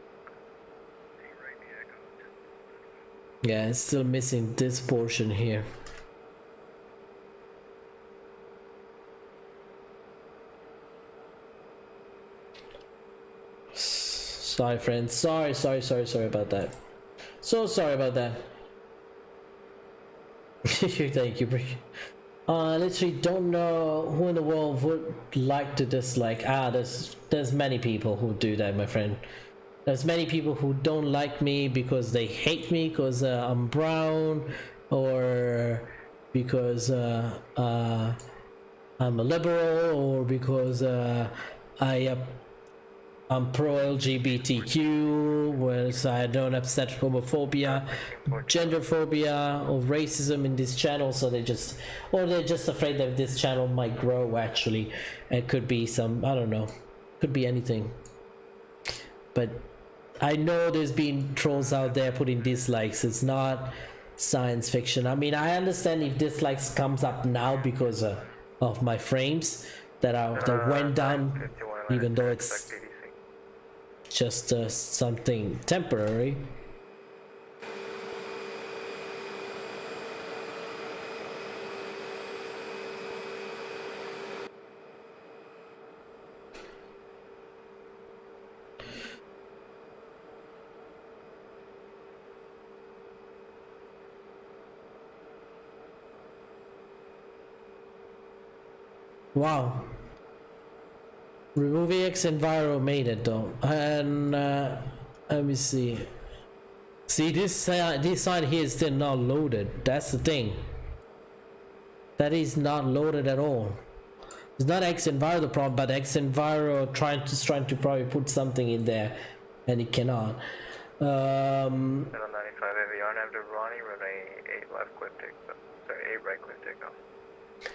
Yeah, it's still missing this portion here. Sorry, friends. Sorry about that. So sorry about that. Thank you, Brie. I literally don't know who in the world would like to dislike. There's many people who do that, my friend. There's many people who don't like me because they hate me because I'm brown, or because I'm a liberal, or because I'm pro LGBTQ, whereas I don't upset homophobia, genderphobia, or racism in this channel. So they're just afraid that this channel might grow. Actually, it could be some, I don't know, could be anything. But I know there's been trolls out there putting dislikes. It's not science fiction. I mean, I understand if dislikes comes up now because of my frames that went down, even though it's just something temporary. Wow. Remove EX Enviro made it though, and let me see. See, this side here is still not loaded. That's the thing. That is not loaded at all. It's not X Enviro the problem, but X Enviro trying to probably put something in there, and it cannot. 95 AVI, ground after Ronnie, runway 8 left, clear takeoff. Sorry, 8 right, clear takeoff. Okay,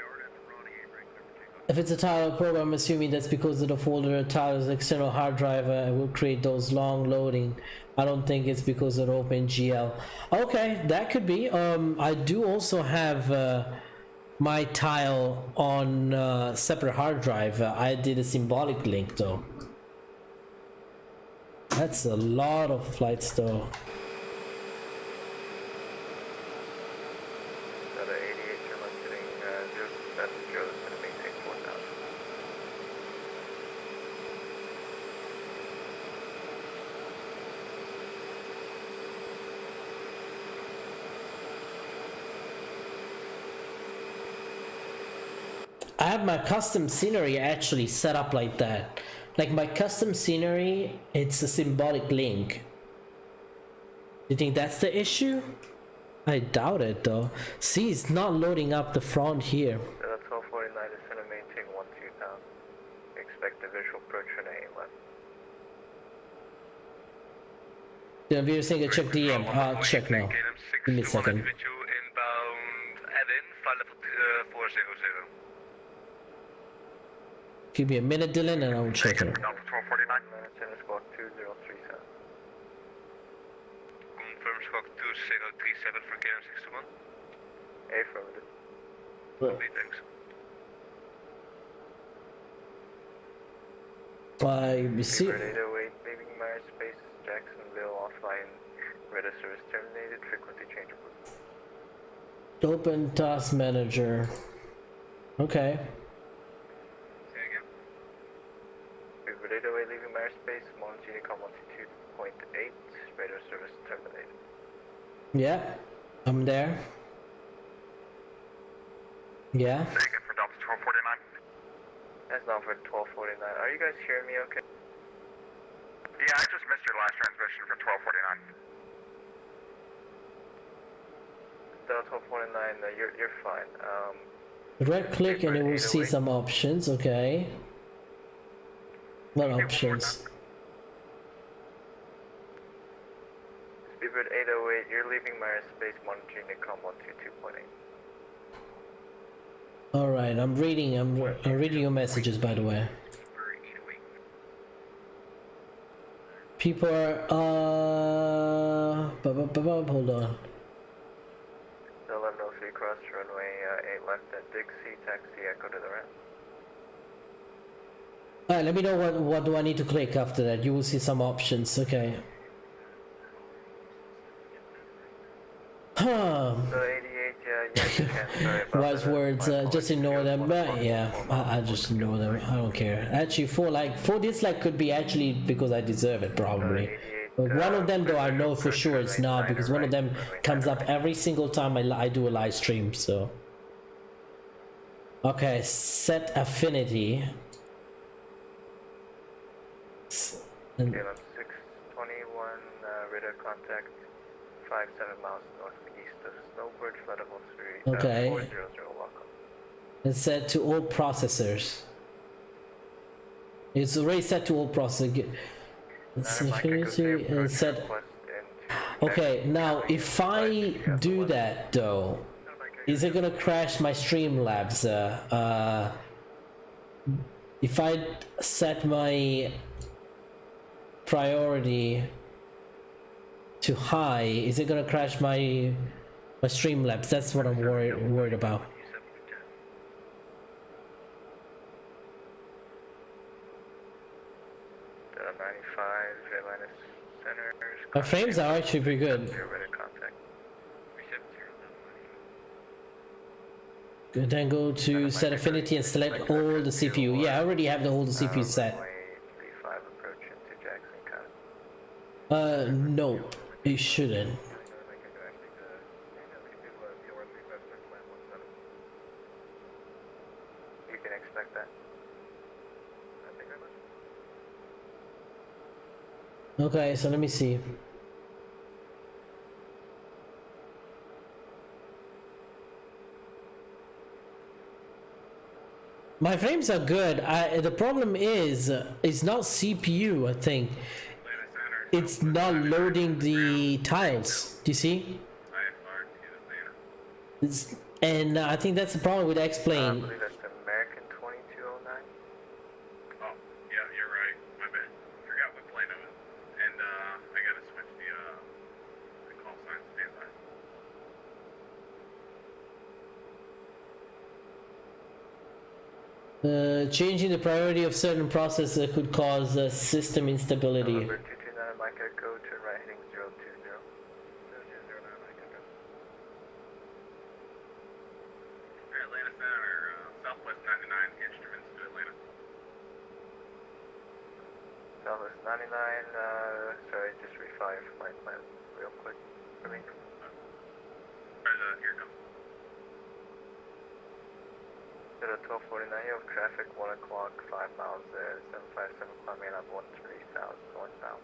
order to Ronnie, 8 right, clear for takeoff. If it's a tile program, I'm assuming that's because of the folder tile is external hard drive and will create those long loading. I don't think it's because of OpenGL. Okay, that could be. I do also have my tile on separate hard drive. I did a symbolic link though. That's a lot of flights though. So the 88 you're sitting 070 is going to maintain 4,000. I have my custom scenery actually set up like that. Like my custom scenery, it's a symbolic link. You think that's the issue? I doubt it though. See, it's not loading up the front here. So that's 1249 is going to maintain 12,000. Expect a visual approach on 8 left. The viewer saying a check DM. Check now. Give me a second. Inbound add-in, flight level 400. Give me a minute, Dylan, and I'll check it. Delta 1249. Center squawk 2037. Confirm squawk 2037 for KM61. Affirmative. Okay, thanks. You see, Bird 808 leaving Myers Space, Jacksonville offline. Radar service terminated. Frequency changeable. open task manager. Okay. Say again. Bird 808 leaving Myers Space, Montana com 122.8. Radar service terminated. Yeah, I'm there. Yeah. Say again for Delta 1249. That's not for 1249. Are you guys hearing me okay? Yeah, I just missed your last transmission for 1249. Delta 1249, you're fine. Right click and it will see some options. Okay. What options? Speedbird 808, you're leaving Myers Space, Montana com 122.8. All right, I'm reading your messages, by the way. People are hold on. 1103 cross runway 8 left at Dixie, taxi echo to the right. Alright, let me know what do I need to click after that. You will see some options. Okay. Huh. So 88, yeah, you can, sorry about Wise that. words, just ignore them. But yeah, I just ignore them. I don't care. Actually, for this like could be actually because I deserve it probably. But one of them though I know for sure it's not, because one of them comes up every single time I do a live stream. So okay, set affinity. And KLM 621, radar contact 57 miles northeast of Snowbird, flight level 3, Okay. 400, welcome. it's set to all processors. It's already set to all processors. It's affinity and set. Okay, now if I do that though, is it gonna crash my Streamlabs? If I set my priority to high, is it gonna crash my Streamlabs? That's what I'm worried about. The 95, Atlantis centers. My frames are actually pretty good. Radar contact. Good, then go to set affinity and select all the CPU. Yeah, I already have the whole CPU set. Runway 35 approach into Jackson County. Nope, it shouldn't. You can expect that. Okay, so let me see. My frames are good. The problem is, it's not CPU, I think. it's not loading the tiles. Do you see? It's, and I think that's the problem with I X-Plane. believe that's American 2209. Oh, yeah, you're right. My bad. Forgot what plane it was. And I gotta switch the call sign standby. Changing the priority of certain processes could cause system instability. November 229 Mike Echo, turn right heading 020. 0209 Mike Echo. Atlanta Center, Southwest 99 instruments to Atlanta. Southwest 99, sorry, just re-5 my plan real quick for me. Here it comes. 1249, you have traffic, 1 o'clock, 5 miles there, 757 climbing up 13,000 northbound.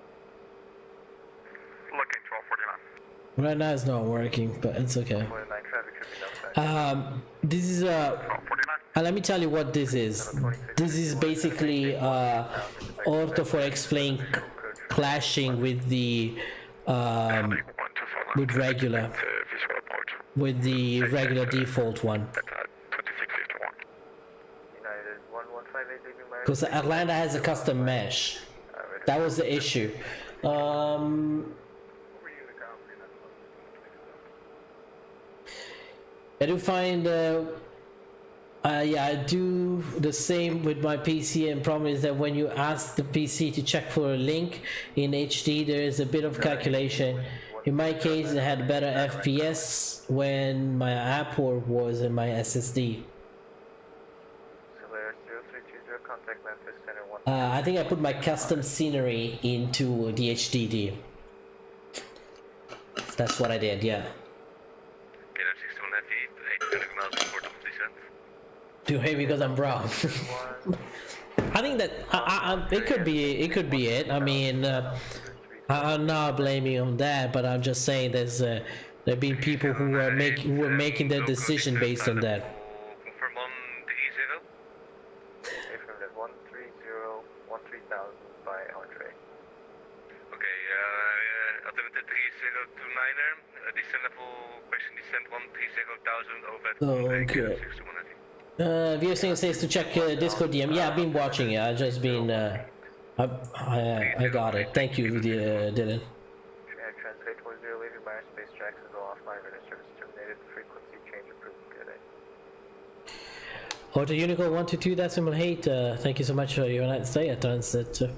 Looking 1249. Right now it's not working, but it's okay. 49 traffic should be done. This is 1249. let me tell you what this is. This is basically Ortho for X-Plane clashing with the with regular default one. United 1158 leaving Mars. Because Atlanta has a custom mesh. That was the issue. I do find, yeah, I do the same with my PC, and problem is that when you ask the PC to check for a link in HD, there is a bit of calculation. In my case, I had better FPS when my app was in my SSD. Solaris 0320, contact Memphis Center 1. I think I put my custom scenery into the HDD. That's what I did, yeah. Do hate because I'm brown. I think that it could be it. I mean, I'm not blaming on that, but I'm just saying there've been people who were making their decision based on that. Confirm on the E0. Affirmative 130 by Andre. Okay, alternative 3029er, descent level, question descent 130,000 over. Okay. Viewing says to check Discord DM. Yeah, I've been watching it. I just been. I got it. Thank you, Dylan. Translate 40, leaving Mars space tracks is all offline. Radar service terminated. Frequency change approved. Good day. Auto Unicorn 122 decimal 8. Thank you so much for your night stay at Transit. Okay,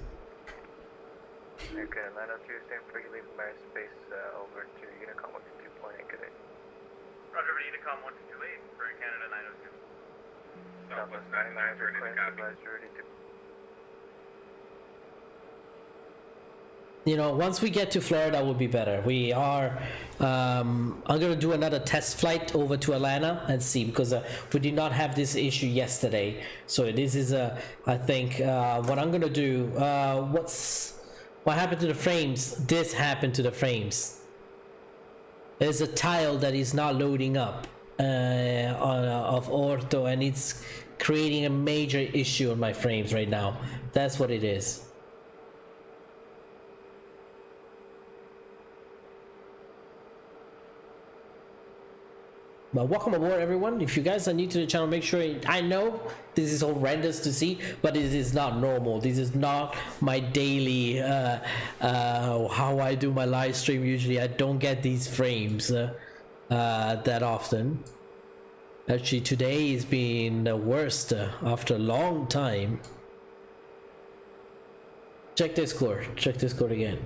902, same for you, leaving Mars space over to Unicom 122.8. Good day. Roger, over to Unicom 1228 for Canada 902. Southwest 99 for Clearance copy. advisory to You know, once we get to Florida, will be better. We are. I'm gonna do another test flight over to Atlanta and see, because we did not have this issue yesterday. So this is I think what I'm gonna do. What happened to the frames? This happened to the frames. There's a tile that is not loading up of Ortho, and it's creating a major issue on my frames right now. That's what it is. But welcome aboard, everyone. If you guys are new to the channel, make sure I know this is horrendous to see, but this is not normal. This is not my daily how I do my live stream. Usually I don't get these frames that often. Actually, today has been the worst after a long time. Check Discord again.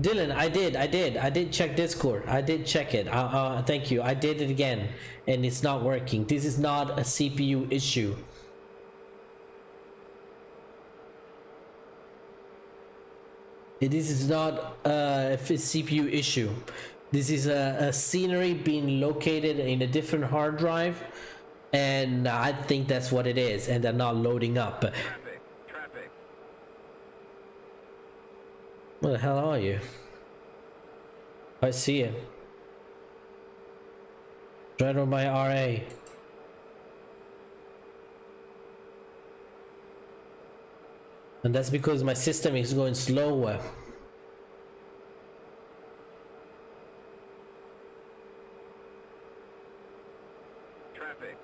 Dylan, I did check Discord. I did check it. Thank you. I did it again, and it's not working. This is not a CPU issue. This is not a CPU issue. This is a scenery being located in a different hard drive, and I think that's what it is, and they're not loading up. Where the hell are you? I see it. Right on my RA. And that's because my system is going slower. Traffic.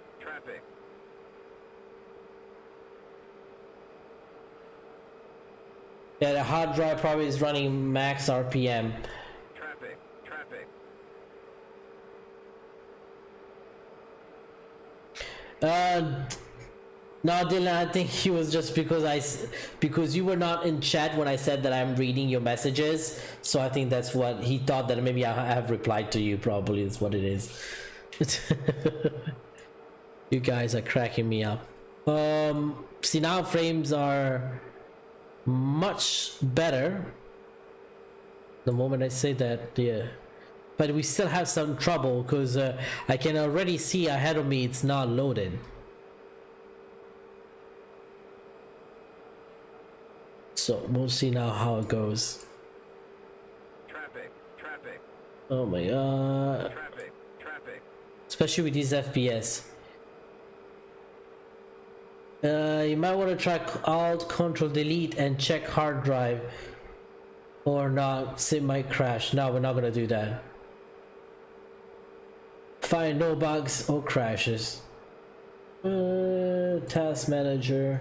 Yeah, the hard drive probably is running max RPM. Traffic. No, Dylan, I think he was just because you were not in chat when I said that I'm reading your messages, so I think that's what he thought, that maybe I have replied to you. Probably is what it is. You guys are cracking me up. See, now frames are much better the moment I say that, yeah, but we still have some trouble because I can already see ahead of me it's not loaded. So we'll see now how it goes. Traffic. Oh my god, Traffic. especially with these FPS. You might want to try Alt Control Delete and check hard drive, or not, sim might crash. No, we're not gonna do that. Find no bugs or crashes. Task manager.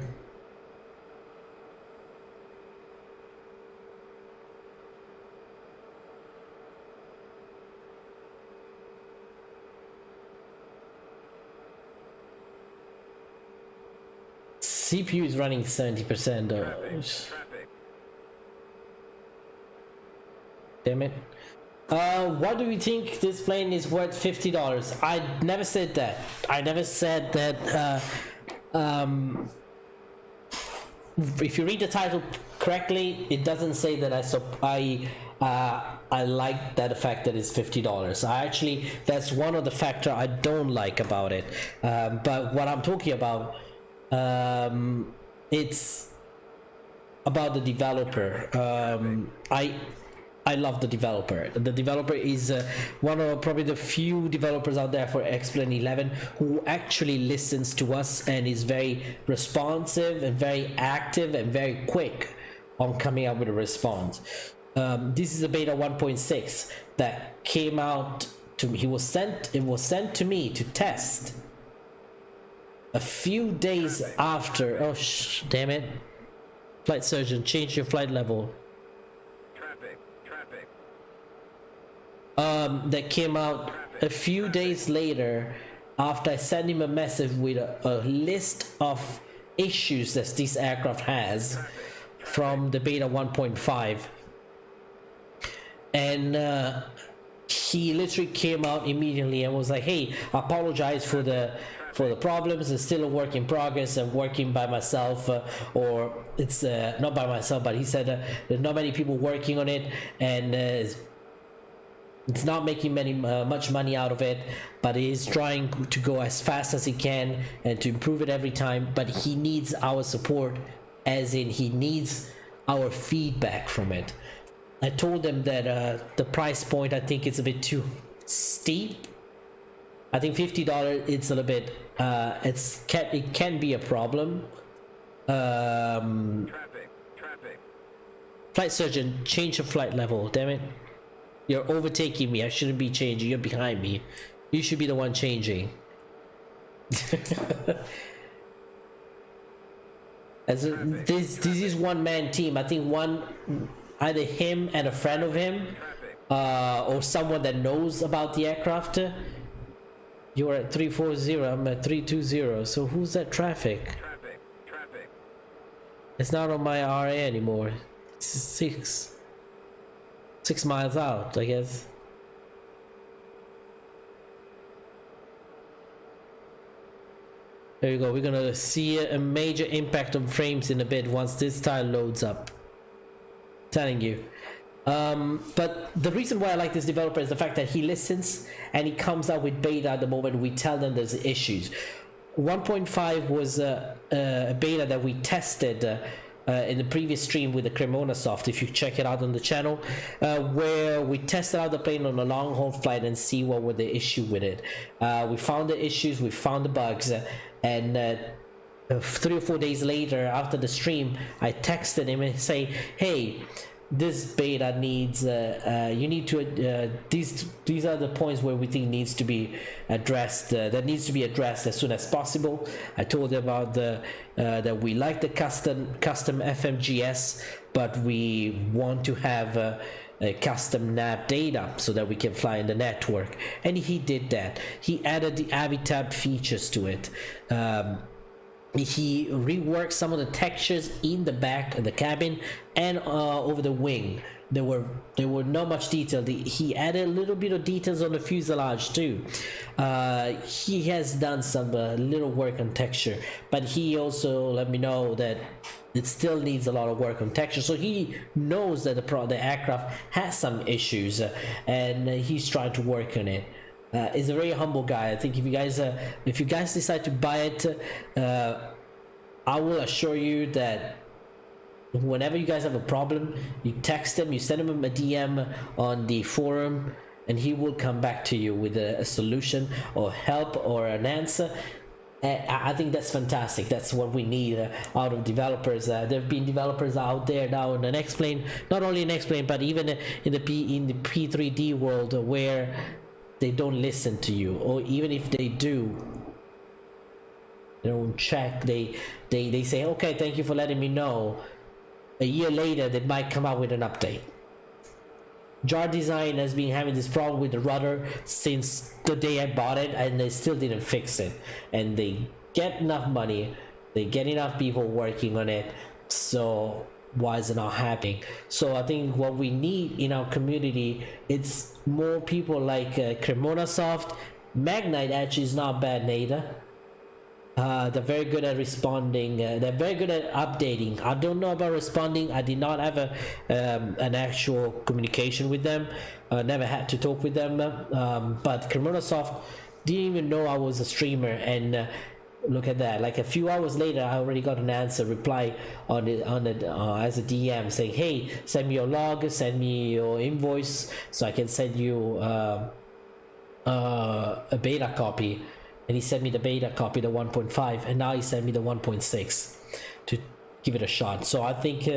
CPU is running 70% though. Damn it. What do you think this plane is worth $50? I never said that. I never said that. If you read the title correctly, it doesn't say that I like that fact that it's $50. That's one of the factor I don't like about it. But what I'm talking about, it's about the developer. I love the developer. The developer is one of probably the few developers out there for X-Plane 11 who actually listens to us and is very responsive and very active and very quick on coming up with a response. This is a beta 1.6 that came out to me. It was sent to me to test a few days after. Oh damn it. Flight surgeon, change your flight level. That came out a few days later after I sent him a message with a list of issues that this aircraft has from the beta 1.5, and he literally came out immediately and was like, hey, I apologize for the problems. It's still a work in progress. I'm working by myself, or it's not by myself, but he said there's not many people working on it, and it's not making much money out of it, but he is trying to go as fast as he can and to improve it every time. But he needs our support, as in he needs our feedback from it. I told him that the price point, I think it's a bit too steep. I think $50, it's a little bit, it can be a problem. Flight surgeon, change your flight level, damn it. You're overtaking me. I shouldn't be changing. You're behind me. You should be the one changing. This is one man team. I think either him and a friend of him, or someone that knows about the aircraft. You're at 340. I'm at 320. So who's that traffic? It's not on my RA anymore. It's 6 miles out, I guess. There you go. We're gonna see a major impact on frames in a bit once this tile loads up. Telling you. But the reason why I like this developer is the fact that he listens and he comes out with beta at the moment we tell them there's issues. 1.5 was a beta that we tested in the previous stream with the CremonaSoft, if you check it out on the channel, where we tested out the plane on a long haul flight and see what were the issue with it. We found the issues, we found the bugs, and 3 or 4 days later after the stream, I texted him and say, hey, this beta needs you need to these are the points where we think needs to be addressed, that needs to be addressed as soon as possible. I told him about the that we like the custom FMGS, but we want to have a custom nav data so that we can fly in the network, and he did that. He added the AviTab features to it. He reworked some of the textures in the back of the cabin and over the wing. There were not much detail. He added a little bit of details on the fuselage too. He has done some little work on texture, but he also let me know that it still needs a lot of work on texture. So he knows that the aircraft has some issues, and he's trying to work on it. He's a very humble guy. I think if you guys decide to buy it, I will assure you that whenever you guys have a problem, you text him, you send him a DM on the forum, and he will come back to you with a solution or help or an answer. I think that's fantastic. That's what we need out of developers. There have been developers out there now in the X-Plane, not only in X-Plane, but even in the P3D world, where they don't listen to you, or even if they do, they don't check. They say, okay, thank you for letting me know. A year later, they might come out with an update. Jar Design has been having this problem with the rudder since the day I bought it, and they still didn't fix it. And they get enough money, they get enough people working on it, so why is it not happening? So I think what we need in our community, it's more people like CremonaSoft. Magnite actually is not bad neither. They're very good at responding. They're very good at updating. I don't know about responding. I did not have an actual communication with them. Never had to talk with them. But CremonaSoft didn't even know I was a streamer, and look at that. Like a few hours later, I already got an answer reply on it as a DM saying, hey, send me your log, send me your invoice so I can send you a beta copy. And he sent me the beta copy, the 1.5, and now he sent me the 1.6 to give it a shot. So I think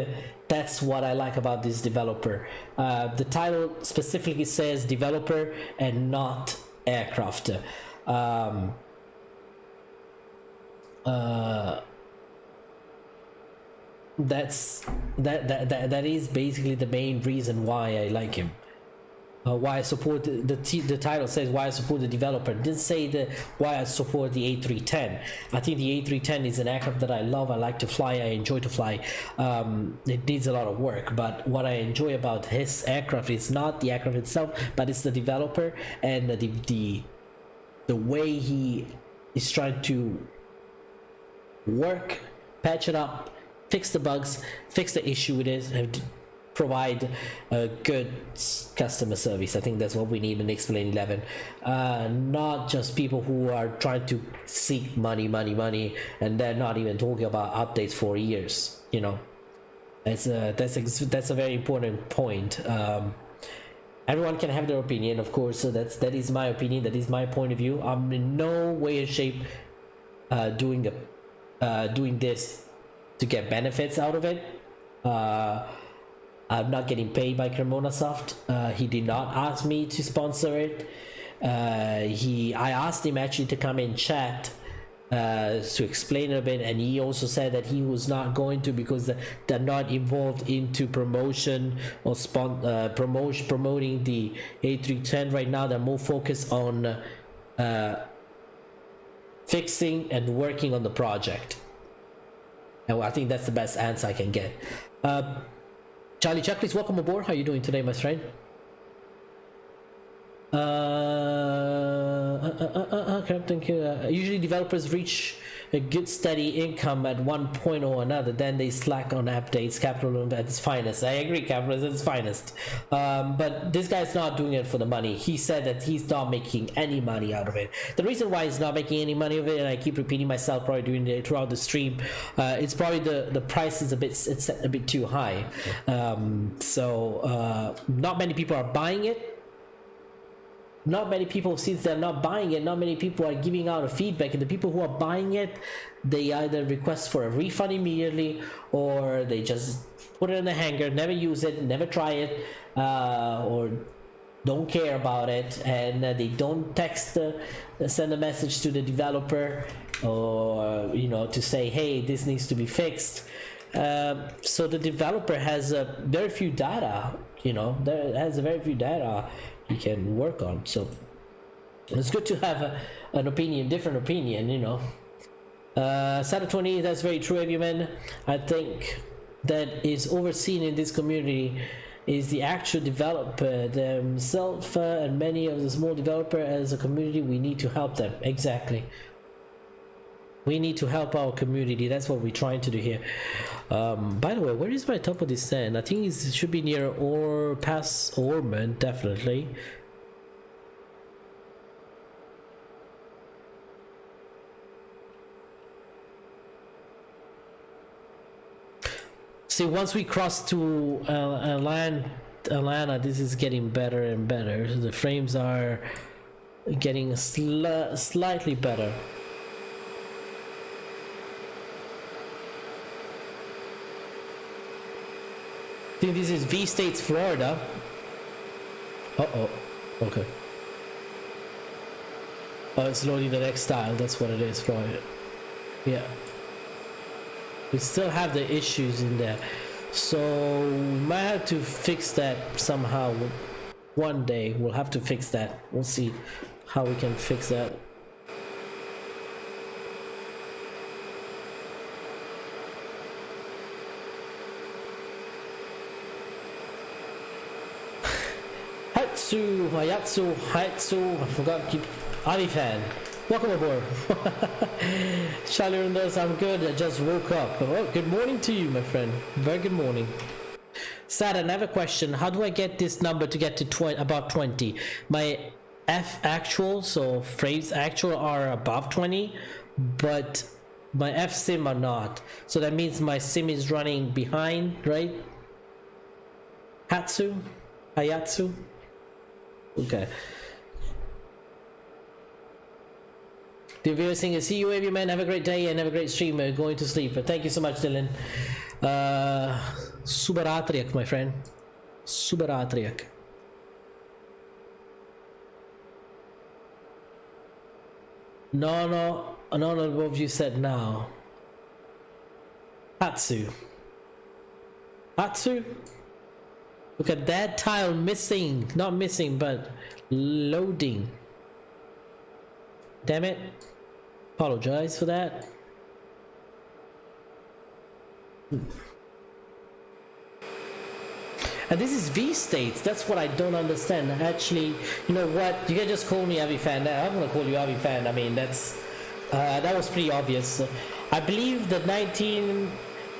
that's what I like about this developer. The title specifically says developer and not aircraft. That is basically the main reason why I like him. Why I support the title says why I support the developer. It didn't say why I support the A310. I think the A310 is an aircraft that I love. I like to fly. I enjoy to fly. It needs a lot of work, but what I enjoy about his aircraft is not the aircraft itself, but it's the developer and the way he is trying to work, patch it up, fix the bugs, fix the issue it is, and provide a good customer service. I think that's what we need in X-Plane 11. Not just people who are trying to seek money, and they're not even talking about updates for years. You know, that's a very important point. Everyone can have their opinion, of course. So that is my opinion. That is my point of view. I'm in no way or shape doing this to get benefits out of it. I'm not getting paid by CremonaSoft. He did not ask me to sponsor it. I asked him actually to come and chat to explain a bit, and he also said that he was not going to because they're not involved into promotion or promoting the A310 right now. They're more focused on fixing and working on the project. And I think that's the best answer I can get. Charlie Chuck, please welcome aboard. How are you doing today, my friend? Okay, thank you. Usually developers reach a good steady income at one point or another, then they slack on updates. Capitalism at its finest. I agree, capitalism at its finest. But this guy's not doing it for the money. He said that he's not making any money out of it. The reason why he's not making any money of it, and I keep repeating myself probably throughout the stream, it's probably the price is it's a bit too high. So not many people are buying it. not many people, since they're not buying it, not many people are giving out a feedback, and the people who are buying it, they either request for a refund immediately, or they just put it in the hanger, never use it, never try it, or don't care about it, and they don't text, send a message to the developer, or to say, hey, this needs to be fixed. So the developer has very few data, very few data you can work on. So it's good to have an opinion, different opinion, Saturday 20, that's very true, AvioMan. I think that is overseen in this community is the actual developer themselves, and many of the small developer as a community, we need to help them. Exactly. We need to help our community. That's what we're trying to do here. By the way, where is my top of descent? I think it should be near or past Ormond, definitely. See, once we cross to Atlanta, this is getting better and better. The frames are getting slightly better. I think this is V-States, Florida. Uh-oh. Okay. Oh, it's loading the next tile. That's what it is, Florida. Yeah. We still have the issues in there. So we might have to fix that somehow. One day we'll have to fix that. We'll see how we can fix that. Hayatsu, I forgot to keep AviFan. Welcome aboard. Charlie Rondos, I'm good, I just woke up. Oh, good morning to you, my friend. Very good morning. Saturn, I have a question. How do I get this number to get to about 20? My F actual, so frames actual are above 20, but my F sim are not. So that means my sim is running behind, right? Hayatsu? Okay. The viewer saying, see you, AvioMan, have a great day and have a great stream. Going to sleep. Thank you so much, Dylan. Subaratriak, my friend. Subaratriak. No, what you said now. Hatsu. Look at that tile missing. Not missing, but loading. Damn it. Apologize for that. And this is V-States. That's what I don't understand. Actually, you know what? You can just call me AviFan. I'm gonna call you AviFan. I mean, that was pretty obvious. I believe that 19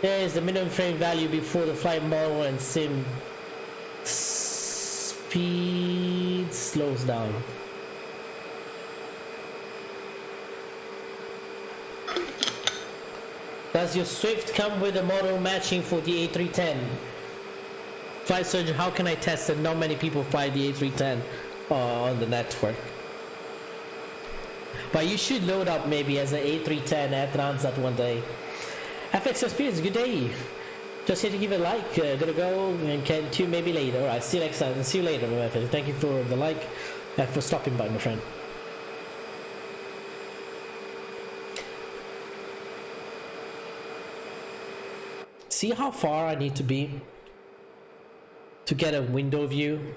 is the minimum frame value before the flight model and sim speed slows down. Does your Swift come with a model matching for the A310? Flight Surgeon, how can I test it? Not many people fly the A310 on the network. But you should load up maybe as an A310 at Transat one day. FX Experience, good day. Just here to give a like. Gonna go and can tune maybe later. Alright, see you next time. See you later, my friend. Thank you for the like and for stopping by, my friend. See how far I need to be to get a window view?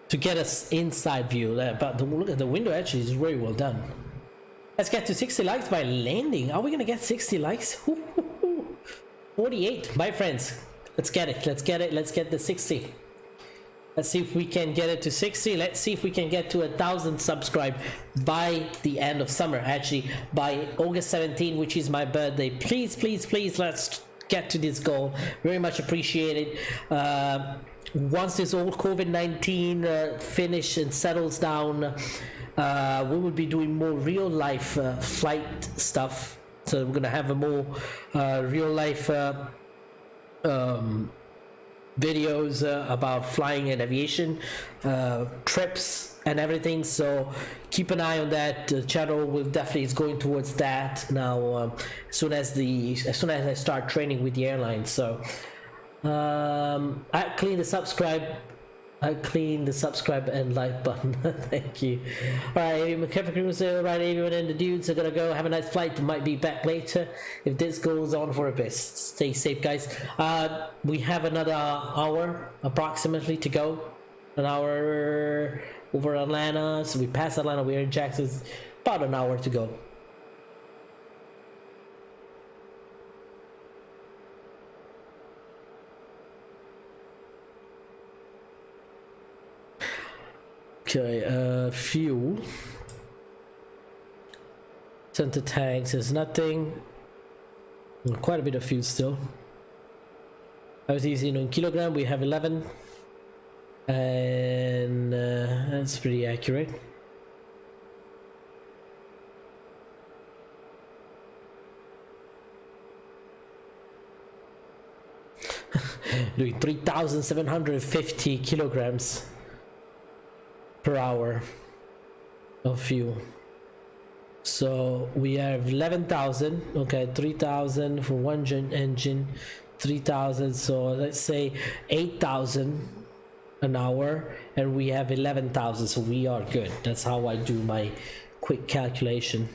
To get us inside view, but look at the window actually is very well done. Let's get to 60 likes by landing. Are we gonna get 60 likes? 48, my friends. Let's get it. Let's get the 60. Let's see if we can get it to 60. Let's see if we can get to 1,000 subscribe by the end of summer. Actually, by August 17, which is my birthday. Please, let's get to this goal. Very much appreciated. Once this old COVID-19 finish and settles down, we will be doing more real life flight stuff. So we're gonna have a more real life videos about flying and aviation trips and everything, so keep an eye on that. The channel will definitely is going towards that now, as soon as I start training with the airline. So I clean the subscribe and like button. Thank you. Alright, Captain Cruiser, alright, everyone and the dudes are gonna go. Have a nice flight. Might be back later if this goes on for a bit. Stay safe, guys. We have another hour approximately to go. An hour over Atlanta. So we passed Atlanta, we're in Jackson. About an hour to go. Okay, fuel. Center tanks is nothing. Quite a bit of fuel still. I was using in kilogram, we have 11. And that's pretty accurate. Doing 3,750 kilograms per hour of fuel. So we have 11,000. Okay, 3,000 for one engine, 3,000. So let's say 8,000 an hour, and we have 11,000. So we are good. That's how I do my quick calculation.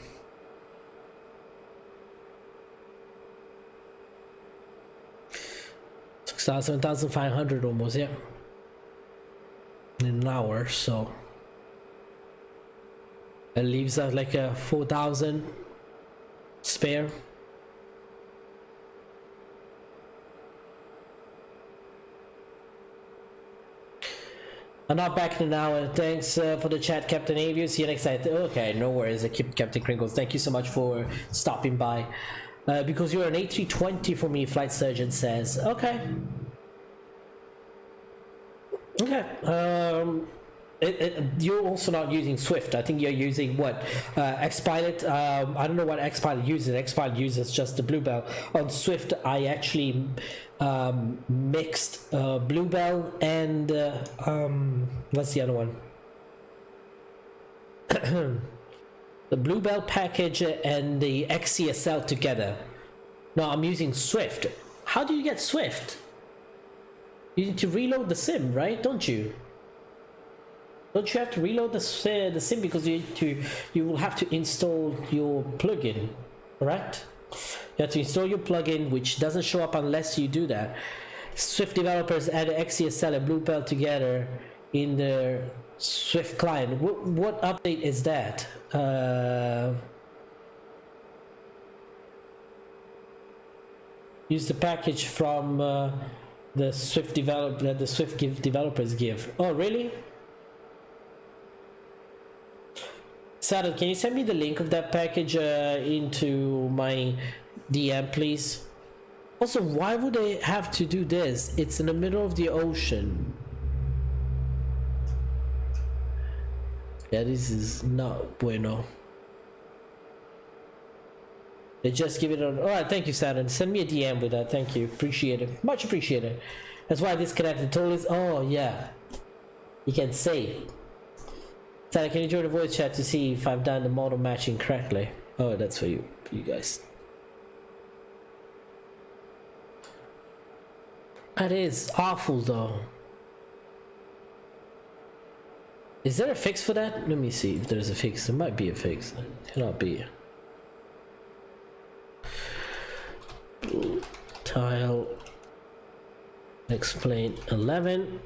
$7,500 almost, yeah. In an hour, so it leaves us like a 4,000 spare. I'm not back in an hour. Thanks for the chat, Captain Avio. See you next time. Okay, no worries. I keep Captain Crinkles. Thank you so much for stopping by. Because you're an A320 for me, Flight Surgeon says. Okay. Okay. You're also not using Swift. I think you're using what? Xpilot. I don't know what Xpilot uses. Xpilot uses just the Bluebell. On Swift, I actually mixed Bluebell and what's the other one? The Bluebell package and the XCSL together. No, I'm using Swift. How do you get Swift? You need to reload the SIM, right? Don't you? Don't you have to reload the SIM because you will have to install your plugin, correct? You have to install your plugin, which doesn't show up unless you do that. Swift developers add XCSL and Bluebell together in their Swift client. What update is that? Use the package from the Swift developers give. Oh, really? Saturn, can you send me the link of that package into my DM, please? Also, why would they have to do this? It's in the middle of the ocean. Yeah, this is not bueno. They just give it on. Alright, thank you, Saturn. Send me a DM with that. Thank you. Appreciate it. Much appreciated. That's why I disconnected. Totally. Oh, yeah. You can save. Saturn, can you join the voice chat to see if I've done the model matching correctly? Oh, that's for you guys. That is awful, though. Is there a fix for that? Let me see if there's a fix. There might be a fix. It cannot be. Tile. Explain 11.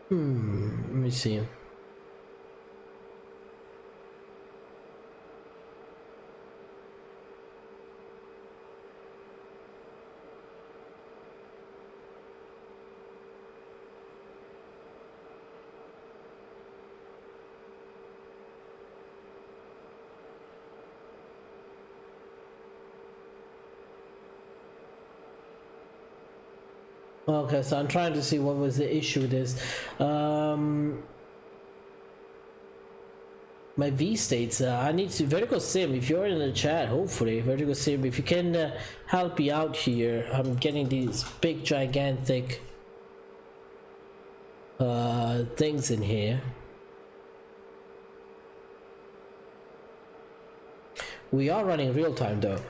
Let me see. Okay, so I'm trying to see what was the issue with this. My V states, I need to, Vertigo Sim, if you're in the chat, hopefully, Vertigo Sim, if you can help me out here. I'm getting these big, gigantic things in here. We are running real time though.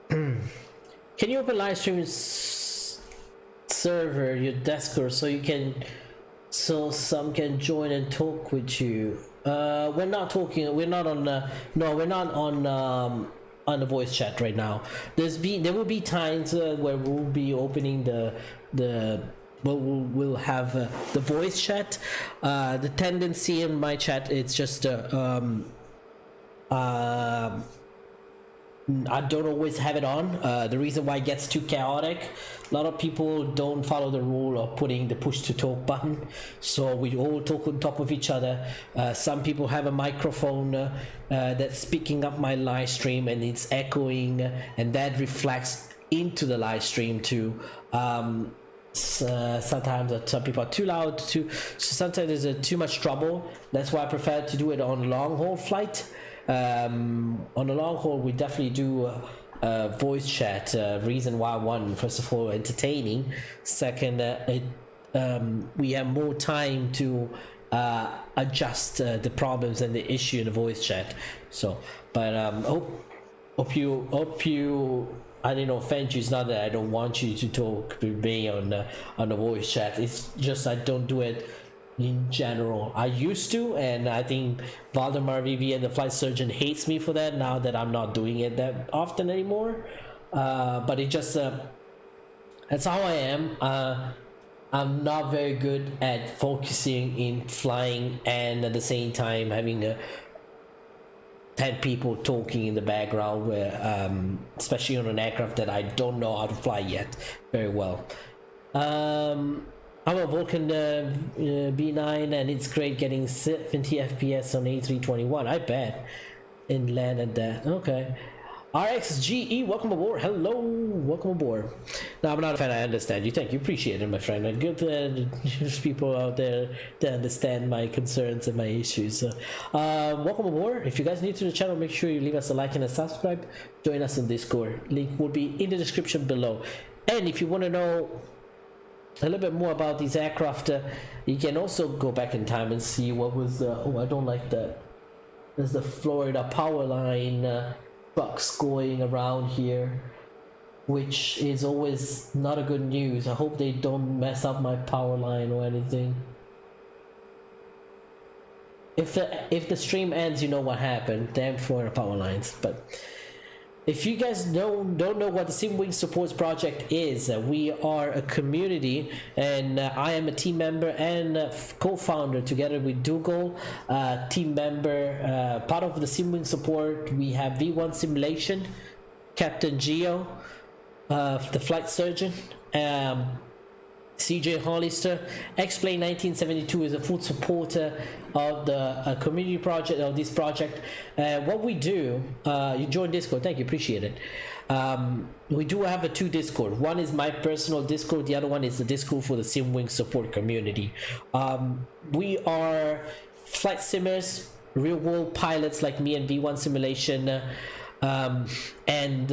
Can you open live stream server, your Discord, so you can, so some can join and talk with you? We're not talking. We're not on. No, we're not on the voice chat right now. There will be times where we'll be opening we'll have the voice chat. The tendency in my chat, it's just I don't always have it on. The reason why it gets too chaotic, a lot of people don't follow the rule of putting the push to talk button, so we all talk on top of each other. Some people have a microphone that's picking up my live stream and it's echoing, and that reflects into the live stream too. Sometimes some people are too loud, so sometimes there's too much trouble. That's why I prefer to do it on a long haul flight. On a long haul, we definitely do voice chat. Reason why: one, first of all, entertaining. Second, we have more time to adjust the problems and the issue in the voice chat. So, but hope you. I didn't offend you. It's not that I don't want you to talk with me on the voice chat. It's just I don't do it in general. I used to, and I think Valdemar VV, the flight surgeon, hates me for that now that I'm not doing it that often anymore. But it just that's how I am. I'm not very good at focusing in flying and at the same time having 10 people talking in the background, where especially on an aircraft that I don't know how to fly yet very well. I'm a Vulcan B9, and it's great getting 70 FPS on A321. I bet. And landed that. Okay. RXGE, welcome aboard. Hello, welcome aboard. No, I'm not a fan. I understand you. Thank you. Appreciate it, my friend. And good there's people out there to understand my concerns and my issues. Welcome aboard. If you guys are new to the channel, make sure you leave us a like and a subscribe. Join us on Discord. Link will be in the description below. And if you want to know a little bit more about these aircraft, you can also go back in time and see what was I don't like that. There's the Florida power line trucks going around here, which is always not a good news. I hope they don't mess up my power line or anything. If the stream ends, you know what happened. Damn Florida power lines. But if you guys don't know what the SimWing Supports Project is, we are a community, and I am a team member and co-founder together with Dougal, team member, part of the SimWing Support. We have V1 Simulation, Captain Geo, the flight surgeon, CJ Hollister. X-Plane 1972 is a full supporter of the community project, of this project. What we do, you join Discord, thank you, appreciate it. We do have two Discord. One is my personal Discord, the other one is the Discord for the SimWing support community. We are flight simmers, real world pilots like me and V1 Simulation, and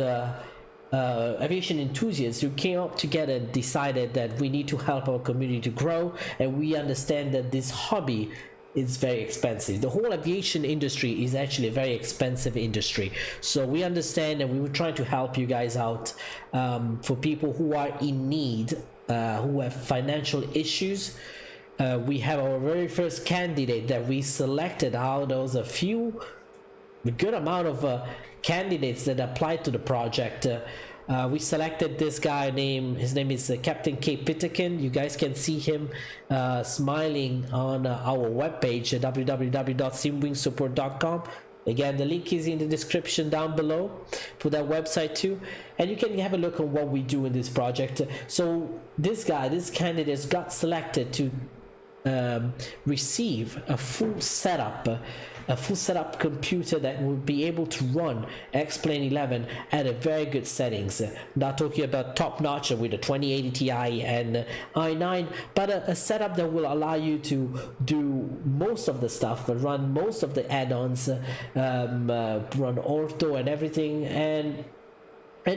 aviation enthusiasts who came up together and decided that we need to help our community to grow, and we understand that this hobby is very expensive. The whole aviation industry is actually a very expensive industry, so we understand, and we were trying to help you guys out, for people who are in need, who have financial issues. We have our very first candidate that we selected out of a good amount of candidates that applied to the project. We selected this guy his name is Captain K. Pitakin. You guys can see him smiling on our webpage at www.simwingsupport.com. Again, the link is in the description down below for that website too, and you can have a look at what we do in this project. So this candidate got selected to receive a full setup computer that will be able to run X-Plane 11 at a very good settings. Not talking about top notch with a 2080 Ti and i9, but a setup that will allow you to do most of the stuff, run most of the add-ons, run ortho and everything, and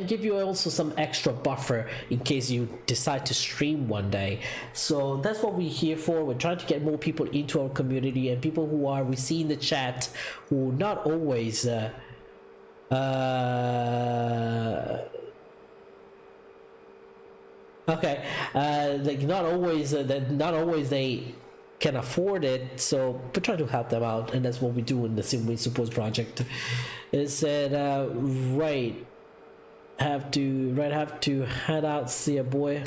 give you also some extra buffer in case you decide to stream one day. So that's what we're here for. We're trying to get more people into our community, and people who we see in the chat who not always like not always they can afford it, so we're trying to help them out, and that's what we do in the Simway Support project. It said have to head out, see a boy.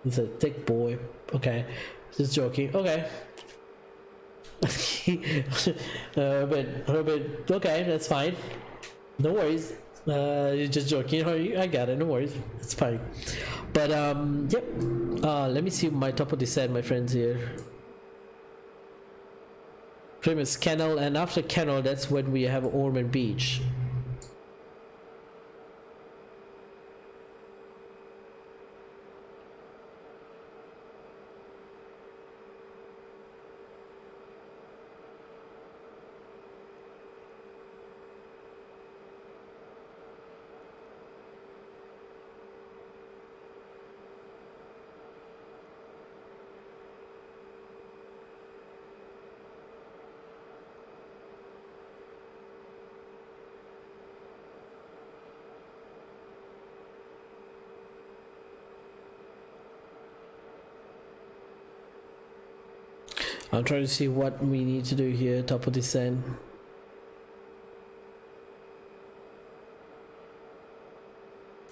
He's a thick boy. Okay, just joking. Okay. Herbert, okay, that's fine. No worries. You're just joking. I got it. No worries. It's fine. But yep. Let me see my top of the set, my friends here. Famous Kennel, and after Kennel, that's when we have Ormond Beach. I'll try to see what we need to do here, top of descent.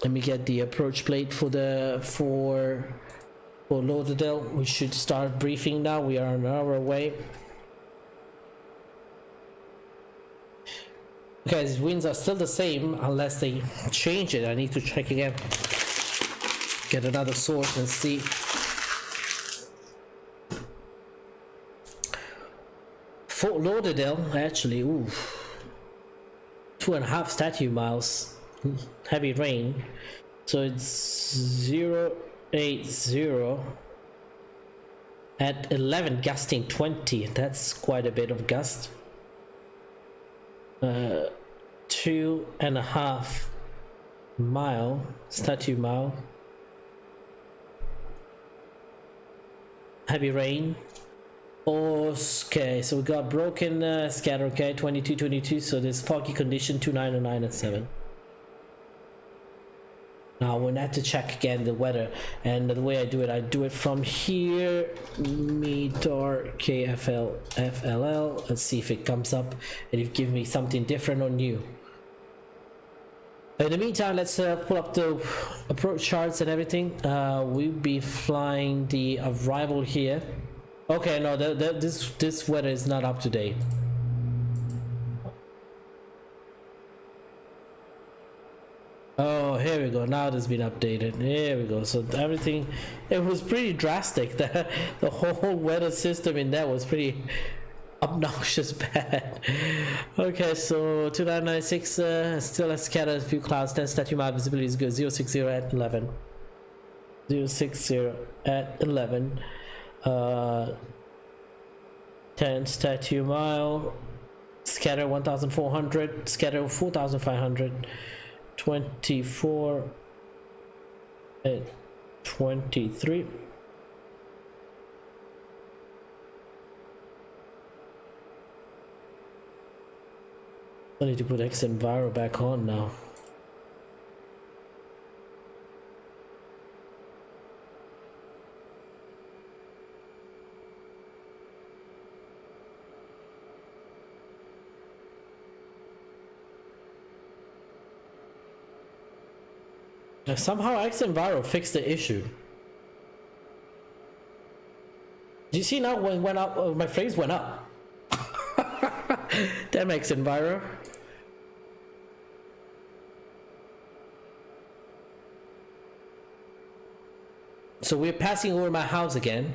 Let me get the approach plate for Lauderdale. We should start briefing now. We are an hour away. Okay, these winds are still the same unless they change it. I need to check again. Get another source and see. Fort Lauderdale, actually, ooh, 2.5 statute miles, heavy rain, so it's 080 at 11, gusting 20. That's quite a bit of gust. 2.5 mile statute mile, heavy rain. Okay, so we got broken scatter, okay, 22, so there's foggy condition, 2909 and 7. Now we'll have to check again the weather, and the way I do it from here, meter KFL FLL. Let's see if it comes up and it gives me something different or new. In the meantime, let's pull up the approach charts and everything. We'll be flying the arrival here. Okay, no, this weather is not up to date. Oh, here we go. Now it has been updated. Here we go. So everything, it was pretty drastic. The whole weather system in that was pretty obnoxious bad. Okay, so 2996 still has scattered a few clouds. 10 statute mile visibility is good. 060 at 11. 060 at 11. 10 statute mile, scatter 1400, scatter 4500, 24 at 23. I need to put Enviro back on now. Somehow Enviro fixed the issue. Do you see now when it went up, my frames went up? That makes Enviro. So we're passing over my house again.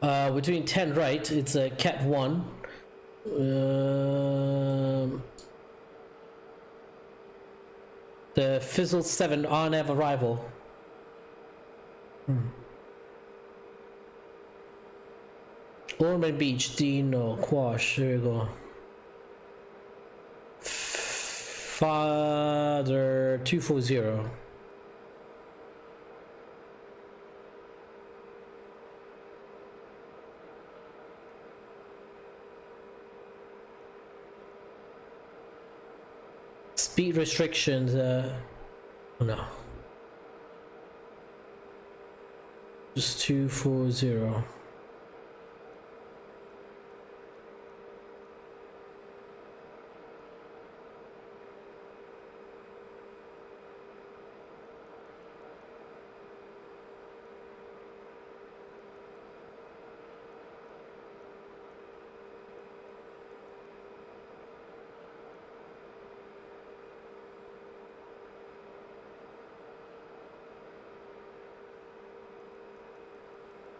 We're doing 10 right, it's a Cat 1. The Fizzle 7 on-nav arrival. Ormond Beach, Dino, Quash, there we go. Father 240. Speed restrictions, oh no. Just 240.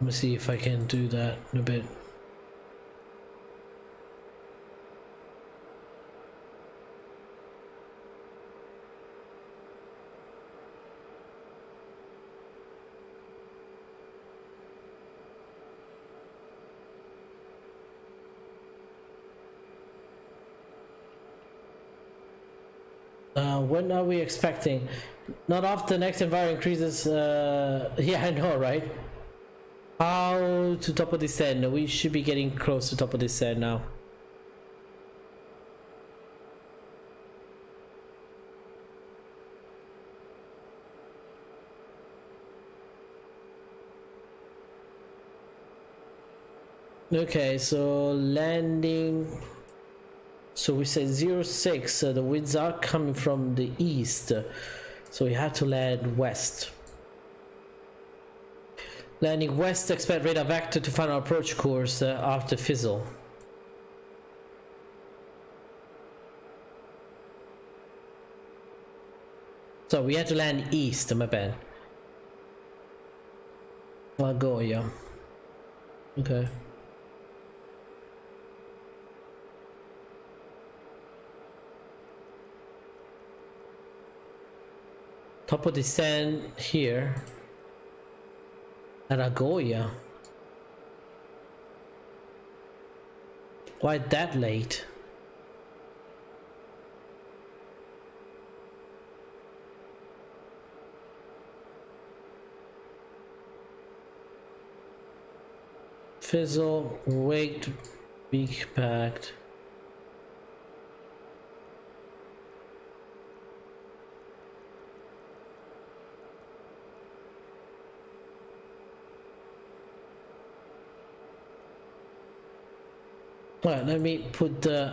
Let me see if I can do that in a bit. When are we expecting? Not after the next environment increases. Yeah, I know, right? How to top of this end? We should be getting close to top of this end now. Okay, so landing. So we said 06, the winds are coming from the east, so we have to land west. Landing west, expect radar vector to find our approach course after Fizzle. So we have to land east, my bad. Lagoya. Okay. Top of descent here at Agoya. Why that late? Fizzle, wait, beak packed. Alright, let me put the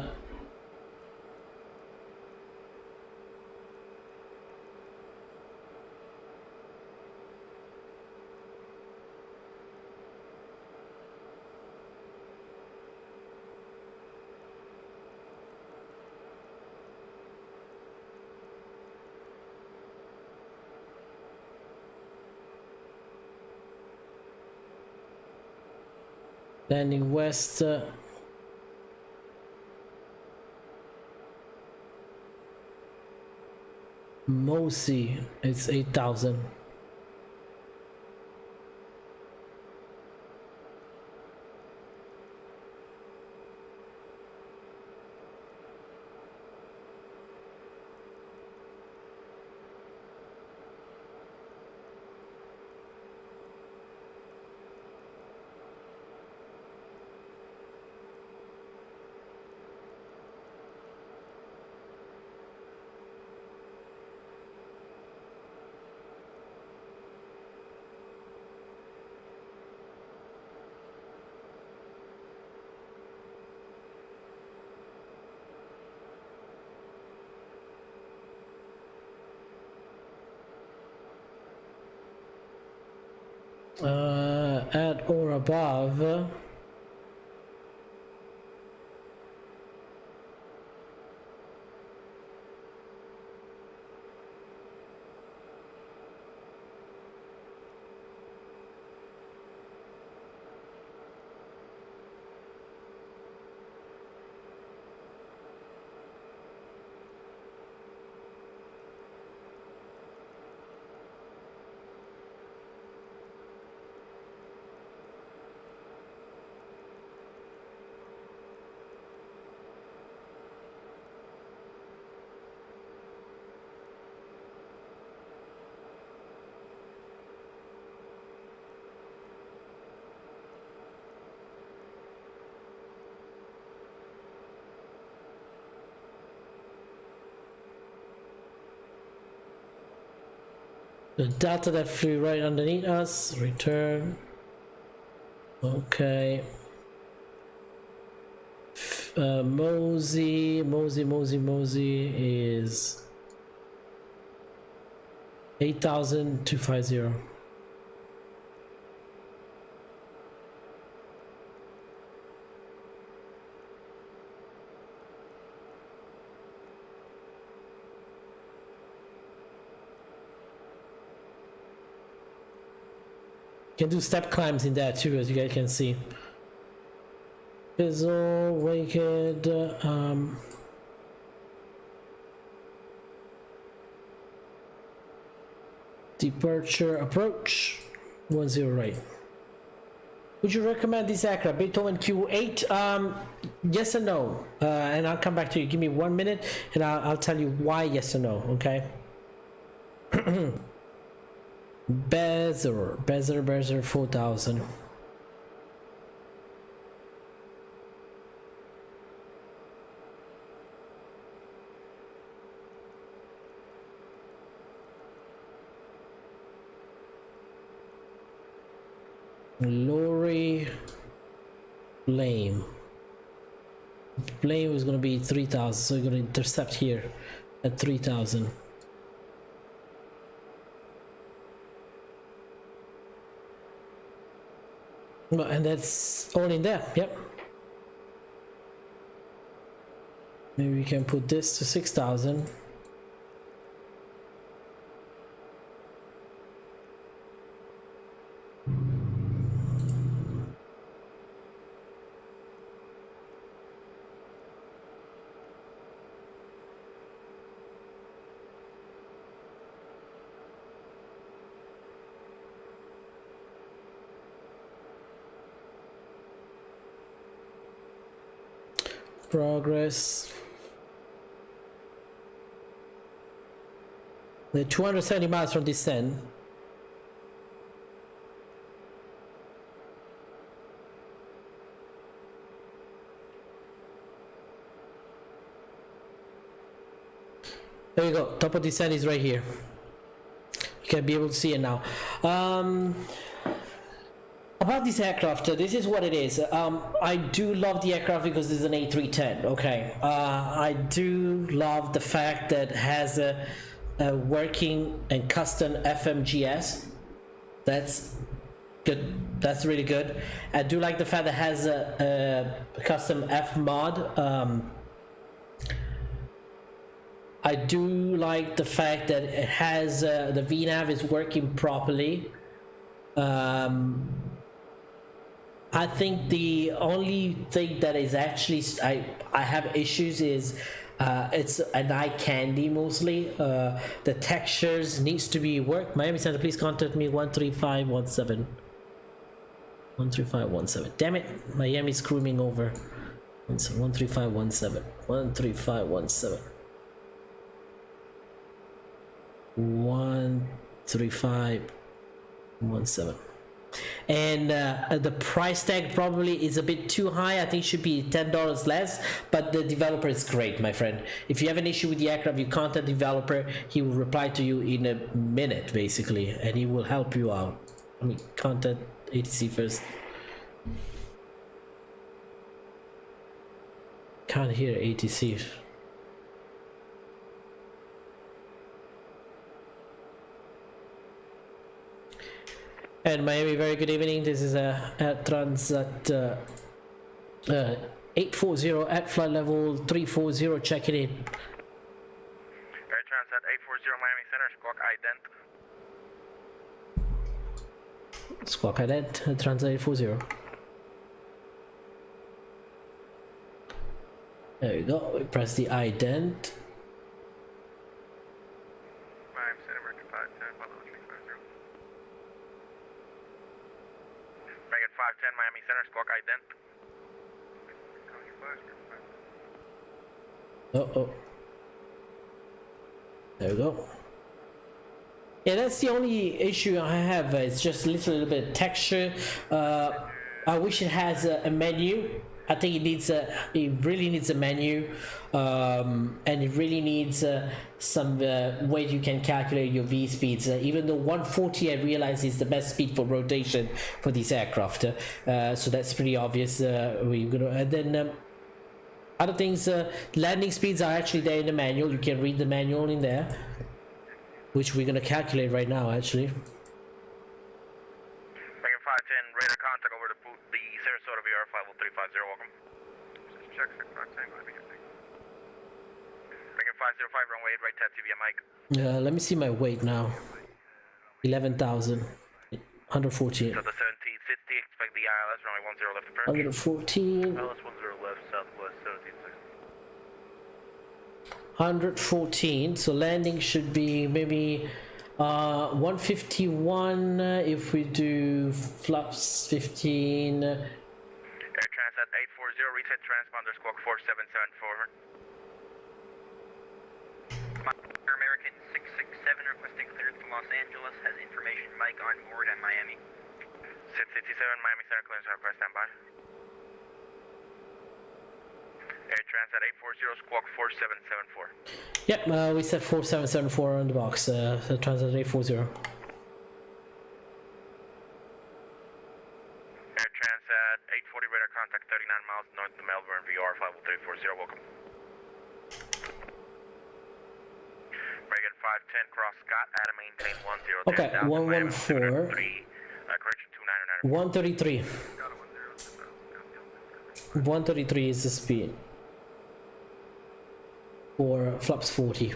landing west. Mosi, it's 8,000. At or above. The data that flew right underneath us, return. Okay. Mosey is 8,250. Can do step climbs in there too, as you guys can see. Fizzle, Wicked, departure approach 10 right. Would you recommend this aircraft, Beethoven Q8? Yes and no, and I'll come back to you. Give me 1 minute and I'll tell you why yes or no, okay? Bezer 4000. Lorry Blame is going to be 3000, so you're going to intercept here at 3000. And that's all in there. Yep. Maybe we can put this to 6,000. Progress. We're 270 miles from descent. There you go. Top of descent is right here. You can be able to see it now. About this aircraft, this is what it is. I do love the aircraft because it's an A310. Okay, I do love the fact that it has a working and custom FMGS. That's good. That's really good. I do like the fact that it has a custom F mod. I do like the fact that it has the VNav is working properly. I think the only thing that is actually I have issues is it's an eye candy mostly. The textures needs to be worked. Miami Center, please contact me 13517. 13517. Damn it, Miami's screwing over. 13517. 13517. 13517. And the price tag probably is a bit too high. I think it should be $10 less, but the developer is great, my friend. If you have an issue with the aircraft, you contact the developer. He will reply to you in a minute basically, and he will help you out. Let me contact ATC first. Can't hear ATC. And Miami, very good evening. This is at Transat 840 at flight level 340, checking in. Air Transat 840 Miami Center, squawk ident. Squawk ident, Transat 840. There we go. We press the ident. Miami Center, American 510, flight level 350. American 510 Miami Center, squawk ident. Uh-oh. There we go. Yeah, that's the only issue I have. It's just a little bit of texture. I wish it has a menu. I think it needs it really needs a menu, and it really needs some way you can calculate your V speeds. Even though 140, I realize is the best speed for rotation for these aircraft, so that's pretty obvious. We're gonna and then other things. Landing speeds are actually there in the manual. You can read the manual in there, which we're gonna calculate right now. Actually. American 510, radar contact over the Sarasota VR flight level 350. Welcome. Check 610. American 505, runway 8 right taxi via Mike. Let me see my weight now. 11,000. 114. Delta 1760, expect the ILS, runway 10 left approach. 114. ILS 10 left, southwest 1760. 114. So landing should be maybe 151 if we do flaps 15. Air Transat 840, reset transponder squawk 4774. American 667 requesting clearance to Los Angeles, has information Mike on board at Miami. 667 Miami Center clearance request standby. Air Transat 840 squawk 4774. Yep, we said 4774 on the box. The Transat 840. Air Transat 840 radar contact 39 miles north of Melbourne VR flight level 340. Welcome. Reagan 510 cross Scott, Adam maintain 10. Okay, 114. Correction 133. 299. 133 is the speed for flaps 40.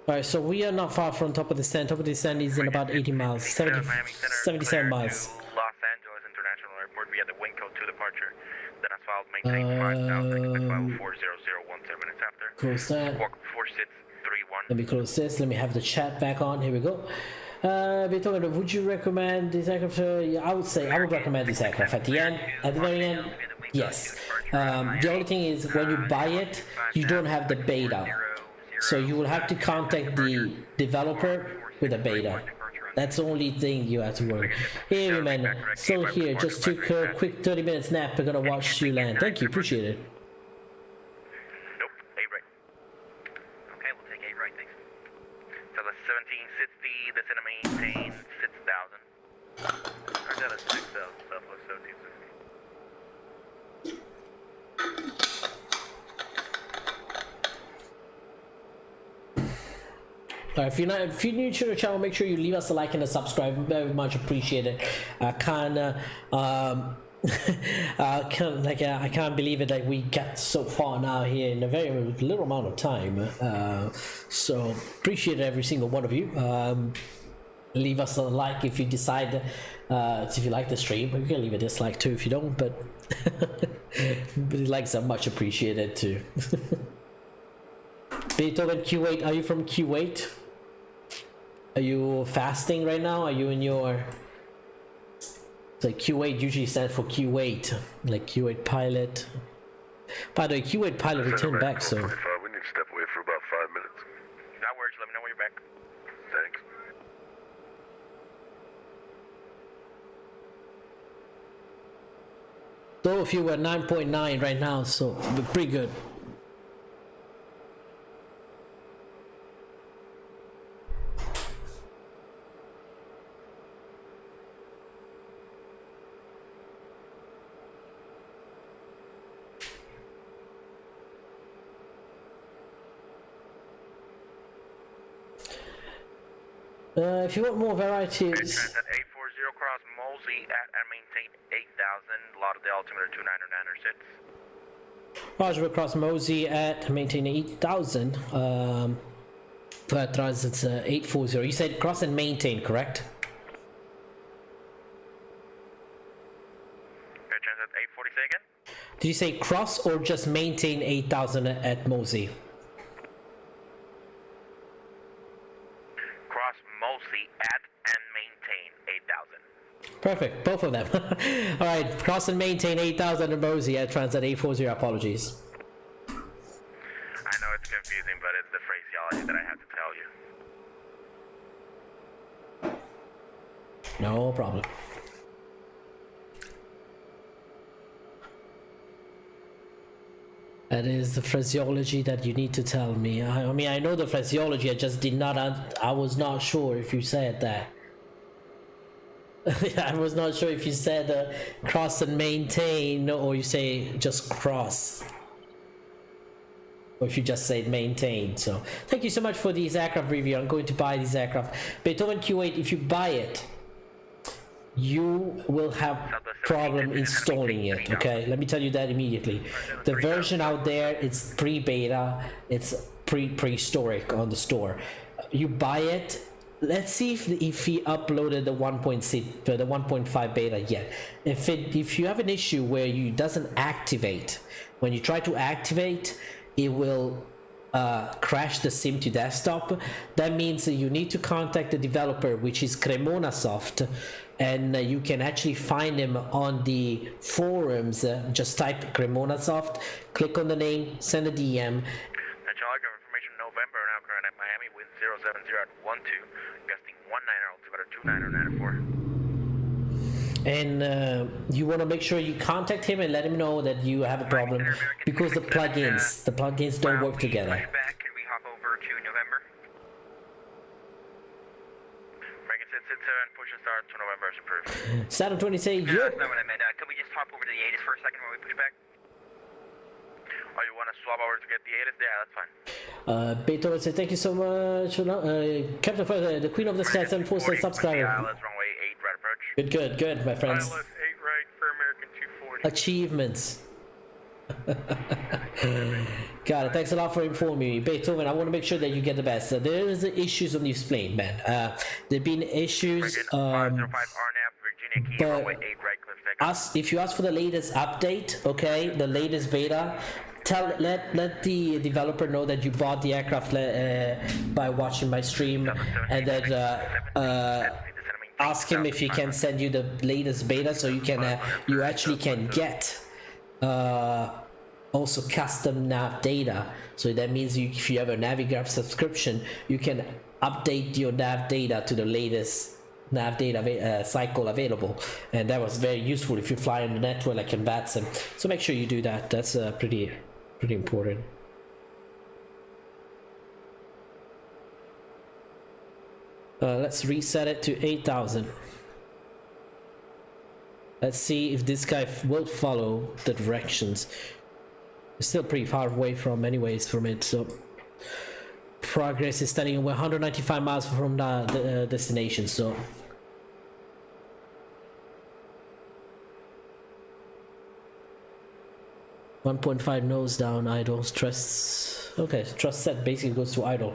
Alright, so we are not far from top of the stand. Top of the stand is in about 80 miles, 77 miles. Los Angeles International Airport via the wing code to departure. Then asphalt maintain 5000, 40017 minutes after. Close that. Squawk 4631. Let me close this. Let me have the chat back on. Here we go. Beethoven, would you recommend this aircraft? Yeah, I would recommend this aircraft at the end, at the very end. Yes. The only thing is when you buy it, you don't have the beta, so you will have to contact the developer with a beta. That's the only thing you have to worry. Hey, AvioMan, still here. Just took a quick 30-minute nap. We're gonna watch you land. Thank you, appreciate it. Nope, 8 right. Okay, we'll take 8 right, thanks. So the 1760, that's gonna maintain 6000. Or that is 6000, southwest 1760. If you're new to the channel, make sure you leave us a like and a subscribe. Very much appreciated. I can't believe it. Like we got so far now here in a very little amount of time. So appreciate every single one of you. Leave us a like if you decide if you like the stream. You can leave a dislike too if you don't. But likes are much appreciated too. Beethoven Q8, are you from Q8? Are you fasting right now? Are you in your... It's like Q8 usually stands for Q8, like Q8 pilot. By the way, Q8 pilot returned back, so... We need to step away for about 5 minutes. No worries, let me know when you're back. Thanks. Though if you were 9.9 right now, so we're pretty good. If you want more varieties, Transat 840 cross Mosey at and maintain 8,000, Lauderdale altimeter 2996. Roger, across Mosey at maintain 8,000. That it's 840. You said cross and maintain, correct? Transat 840, say again? Did you say cross or just maintain 8,000 at Mosey? Cross Mosey at and maintain 8,000. Perfect, both of them. All right, cross and maintain 8,000 at Mosey at Transat 840. Apologies. I know it's confusing, but it's the phraseology that I have to tell you. No problem. That is the phraseology that you need to tell me. I mean, I know the phraseology, I just did not, I was not sure if you said that. I was not sure if you said cross and maintain, or you say just cross. Or if you just said maintain. So, thank you so much for these aircraft review. I'm going to buy these aircraft. Beethoven Q8, if you buy it, you will have problem installing it. Okay, let me tell you that immediately. The version out there, it's pre-beta, it's prehistoric on the store. You buy it. Let's see if he uploaded the 1.5 beta yet. If you have an issue where you doesn't activate, when you try to activate, it will crash the sim to desktop. That means you need to contact the developer, which is CremonaSoft, and you can actually find him on the forums. Just type CremonaSoft, click on the name, send a DM. Charlie, information November, now current at Miami, wind 070 at 12, gusting 19 altimeter 2994. And you want to make sure you contact him and let him know that you have a problem, because the plugins don't work together. Pushback, can we hop over to November? Frank, it's and push and start to November is approved. Saturn 20 say, No, yo. that's not what I meant. Can we just hop over to the ADDONS for a second while we push back? Oh, you want to swap over to get the ADDONS? Yeah, that's fine. Beethoven said, thank you so much. Captain Fred, the Queen of the Stats and 4 subscriber. ILS runway 8 right approach. Good, my friends. ILS 8 right for American 240. Achievements. Got it. Thanks a lot for informing me, Beethoven. I want to make sure that you get the best. There is issues on this plane, man. There've been issues. But if you ask for the latest update, okay, the latest beta, let the developer know that you bought the aircraft by watching my stream, and then ask him if he can send you the latest beta, so you can you actually can get also custom nav data. So that means if you have a Navigraph subscription, you can update your nav data to the latest nav data cycle available, and that was very useful if you fly on the network like in Batson. So make sure you do that. That's pretty important. Let's reset it to 8,000. Let's see if this guy will follow the directions. We're still pretty far away from it, so progress is standing. We're 195 miles from the destination, so .5 nose down, idle, stress. Okay, trust set basically goes to idle.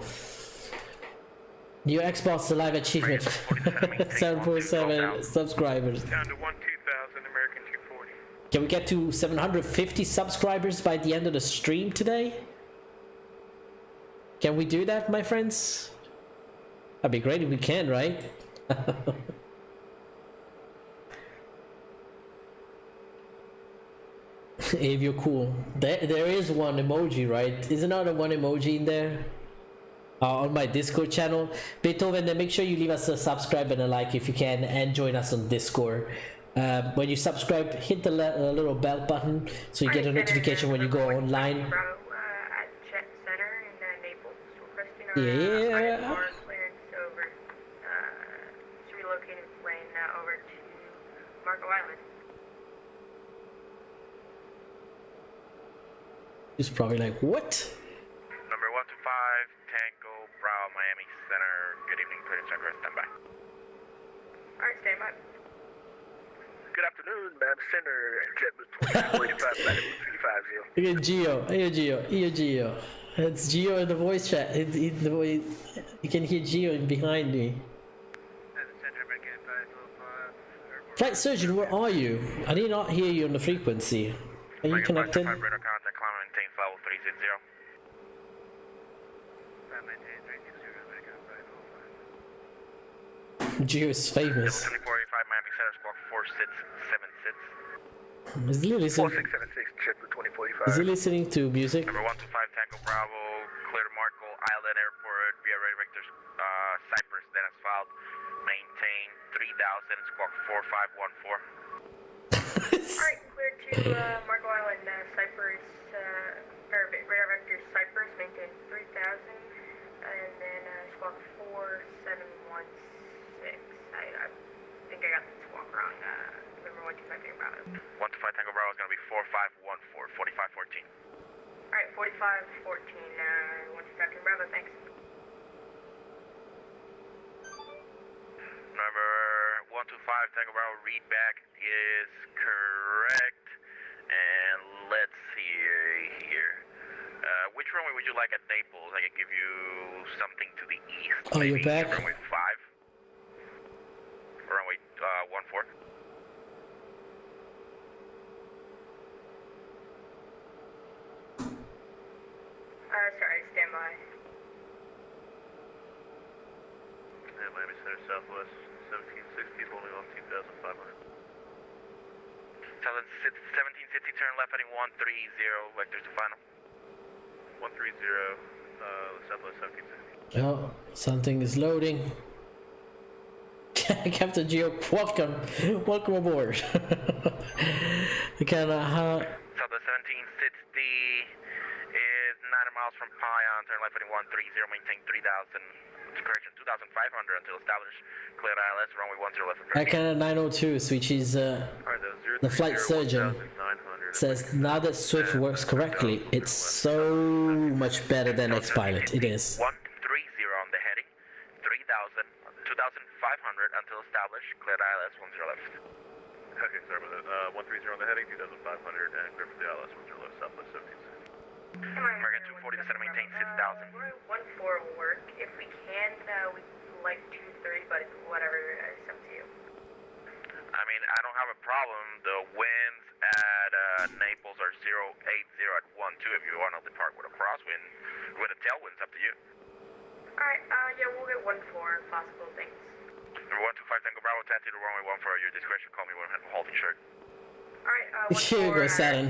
New Xbox Live achievement. 747 subscribers. Down to 1,2000 American 240. Can we get to 750 subscribers by the end of the stream today? Can we do that, my friends? That'd be great if we can, right? If you're cool. There is one emoji, right? Isn't there one emoji in there? On my Discord channel. Beethoven, then make sure you leave us a subscribe and a like if you can, and join us on Discord. When you subscribe, hit the little bell button so you get a notification when you go online. Yeah. He's probably like, what? Number 125, Tango, Bravo, Miami Center, good evening, 20 Center, stand by. Alright, stand by. Good afternoon, ma'am. Center JetBlue 2485 350. Look at Geo. Hey Geo. Hey Geo. It's Geo in the voice chat. You can hear Geo behind me. Flight surgeon, where are you? I did not hear you on the frequency. Are you connected? Radar contact, climb and maintain level 360. Geo is famous. 2485 Miami Center, squawk 4676. Is he listening? 4676 JetBlue 2045. Is he listening to music? Number 125 Tango Bravo, clear to Marco Island Airport via Radio Vector Cyprus, then as filed. Maintain 3000, squawk 4514. Alright, clear to Marco Island, Cyprus, or radar vector Cyprus, maintain 3000, and then squawk 4716. I think I got the squawk wrong. Remember 125 Tango Bravo. 125 Tango Bravo is going to be 4514, 4514. Alright, 4514, 125 Tango Bravo, thanks. Number 125 Tango Bravo, read back is correct. And let's see here. Which runway would you like at Naples? I can give you something to the east. Oh, you're Maybe back? Runway 5. Runway 14. Sorry, stand by. Miami Center Southwest, 1760, holding off 2,500. 1760, turn left heading 130, vectors to final. 130, Southwest 1760. Oh, something is loading. Captain Geo, welcome aboard. Southwest 1760 is 9 miles from Pion, turn left heading 130, maintain 3,000. Correction, 2,500 until established. Cleared ILS, runway 10 left. Icana 902, which is the flight surgeon, says now that Swift works correctly, it's so much better than X-Pilot. It is. 130 on the heading, 3,000, 2,500 until established. Cleared ILS, 10 left. Okay, sorry about that. 130 on the heading, 2,500, and clear for the ILS, 10 left, Southwest 1760. American 240, descend and maintain 6,000. 14 will work. If we can, we'd like 230, but whatever, it's up to you. I mean, I don't have a problem. The winds at Naples are 080 at 12. If you want to depart with a crosswind, with a tailwind, it's up to you. Alright, yeah, we'll get 14 possible things. Number 125 Tango Bravo, taxi to runway 14 at your discretion. Call me when holding short. Alright, Here you go, Saturn.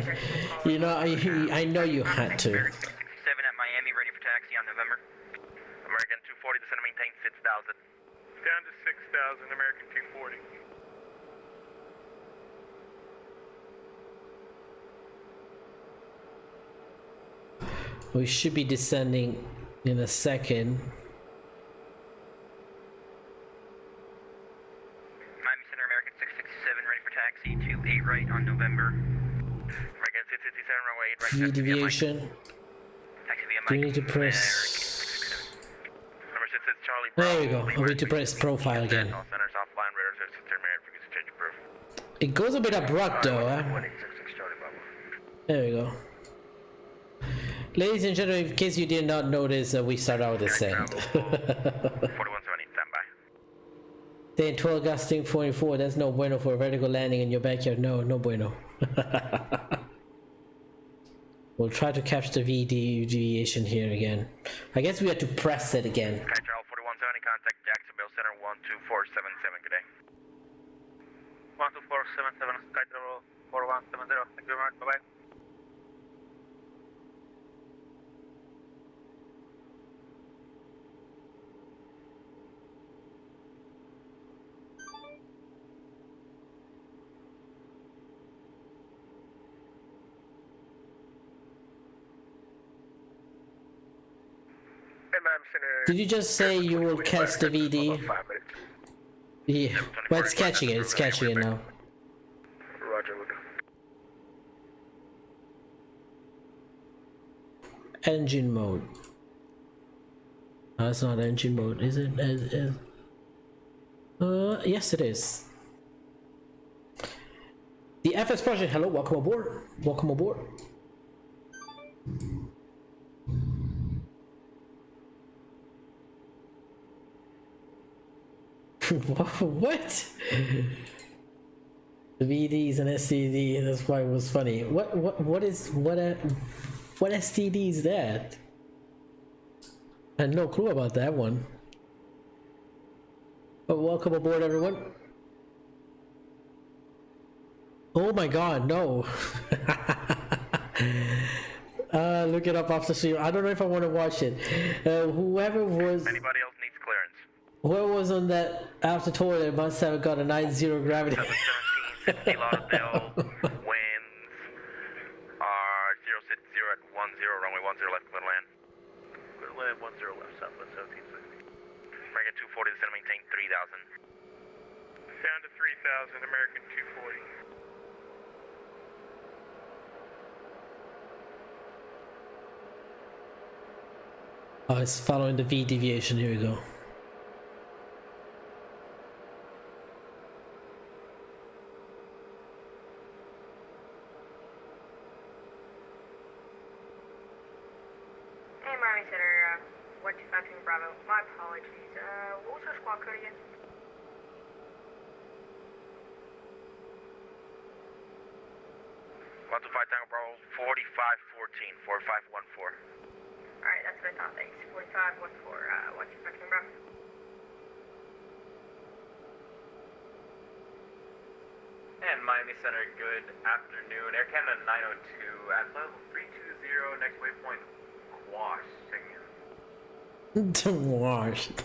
You know, I know you had to. 67 at Miami, ready for taxi on November. American 240, descend and maintain 6,000. Down to 6,000, American 240. We should be descending in a second. Miami Center, American 667, ready for taxi to 8 right on November. American 667, runway 8 right. V deviation. Taxi via Mike. Do you need to press? Number 66, Charlie Bravo. There you go. I need to press profile again. All centers offline, radar service terminated, frequency change approved. It goes a bit abrupt though. 166, Charlie Bravo. There we go. Ladies and gentlemen, in case you did not notice, we start our descent. 4170, standby. Then 12 gusting 44, that's no bueno for a vertical landing in your backyard. No, no bueno. We'll try to catch the V deviation here again. I guess we have to press it again. Okay, Charles 4170, contact Jacksonville Center 12477, good day. 12477, SkyTravel 4170, thank you very much, bye-bye. Did you just say you will catch the VD? Yeah, but it's catching it. It's catching it now. Roger. Engine mode. It's not engine mode, is it? Yes, it is. The FS Project, hello, welcome aboard. Welcome aboard. What? The VDs and STD, that's why it was funny. What STD is that? I had no clue about that one. But welcome aboard, everyone. Oh my god, no. Look it up after stream. I don't know if I want to watch it. Whoever was... Anybody else needs clearance? Whoever was on that after tour, they must have got a 9-0 gravity. 717, 60 Lauderdale, winds are 060 at 10, runway 10 left, clear to land. Clear to land, 10 left, southwest 1760. American 240, descend, maintain 3000. Down to 3000, American 240. Oh, it's following the V deviation. Here we go. Hey, Miami Center, 125 Bravo. My apologies. What was our squad code again? One to 5 Tango Bravo, 4514, 4514. Alright, that's what I thought. Thanks. 4514, 125 Bravo. And Miami Center, good afternoon. Air Canada 902 at level 320, next waypoint, Quash, checking in. To wash. Air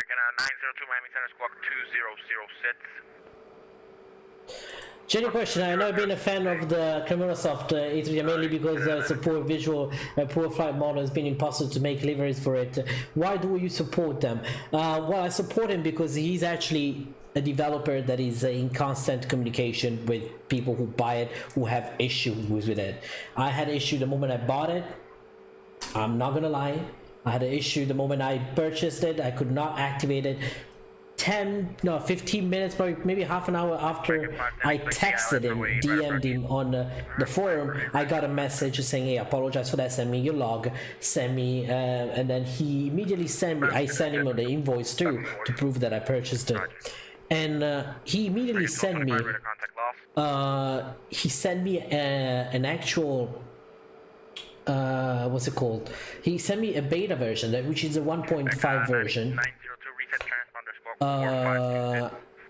Canada 902, Miami Center, squawk 2006. Genuine question. I know I've been a fan of the CremonaSoft A310 mainly because it's a poor visual, poor flight model. It's been impossible to make liveries for it. Why do you support them? Well, I support him because he's actually a developer that is in constant communication with people who buy it, who have issues with it. I had an issue the moment I bought it. I'm not gonna lie. I had an issue the moment I purchased it. I could not activate it. 15 minutes, probably maybe half an hour after I texted him, DM'd him on the forum, I got a message saying, hey, I apologize for that, send me your log, send me, and then he immediately sent me, I sent him the invoice too, to prove that I purchased it. And he immediately sent me, an actual, what's it called? He sent me a beta version, which is a 1.5 version.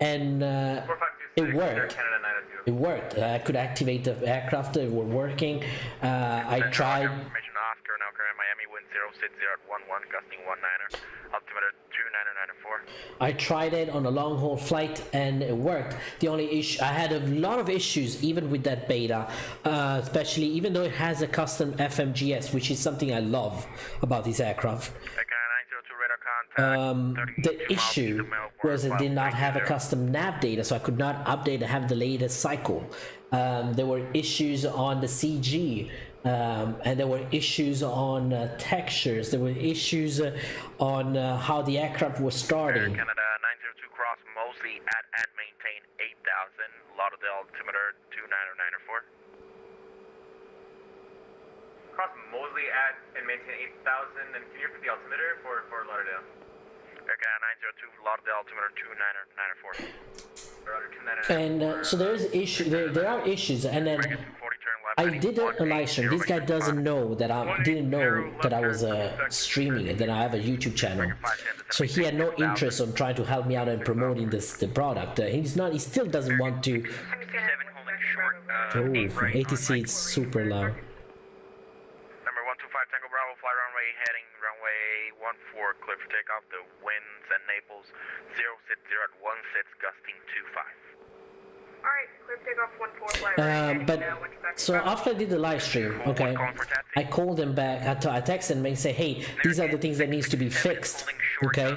And it worked. It worked. I could activate the aircraft. They were working. I tried. Information Oscar, now current Miami wind 060 at 11, gusting 19er, altimeter 2994. I tried it on a long haul flight and it worked. The only issue, I had a lot of issues even with that beta, especially even though it has a custom FMGS, which is something I love about this aircraft. The issue was it did not have a custom nav data, so I could not update and have the latest cycle. There were issues on the CG, and there were issues on textures. There were issues on how the aircraft was starting. Canada 902 cross Moseley at and maintain 8000, Lauderdale altimeter 2994. Cross Moseley at and maintain 8,000, and can you repeat the altimeter for Lauderdale? Air Canada 902, Lauderdale altimeter 2994. And so there is issue. There are issues, and then I did a live stream. This guy doesn't know that didn't know that I was streaming it. Then I have a YouTube channel, so he had no interest on trying to help me out and promoting the product. He's not. He still doesn't want to. Oh, ATC is super loud. Number 125 Tango Bravo, fly runway heading runway 14, clear for takeoff. The winds at Naples 060 at 16, gusting 25. Alright, clear takeoff 14, fly But so after I did the live stream, okay, I called him back. I texted him and say, hey, these are the things that needs to be fixed, okay.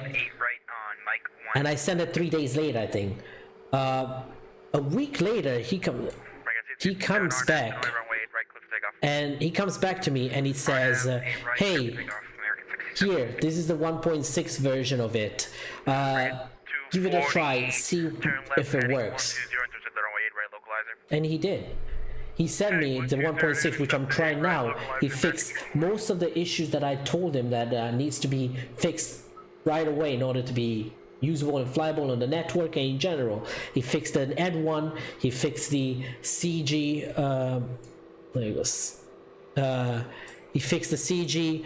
And I sent it 3 days later, I think. A week later, he comes back And he comes back to me and he says, hey, here, this is the 1.6 version of it. Give it a try, see if it works. And he did. He sent me the 1.6, which I'm trying now. He fixed most of the issues that I told him that needs to be fixed right away in order to be usable and flyable on the network and in general. He fixed the Ed1, he fixed the CG, there it goes. He fixed the CG,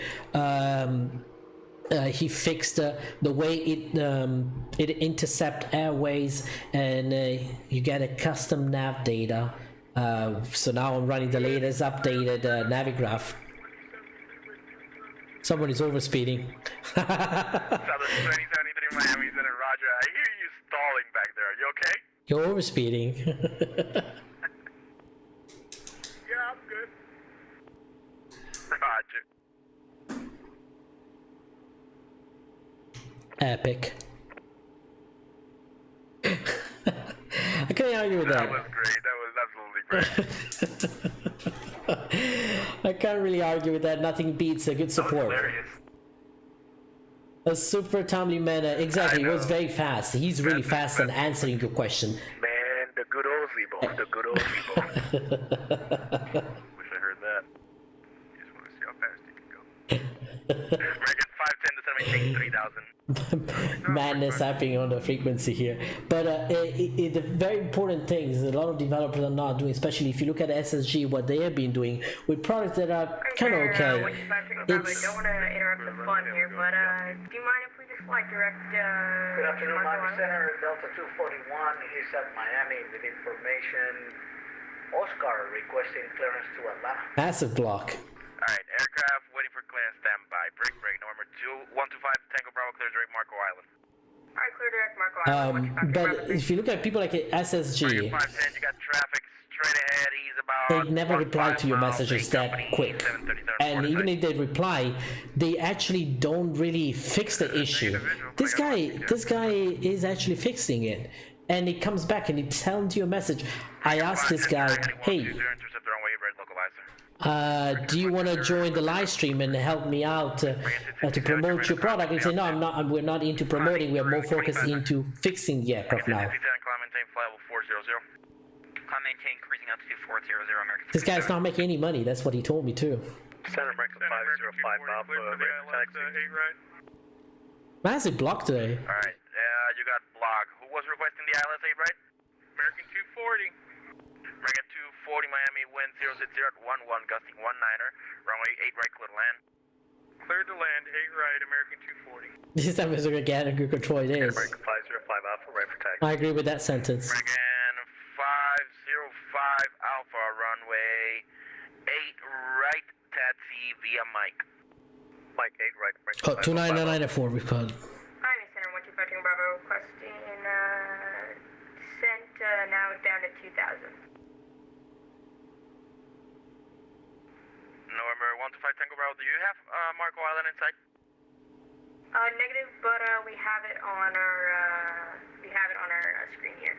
he fixed the way it intercept airways, and you get a custom nav data. So now I'm running the latest updated Navigraph. Someone is overspeeding. Southern 2073 Miami Center, Roger. I hear you stalling back there. You okay? You're overspeeding. Yeah, I'm good. Roger. Epic. I can't argue with that. That was great. That was absolutely great. I can't really argue with that. Nothing beats a good support. A super timely manner. Exactly. It was very fast. He's really fast in answering your question. Man, the good old Zebo. The good old Zebo. Wish I heard that. You just want to see how fast you can go. American 510 to 7 3000. Madness happening on the frequency here, but the very important things a lot of developers are not doing, especially if you look at SSG, what they have been doing with products that are kind of okay. I don't want to interrupt the fun here, but do you mind if we just like direct? Good afternoon, Miami Center, Delta 241. He's at Miami with information. Oscar requesting clearance to Atlanta. Massive block. Alright, aircraft waiting for clearance, standby. Break, number 2125, Tango Bravo, clear direct Marco Island. Alright, clear direct Marco Island. But if you look at people like SSG, 510, you got traffic straight ahead. He's about. they never reply to your messages that quick. And even if they reply, they actually don't really fix the issue. This guy is actually fixing it. And he comes back and he tells you a message. I asked this guy, hey, do you want to join the live stream and help me out to promote your product? He said, no, I'm not. We're not into promoting. We are more focused into fixing the aircraft now. This guy's not making any money. That's what he told me too. Center American 505 Alpha, Massive block today. Alright, you got block. Who was requesting the ILS 8 right? American 240. American 240 Miami, wind 060 at 11, gusting 19er, runway 8 right, clear to land. Clear to land, 8 right, American 240. This time is organic good control. It is. American 505 Alpha, right for taxi. I agree with that sentence. American 505 Alpha, runway 8 right, taxi via Mike. Mike 8 right, American 29994 recalled. Miami Center, 125 Bravo, requesting sent now down to 2000. November 125 Tango Bravo, do you have Marco Island in sight? Negative, but we have it on our screen here.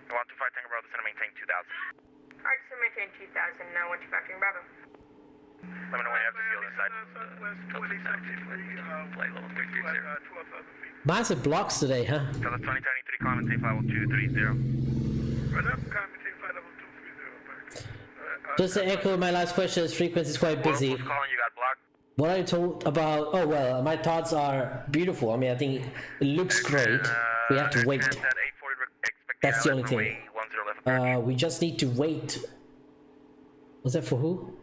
125 Tango Bravo, descend and maintain 2000. Alright, so maintain 2000, 125 Tango Bravo. Let me know when you have the field inside. Flight level 330. Massive blocks today, huh? Delta 2073, climb maintain flight level 230. Right up, climb maintain flight level 230. Just to echo my last question, this frequency is quite busy. Who's calling? You got blocked? What I told about, oh well, my thoughts are beautiful. I mean, I think it looks great. We have to wait. That's the only thing. We just need to wait. Was that for who?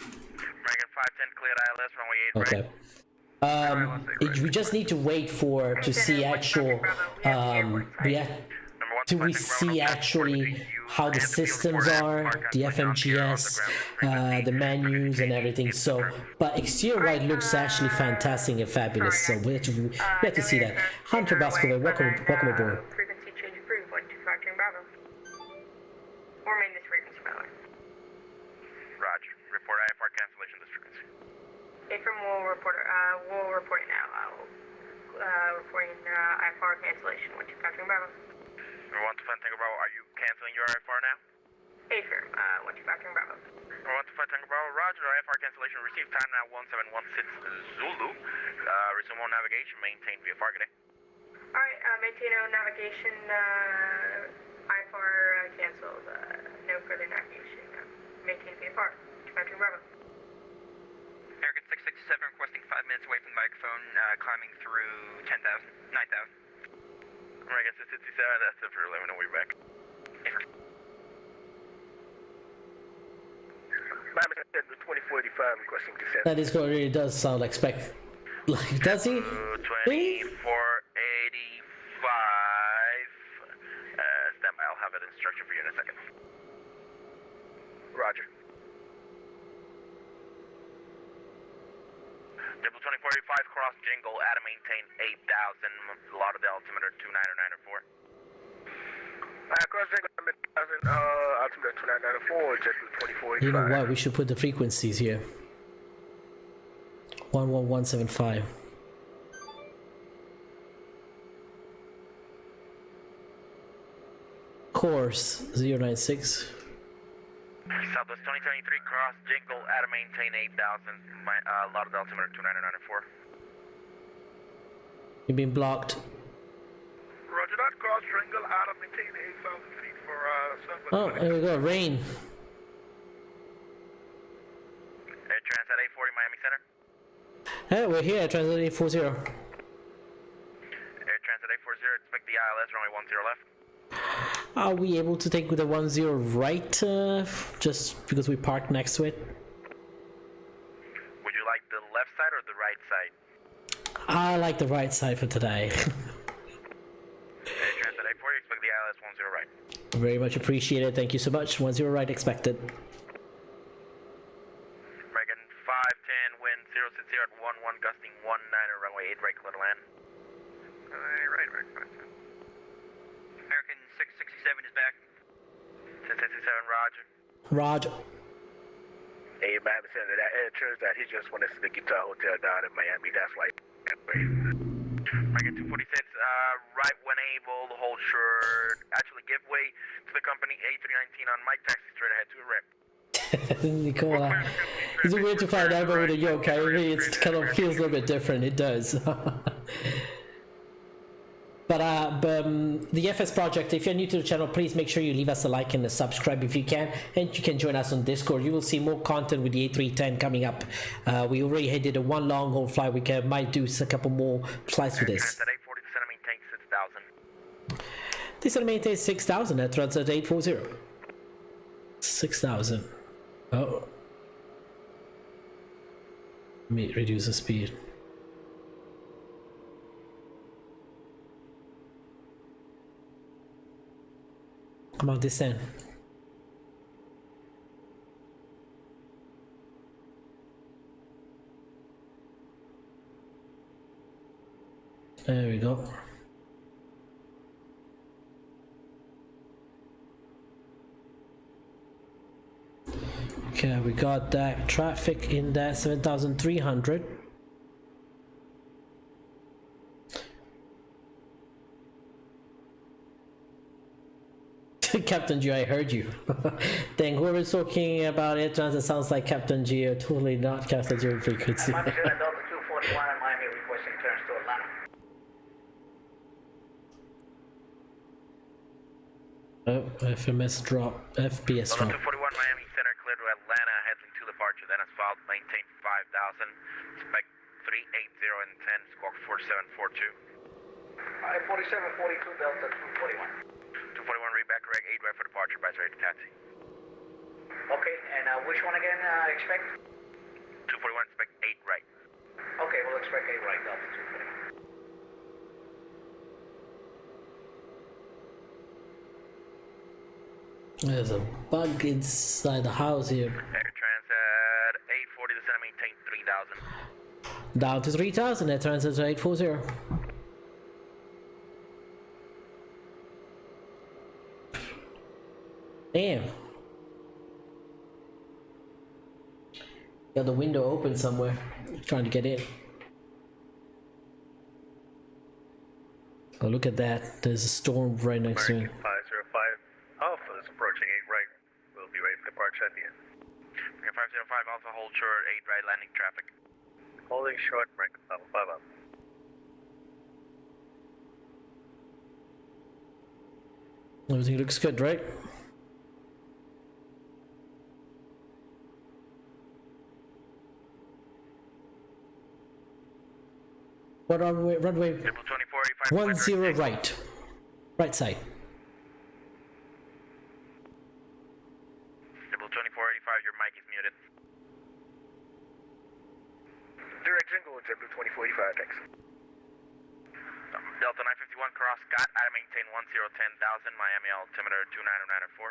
American 510 cleared ILS, runway 8 right. We just need to wait to see actual, we see actually how the systems are, the FMGS, the menus and everything. So, but exterior-wide looks actually fantastic and fabulous. So we have to see that. Hunter Baskovich, welcome aboard. Frequency change approved, 125 Tango Bravo. Or main this frequency, by the way. Roger. Report IFR cancellation this frequency. Affirm, we'll report it now. Reporting IFR cancellation, 125 Tango Bravo. 125 Tango Bravo, are you canceling your IFR now? Affirm, 125 Tango Bravo. 125 Flight Tango Bravo, roger, IFR cancellation received, time now 1716 Zulu. Resume on navigation, maintain VFR, good day. Alright, maintain on navigation, IFR canceled, no further navigation, maintain VFR, Flight Tango Bravo. American 667 requesting 5 minutes away from the microphone, climbing through 10,000, 9,000. American 667, that's it for let me know we're back. Miami Center 2485 requesting descent. That is what really does sound like spec. Like, does he? 2485. Stand by, I'll have an instruction for you in a second. Roger. Triple 2485, cross jingle, Adam maintain 8,000, Lauderdale altimeter 29904. Cross jingle, 8,000, altimeter 2994, JetBlue 2485. You know what? We should put the frequencies here. 11175. Course 096. Southwest 2023, cross jingle, Adam maintain 8,000, Lauderdale altimeter 29904. You've been blocked. Roger that, cross jingle, Adam maintain 8,000 feet for Southwest. Oh, there we go. Rain. Air Transat 840, Miami Center. Hey, we're here at Transit 840. Air Transat 840, expect the ILS, runway 10 left. Are we able to take with the 10 right, just because we parked next to it? Would you like the left side or the right side? I like the right side for today. Air Transat 840, expect the ILS 10 right. Very much appreciated. Thank you so much. 10 right expected. American 510, wind 060 at 11, gusting 19, runway 8 right, clear to land. Right, 510. American 667 is back. 667, roger. Roger. Hey, Miami Center, that air turns out he just wanted us to get to a hotel down in Miami. That's why. American 246, right when able, hold short. Actually, give way to the company A319 on Mike taxi straight ahead to a rep. Nicola. It's weird to find out with a yoke. It kind of feels a little bit different. It does. But the FS project, if you're new to the channel, please make sure you leave us a like and a subscribe if you can, and you can join us on Discord. You will see more content with the A310 coming up. We already did a one long haul flight. We might do a couple more flights with this. At 840, descend maintain 6,000. This maintain 6,000 at Transat 840. 6,000. Oh. Let me reduce the speed. Come on, descend. There we go. Okay, we got that traffic in that 7,300. Captain Geo, I heard you. Then whoever's talking about it, it sounds like Captain Geo, totally not Captain Geo frequency. Miami Center Delta 241 and Miami requesting clearance to Atlanta. Oh, FMS drop, FPS drop. 241 Miami Center, clear to Atlanta, heading to departure, then as filed, maintain 5,000, expect 380 and 10, squawk 4742. 4742 Delta 241. 241, read back, correct, 8 right for departure, by ready to taxi. Okay, and which one again expect? 241, expect 8 right. Okay, we'll expect 8 right, Delta 241. There's a bug inside the house here. Air Transat 840, descend maintain 3,000. Down to 3,000 at Transat 840. Damn. Got the window open somewhere. Trying to get in. Oh, look at that. There's a storm right next to it. 505 Alpha is approaching 8 right. We'll be ready for departure at the end. American 5 Alpha, hold short, 8 right landing traffic. Holding short, Mike 5 up. Everything looks good, right? What runway? Runway 10 right. Right side. Triple 2485, your mic is muted. Direct single, Triple 2485, thanks. Delta 951 cross Scott, I maintain 10,000, Miami altimeter 29094.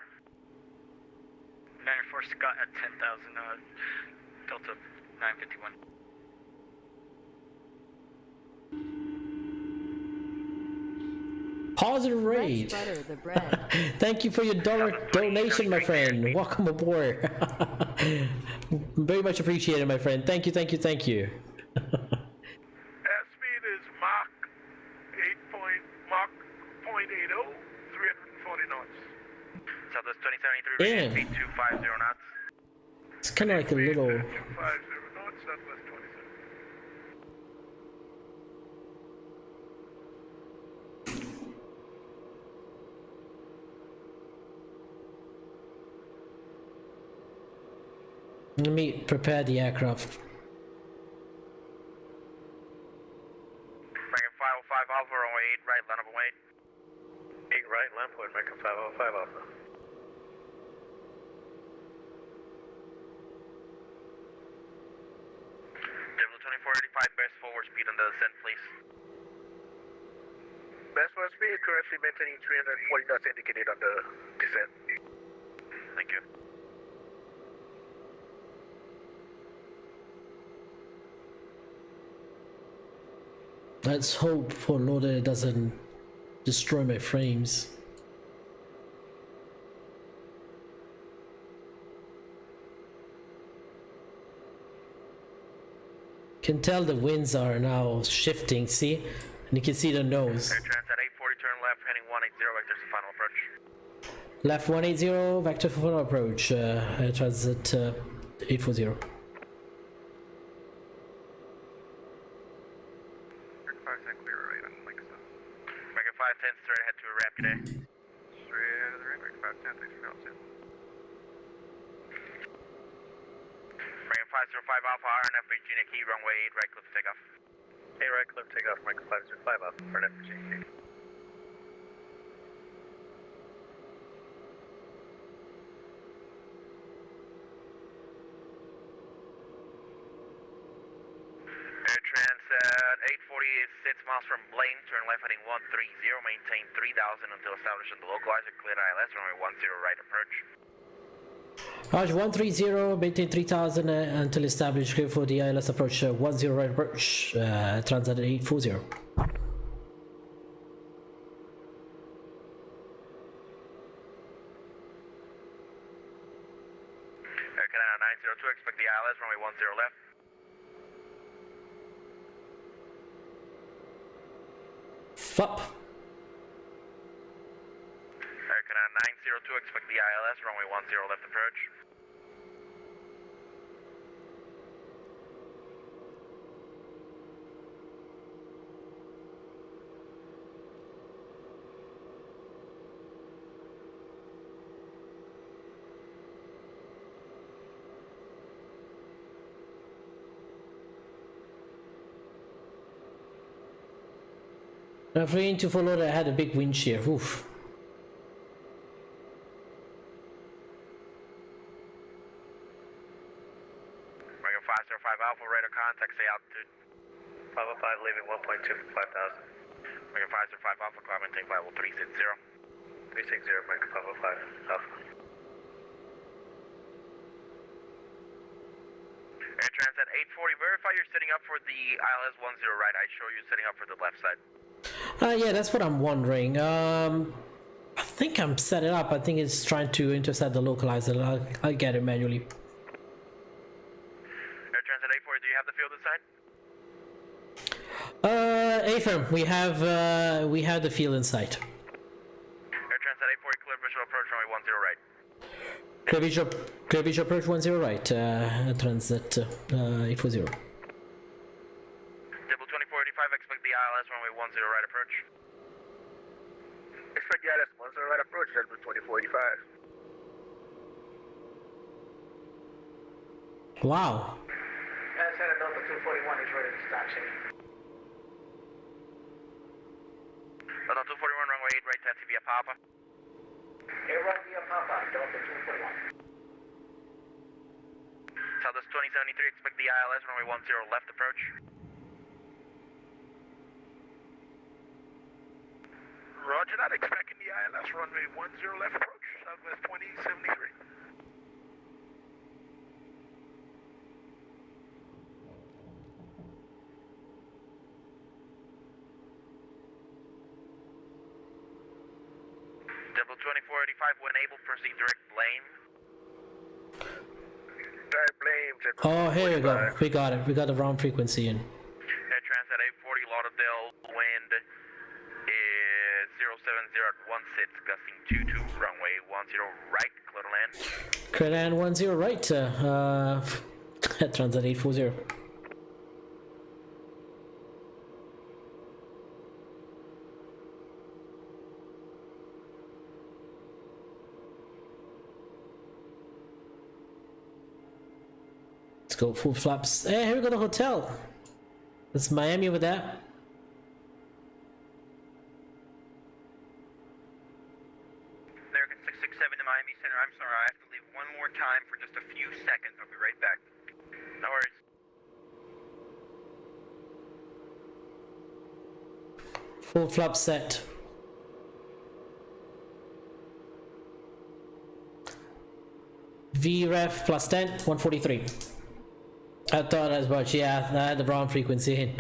94 Scott at 10,000, Delta 951. Positive rate. Butter the bread. Thank you for your donation, my friend. Welcome aboard. Very much appreciated, my friend. Thank you, thank you, thank you. Airspeed is Mach 0.80, 340 knots. Southwest 2073, Damn. speed 250 knots. It's kind of like a little. 250 knots, Southwest 27. Let me prepare the aircraft. Bringing 505 Alpha, runway 8 right, line up and wait. 8 right, land point, Mike 505 Alpha. Triple 2485, best forward speed on the descent, please. Best forward speed, currently maintaining 340 knots indicated on the descent. Thank you. Let's hope for Lauderdale doesn't destroy my frames. Can tell the winds are now shifting, see? And you can see the nose. Air Transat 840, turn left, heading 180, vectors to final approach. Left 180, vector for final approach. Air Transit 840. Mega 510, straight ahead to a ramp today. Straight ahead of the ramp, Mega 510, thanks for calling. Mega 505 Alpha, RNF Virginia Key, runway 8 right, cliff takeoff. 8 right, cliff takeoff, Mike 505 Alpha, for an FG. Air Transat 840 is 6 miles from Blaine, turn left heading 130, maintain 3000 until established on the localizer, cleared ILS, runway 10 right approach. Roger 130, maintain 3000 until established, clear for the ILS approach, 10 right approach, Transat 840. Air Canada 902, expect the ILS, runway 10 left. FUP. Air Canada 902, expect the ILS, runway 10 left approach. Referring to follow that I had a big wind shear. Oof. Mega 505 Alpha, radar contact, say altitude. 505 leaving 1.2 for 5,000. Mega 505 Alpha, climb and take level 360. 360, Mike 505 Alpha. Air Transat 840, verify you're setting up for the ILS 10 right. I show you setting up for the left side. Yeah, that's what I'm wondering. I think I'm set it up. I think it's trying to intercept the localizer. I'll get it manually. Air Transat 840, do you have the field inside? Affirm, we have the field in sight. Air Transat 840, clear visual approach runway 10 right. Clear visual approach 10 right, transit 840. Double 2485, expect the ILS runway 10 right approach. Expect the ILS 10 right approach, Double 2485. Wow. Center Delta 241 is ready to start checking. Delta 241, runway 8 right, taxi via Papa. Air right via Papa, Delta 241. Southwest 2073, expect the ILS runway 10 left approach. Roger that, expecting the ILS runway 10 left approach, Southwest 2073. Double 2485, when able, proceed direct blame. Direct blame. Oh, here we go. We got it. We got the wrong frequency in. Air Transat 840 Lauderdale, wind is 070 at 16, gusting 22, runway 10 right, clear to land. Clear land 10 right, Transat 840. Let's go full flaps. Hey, here we go, the hotel. That's Miami over there. American 667 to Miami Center. I'm sorry, I have to leave one more time for just a few seconds. I'll be right back. No worries. Full flap set. VREF plus 10, 143. I thought as much, yeah, I had the wrong frequency in.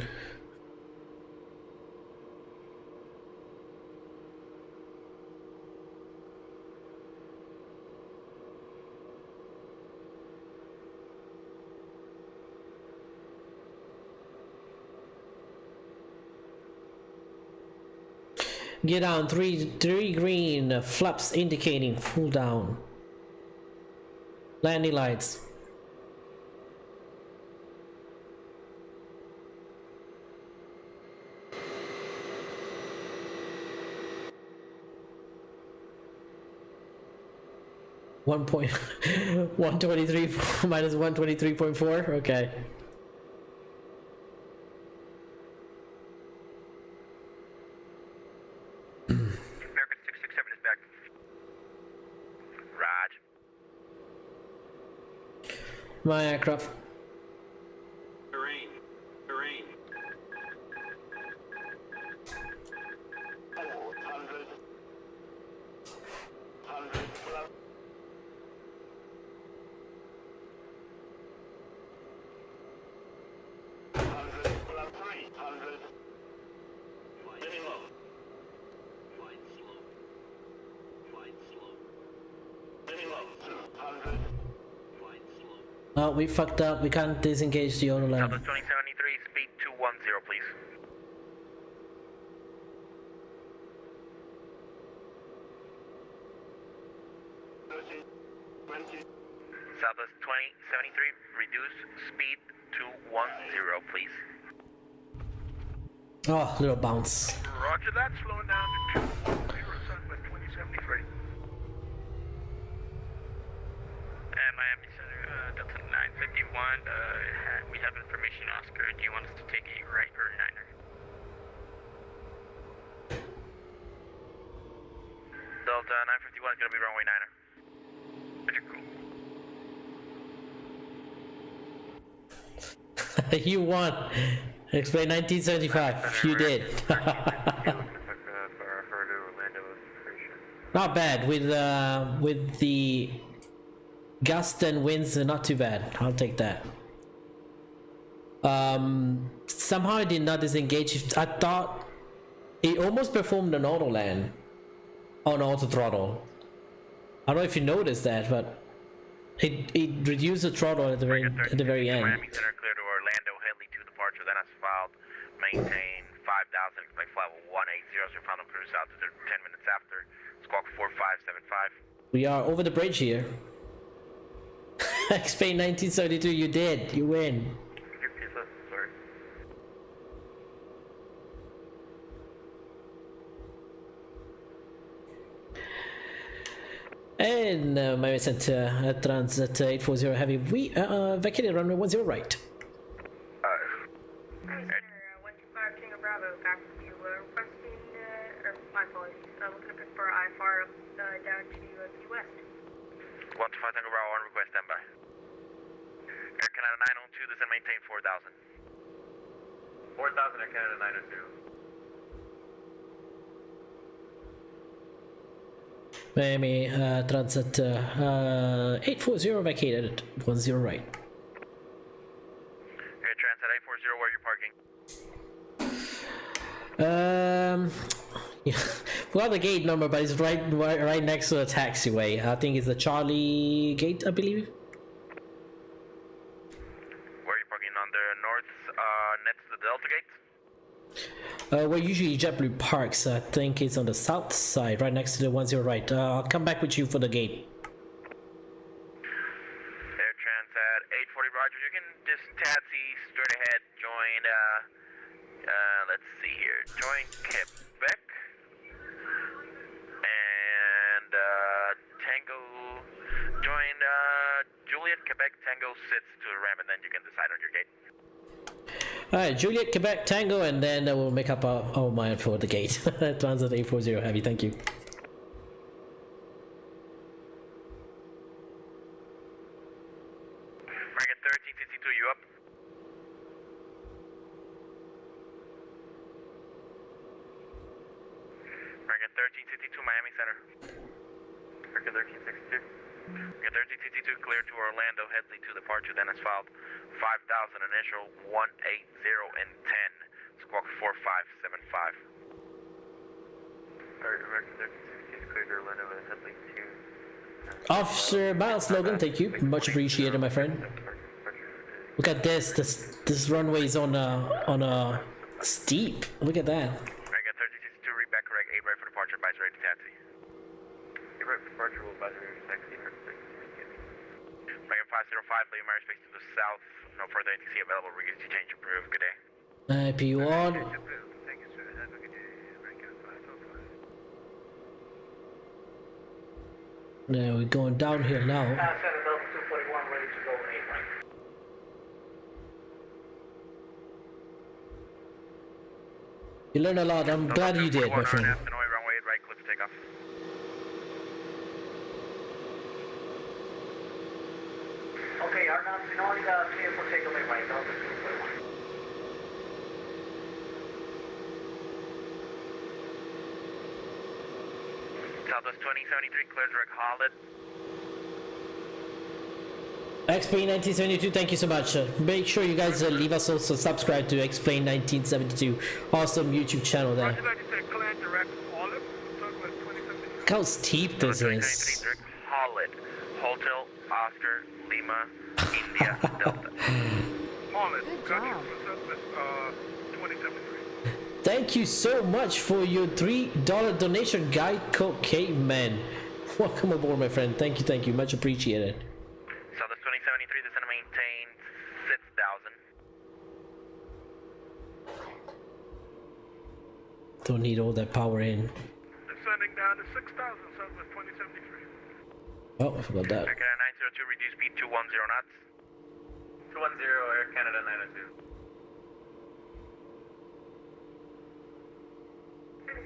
Get down, three green, flaps indicating full down. Landing lights. One point 123 minus 123.4. Okay. American 667 is back. Raj. My aircraft. Green. Green. 100. 100 plus. 100 plus 300. Very low. Flight slow. Flight slow. Very low. 200. Flight slow. Oh, we fucked up. We can't disengage the auto line. Southwest 2073, speed 210, please. Southwest 2073, reduce speed to 10, please. Oh, little bounce. Roger that, slowing down to 210, Southwest 2073. Miami Center, Delta 951, we have information, Oscar. Do you want us to take a right or a niner? Delta 951 is going to be runway 9er. Okay, cool. You won. Explain 1975. You did. Not bad with the gust and winds. Not too bad. I'll take that. Somehow I did not disengage. I thought it almost performed an auto land on auto throttle. I don't know if you noticed that, but it reduced the throttle at the very end. Miami Center clear to Orlando, Henley to departure, then as filed, maintain 5,000, expect flight 180, so final cruise out to 10 minutes after, squawk 4575. We are over the bridge here. Explain 1972. You did. You win. Your pizza, sorry. And my center Transit 840 Heavy. We vacated runway 10 right. Center 125 Tango Bravo, back to you. Requesting, or my apologies, looking to pick for IFR down to Key West. 125 Tango Bravo, on request, standby. Air Canada 902, descend maintain 4,000. 4,000 Air Canada 902. Miami Transit 840 vacated 10 right. Air Transit 840, where are you parking? Yeah, forgot the gate number, but it's right next to the taxiway. I think it's the Charlie gate, I believe. Where are you parking? On the north, next to the Delta gate? Where usually JetBlue parks. I think it's on the south side, right next to the 10 right. I'll come back with you for the gate. Air Transat 840, Roger. You can just taxi straight ahead, join, let's see here, join Quebec, and, Tango, join, Juliet, Quebec, Tango sits to the ramp, and then you can decide on your gate. Alright, Juliet, Quebec, Tango, and then we'll make up our mind for the gate. Transit 840 Heavy, thank you. American 1362, you up? American 1362, Miami Center. American 1362. American 1362, clear to Orlando, Headley to departure, then as filed 5,000, initial 180 and 10, squawk 4575. Alright, American 1362 is cleared to Orlando and Headley to... Officer Miles Logan, thank you. Much appreciated, my friend. Look at this. This runway is on a steep. Look at that. American 1362, read back correct, 8 right for departure, advise ready to taxi. 8 right for departure, will advise ready to taxi. American 505, leave Mary space to the south, no further ATC available, reduce to change approved, good day. PU on. Thank you, sir. Have a good day. American 505. Now we're going downhill now. Center Delta 241, ready to go 8 right. You learned a lot. I'm glad you did, my friend. Runway 8 right, clear for takeoff. Okay, Arnold, Sinoli, clear for takeaway right, Delta 241. Southwest 2073, clear direct Holland. Explain 1972, thank you so much. Make sure you guys leave us also subscribe to Explain 1972. Awesome YouTube channel there. Look how steep this is. Direct Holland, Hotel, Oscar, Lima, India, Delta. Good job. Thank you so much for your $3 donation, Guy Caveman. Welcome aboard, my friend. Thank you, much appreciated. Southwest 2073, descend to maintain 6,000. Don't need all that power in. Descending down to 6,000, Southwest 2073. Oh, I forgot that. Air Canada 902, reduce speed 210 knots. 210, Air Canada 902.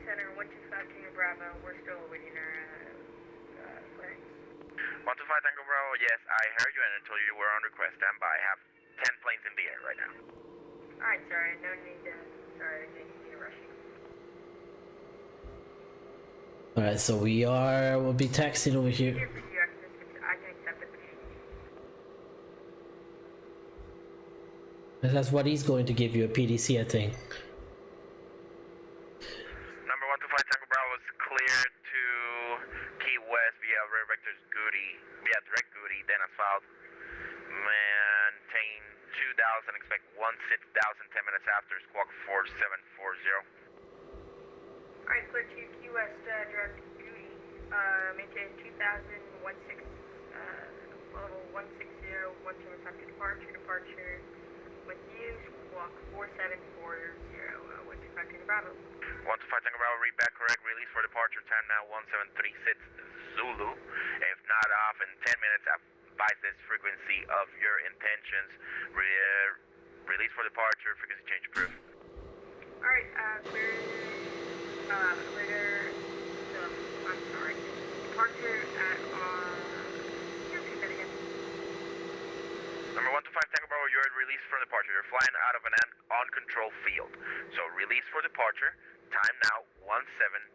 Center 125 Tango Bravo, we're still awaiting our clearance. 125 Tango Bravo, yes, I heard you and I told you you were on request. Stand by. I have 10 planes in the air right now. Alright, sorry, no need to, sorry, I didn't need to rush you. Alright, so we'll be taxiing over here. Here for you, I can accept it. That's what he's going to give you, a PDC, I think. Number 125 Tango Bravo is cleared to Key West via rear vectors via direct Goody, then as filed. Maintain 2,000, expect 16,000 10 minutes after, squawk 4740. Alright, clear to Key West direct Goody, maintain 2016, level 160, 12 after departure with you, squawk 4740, 12 Tango Bravo. 125 Tango Bravo, read back correct, release for departure, time now 1736 Zulu. If not off in 10 minutes, advise this frequency of your intentions. Release for departure, frequency change approved. Alright, clear, later, I'm sorry, departure at, here's the again. Number 125 Tango Bravo, you're released for departure. You're flying out of an uncontrolled field. So release for departure, time now 1737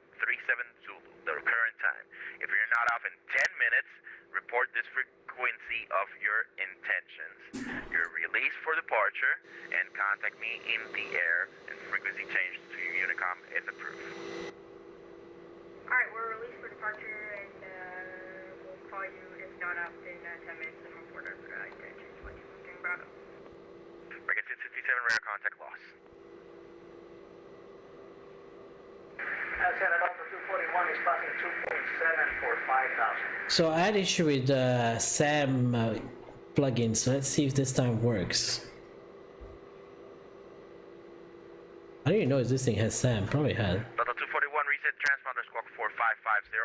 Zulu, the current time. If you're not off in 10 minutes, report this frequency of your intentions. You're released for departure and contact me in the air, and frequency change to your Unicom is approved. Alright, we're released for departure and we'll call you if not up in 10 minutes and report our intentions. 22 Bravo. Break 67 radar contact loss. Center Delta 241 is passing 2.7 for 5,000. So I had issue with SAM plugin, so let's see if this time works. I didn't even know if this thing has SAM, probably had. Delta 241, reset transponder squawk 4550.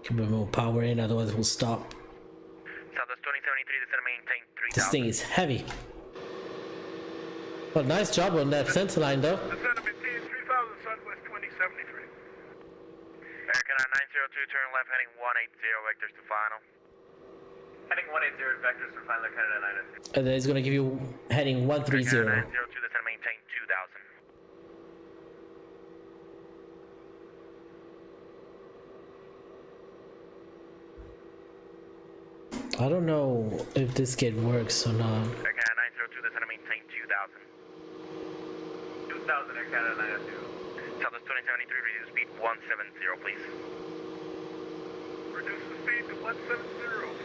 Can put more power in, otherwise we'll stop. Southwest 2073, descend and maintain 3000. This thing is heavy. Well, nice job on that center line though. Descend and maintain 3000 Southwest 2073. American 902, turn left, heading 180, vectors to final. Heading 180 vectors for final Canada 902. And then it's gonna give you heading 130. American 902, descend and maintain 2000. I don't know if this kit works or not. American 902, descend and maintain 2000. 2000 Air Canada 902. Southwest 2073, reduce speed 170, please. Reduce the speed to 170,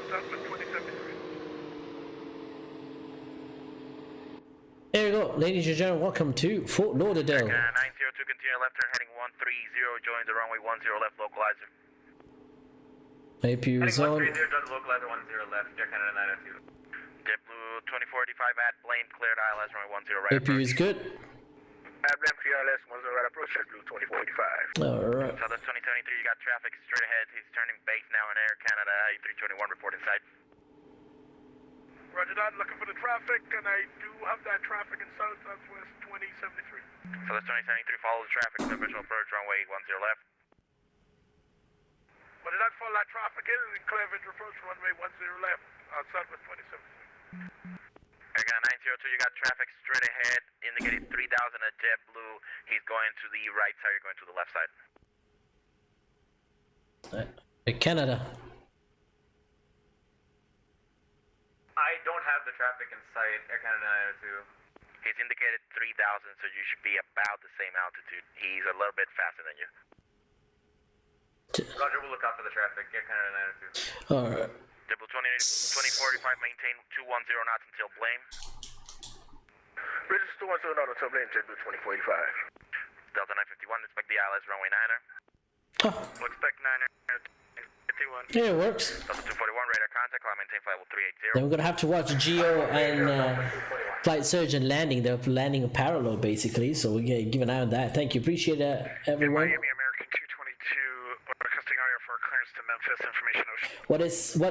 Southwest 2073. There you go, ladies and gentlemen, welcome to Fort Lauderdale. American 902, continue left turn, heading 130, join the runway 10 left, localizer. APU is on. Heading 130, join the localizer 10 left, Air Canada 902. JetBlue 2485 at Blaine, cleared ILS runway 10 right. APU is good. At Blaine, ILS 10 right approach, JetBlue 2485. Alright. Southwest 2073, you got traffic straight ahead. He's turning base now in Air Canada, A321, report inside. Roger that, looking for the traffic, and I do have that traffic in Southwest 2073. Southwest 2073, follow the traffic, visual approach, runway 10 left. But did I follow that traffic in and clear visual approach runway 10 left, Southwest 2073. Air Canada 902, you got traffic straight ahead, indicated 3000 at JetBlue. He's going to the right side, you're going to the left side. Canada. I don't have the traffic in sight, Air Canada 902. He's indicated 3000, so you should be about the same altitude. He's a little bit faster than you. Roger, we'll look out for the traffic, Air Canada 902. Alright. JetBlue 2045, maintain 210 knots until Blaine. Register 210 knots until Blaine, JetBlue 2045. Delta 951, expect the ILS runway 9er. Oh, We'll expect 9er. 51. yeah, it works. Delta 241, radar contact, climb maintain flight level 380. Then we're gonna have to watch Geo and Flight Surgeon landing. They're landing parallel basically, so we get give an eye on that. Thank you, appreciate it, everyone. Miami American 222, requesting IR for clearance to Memphis, information ocean. What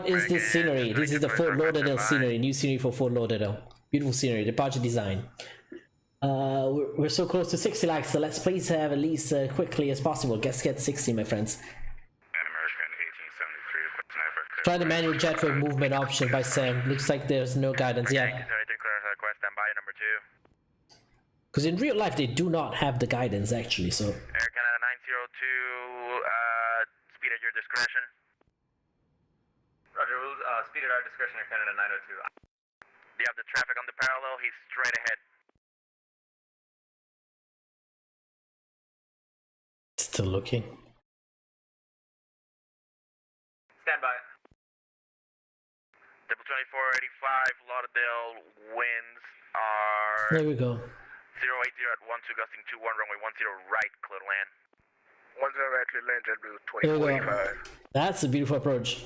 is this scenery? This is the Fort Lauderdale scenery, new scenery for Fort Lauderdale. Beautiful scenery, departure design. We're so close to 60 likes, so let's please have at least quickly as possible. Let's get 60, my friends. Try the manual jetway movement option by Sam. Looks like there's no guidance. Yeah. Because in real life they do not have the guidance actually. So. Air Canada 902, speed at your discretion. Roger, we'll speed at our discretion, Air Canada 902. You have the traffic on the parallel. He's straight ahead. Still looking. Stand by. Double 2485, Lauderdale winds are There we go. 080 at 12, gusting 21, runway 10 right, clear to land. actually land JetBlue There we go. 2045. That's a beautiful approach.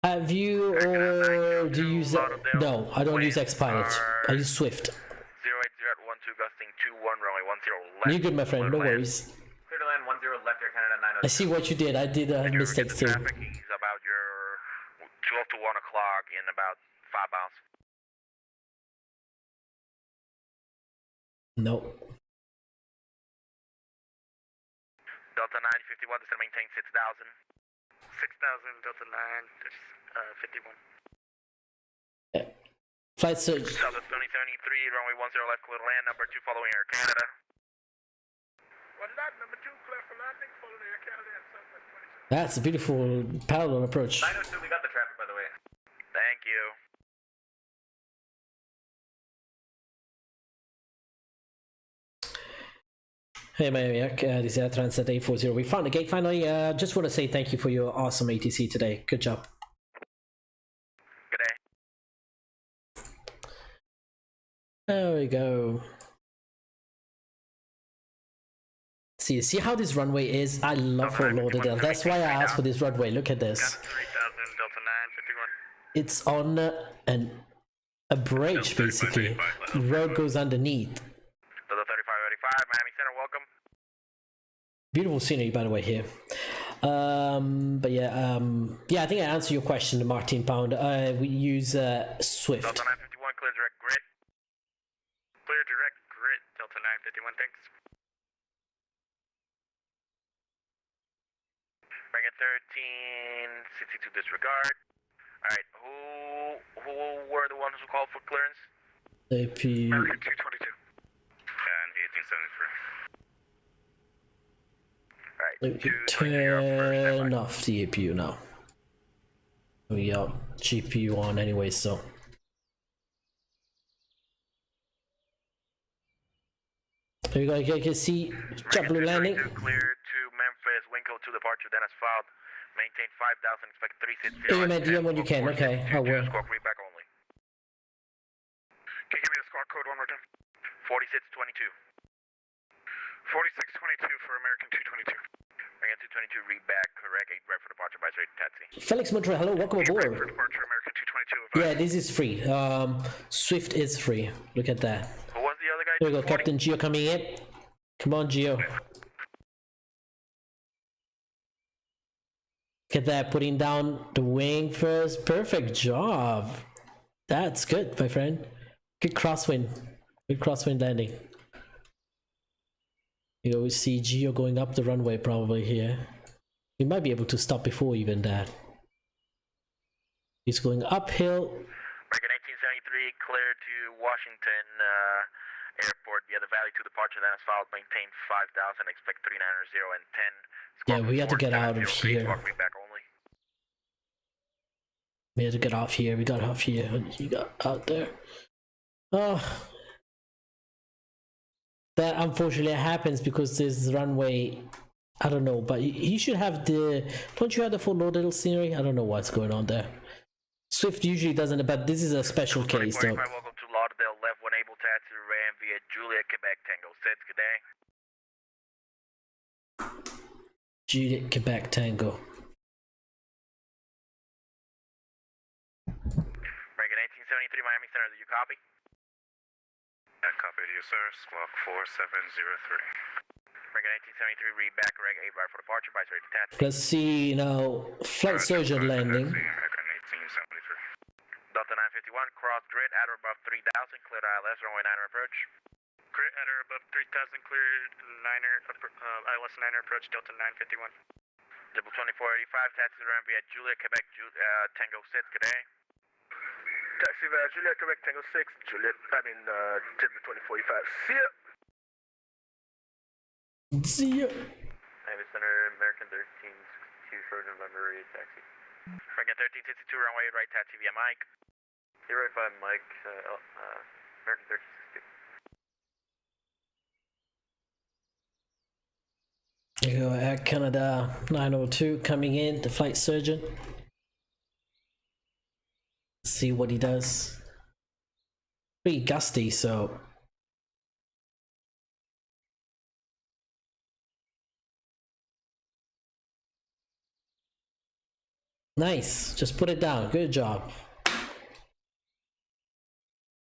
Have you or do you use no, I don't use X-Pilot. I use Swift. 080 at 12 gusting 21 runway 10 left. You're good, my friend, no worries. Clear to land 10 left, Air Canada 902. I see what you did. I did a mistake too. Traffic is about your 12 to 1 o'clock in about 5 miles. No. Delta 951, descend maintain 6,000. 6,000 Delta 9, just 51. Flight search. Southwest 2073, runway 10 left, clear to land, number 2 following Air Canada. One knot, number 2, clear for landing, following Air Canada and Southwest 20. That's a beautiful parallel approach. 902, we got the traffic, by the way. Thank you. Hey Miami, this is ADDONS at 840. We found the gate finally. Just want to say thank you for your awesome ATC today. Good job. Good day. There we go. See how this runway is? I love Fort Lauderdale. That's why I asked for this runway. Look at this. 3,000 Delta 9, 51. It's on a bridge basically. The road goes underneath. Delta 3585, Miami Center, welcome. Beautiful scenery, by the way, here. But yeah, I think I answered your question, Martin Pound. We use Swift. Delta 951, clear direct grid. Clear direct grid, Delta 951, thanks. Dragon 13, 62 disregard. Alright, who were the ones who called for clearance? AP. American 222. And 1873. Alright, Turn off the APU now. We got GPU on anyway, so. There you go, you can see JetBlue landing. Clear to Memphis, Winco to departure, then as filed. Maintain 5,000, expect 360. Do you DM when you can, okay, I will. Squawk readback only. Can you give me the squawk code one more time? 4622. 4622 for American 222. American 222, readback, correct, 8 right for departure by straight taxi. Felix Montreal, hello, welcome aboard. For departure, American 222. Yeah, this is free. Swift is free. Look at that. Who was the other guy? There we go, Captain Geo coming in. Come on, Geo. Look at that, putting down the wing first. Perfect job. That's good, my friend. Good crosswind. Good crosswind landing. You know, we see Geo going up the runway probably here. He might be able to stop before even that. He's going uphill. American 1973, clear to Washington Airport via the Valley to departure, then as filed, maintain 5,000, expect 390 and 10. Yeah, we have to get out of here. Readback only. We had to get off here. We got off here. He got out there. Oh, that unfortunately happens because this runway. I don't know, but you should have the. Don't you have the full Lauderdale scenery? I don't know what's going on there. Swift usually doesn't, but this is a special case, though. Welcome to Lauderdale. Left when able to taxi ran via Juliet, Quebec, Tango 6. Good day. Juliet, Quebec, Tango. American 1873, Miami Center. Do you copy? Copy to you, sir. Squawk 4703. American 1873, read back, correct, 8 right for departure, by straight to taxi. Let's see now. Flight surgeon landing. American 1873. Delta 951, cross grid at or above 3,000, clear to ILS, runway 9 approach. Grid at or above 3,000, cleared ILS 9 approach, Delta 951. Double 2485, taxi run via Juliet, Quebec, Tango 6, good day. Taxi via Juliet, Quebec, Tango 6. Juliet, Tibbet 2485. See ya! See ya. Miami Center, American 1362 for November 8 taxi. American 1362, runway right taxi via Mike. You're right by Mike, American 1362. There you go, Air Canada 902 coming in, the flight surgeon. See what he does. Pretty gusty, so Nice. Just put it down. Good job.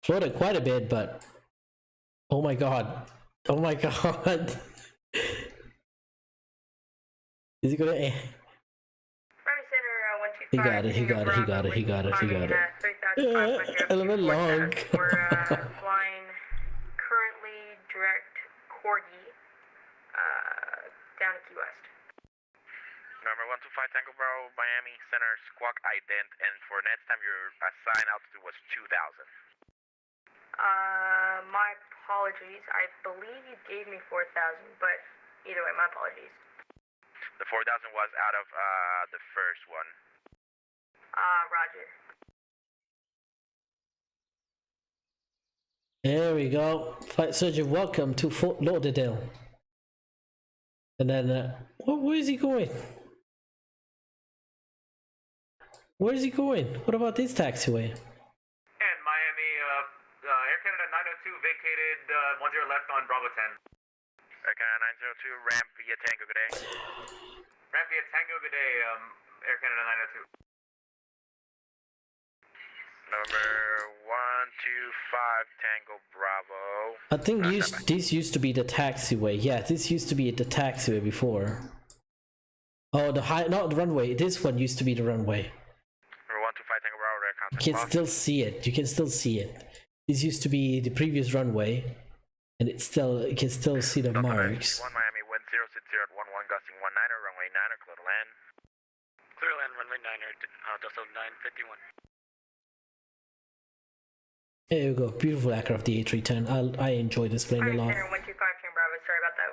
Floated quite a bit, but oh my god. Oh my god. Is he gonna? Army Center 125. He got it. He got it. He got it. He got it. He got it. A little bit long. We're flying currently direct Corgi down to Key West. Number 125 Tango Bravo, Miami Center, Squawk Ident, and for next time your assigned altitude was 2,000. My apologies. I believe you gave me 4,000, but either way, my apologies. The 4,000 was out of the first one. Roger. There we go. Flight surgeon, welcome to Fort Lauderdale. And then, where is he going? Where is he going? What about this taxiway? And Miami, Air Canada 902 vacated 10 left on Bravo 10. Air Canada 902, ramp via Tango, good day. Ramp via Tango, good day, Air Canada 902. Number 125 Tango Bravo. I think this used to be the taxiway. Yeah, this used to be the taxiway before. Oh, not the runway. This one used to be the runway. Number 125 Tango Bravo, red contact. You can still see it. You can still see it. This used to be the previous runway, and you can still see the marks. 1 Miami, wind 060 at 11, gusting 19, runway 9, clear to land. Clear land, runway 9, Delta 951. There you go. Beautiful aircraft, the A310. I enjoy this plane a lot. Center 125 Tango Bravo. Sorry about that.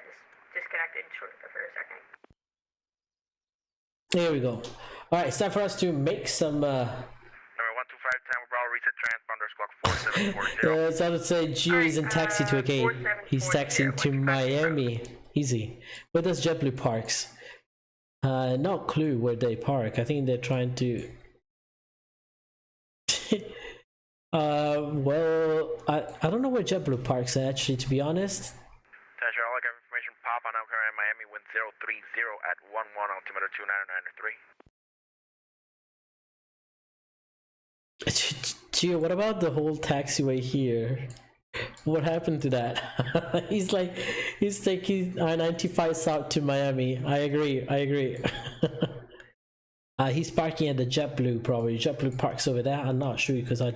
Just disconnected for a second. There we go. All right, it's time for us to make some. Number 125 Tango Bravo, reset transponder squawk 4740. So I would say Gio is in taxi to a gate. He's taxiing to Miami. Easy. Where does JetBlue parks? No clue where they park. I think they're trying to. Well, I don't know where JetBlue parks actually, to be honest. Tasha, all information pop on outcome in Miami, wind 030 at 11, altimeter 2993. Gio, what about the whole taxiway here? What happened to that? he's taking I-95 south to Miami. I agree. He's parking at the JetBlue, probably. JetBlue parks over there. I'm not sure because I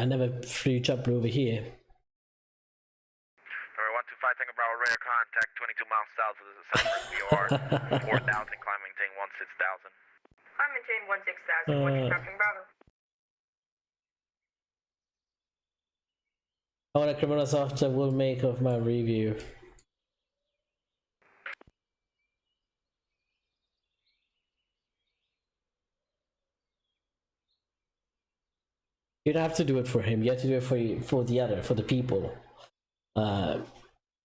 never flew JetBlue over here. Number 125 Tango Bravo, radar contact 22 miles south of the Cypress VR, 4,000, climb maintain 16,000. I maintain 16,000, 125 Tango Bravo. What a CremonaSoft will make of my review. You don't have to do it for him. You have to do it for the people.